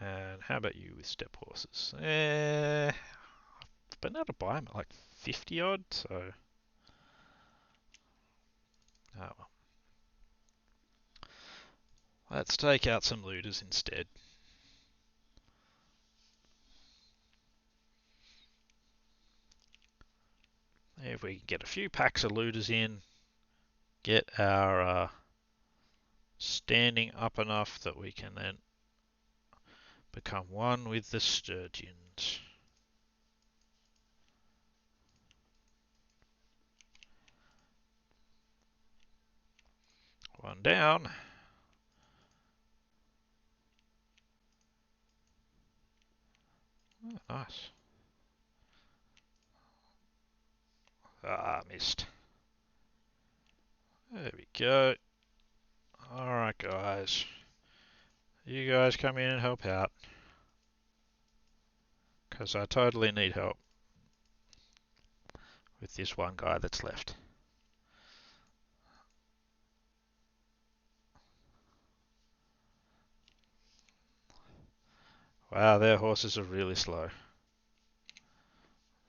And how about you with step horses? I've been able to buy them at like 50 odd, so. Oh well. Let's take out some looters instead. If we can get a few packs of looters in, get our standing up enough that we can then become one with the sturgeons. One down. Oh, nice. Ah, missed. There we go. Alright, guys. You guys come in and help out. Because I totally need help with this one guy that's left. Wow, their horses are really slow.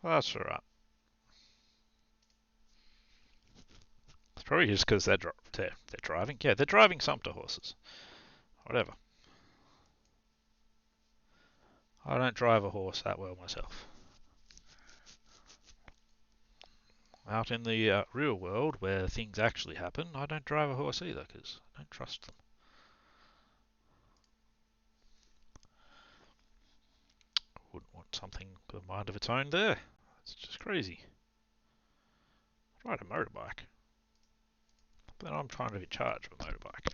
Well, that's alright. It's probably just because they're driving. Yeah, they're driving sumpter horses. Whatever. I don't drive a horse that well myself. Out in the real world, where things actually happen, I don't drive a horse either because I don't trust them. Wouldn't want something with a mind of its own there. It's just crazy. I'd ride a motorbike. But then I'm trying to be in charge of a motorbike.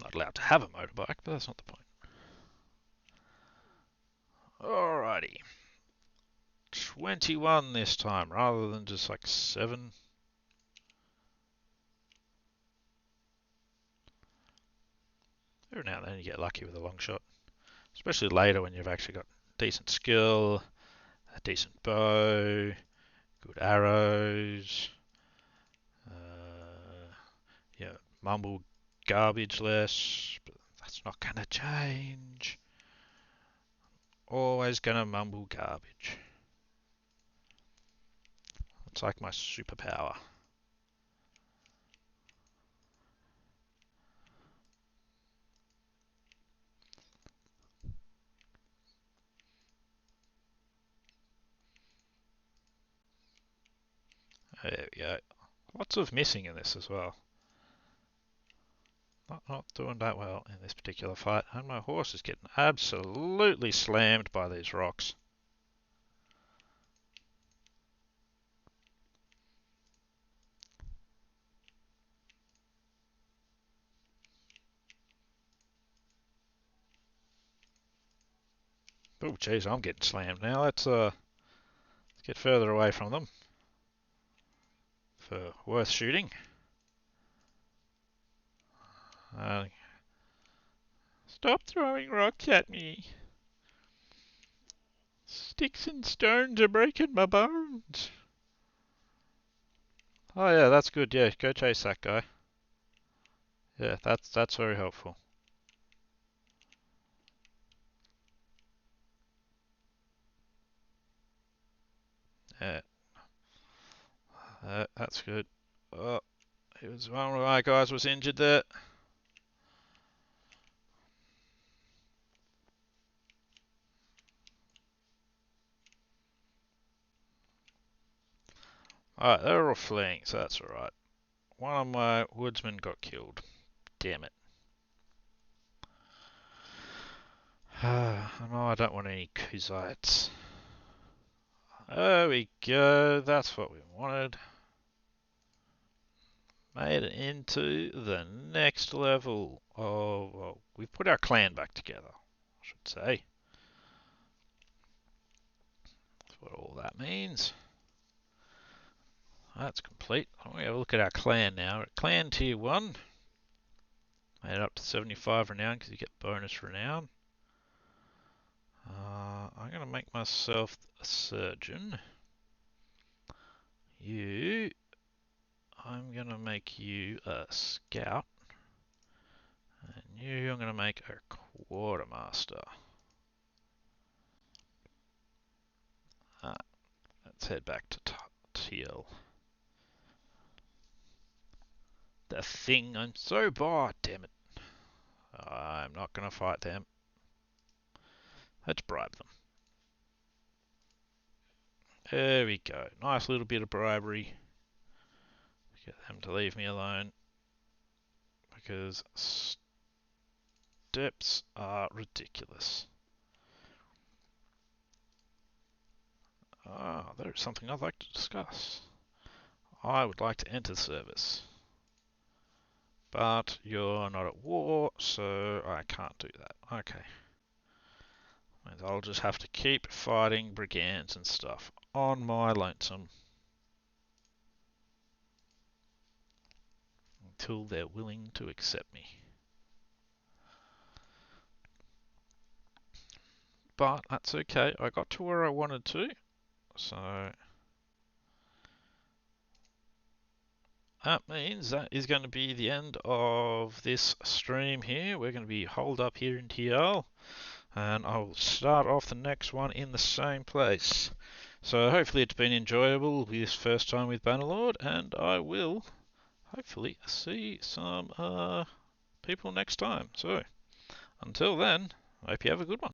Not allowed to have a motorbike, but that's not the point. Alrighty. 21 this time, rather than just like 7. Every now and then you get lucky with a long shot. Especially later when you've actually got decent skill, a decent bow, good arrows, yeah, mumble garbage less, but that's not going to change. Always going to mumble garbage. It's like my superpower. There we go. Lots of missing in this as well. Not doing that well in this particular fight. And my horse is getting absolutely slammed by these rocks. Oh, jeez, I'm getting slammed now. Let's get further away from them for worth shooting. Stop throwing rocks at me. Sticks and stones are breaking my bones. Oh yeah, that's good. Yeah, go chase that guy. Yeah, that's very helpful. Yeah, that's good. Oh, it was one of my guys was injured there. Alright, they're all fleeing, so that's alright. One of my woodsmen got killed. Damn it. No, I don't want any Kuzites. There we go. That's what we wanted. Made it into the next level. Oh, well, we've put our clan back together, I should say. That's what all that means. That's complete. I'm going to have a look at our clan now. We're at clan tier 1. Made it up to 75 renown because you get bonus renown. I'm going to make myself a surgeon. I'm going to make you a scout. And You, I'm going to make a quartermaster. Let's head back to TL. The thing, I'm so bored, damn it. I'm not going to fight them. Let's bribe them. There we go. Nice little bit of bribery. Get them to leave me alone. Because steps are ridiculous. Ah, there's something I'd like to discuss. I would like to enter service. But you're not at war, so I can't do that. Okay. And I'll just have to keep fighting brigands and stuff on my lonesome. Until they're willing to accept me. But that's okay. I got to where I wanted to. So that means that is going to be the end of this stream here. We're going to be holed up here in TL. And I'll start off the next one in the same place. So hopefully it's been enjoyable this first time with Bannerlord, and I will hopefully see some people next time. So until then, I hope you have a good one.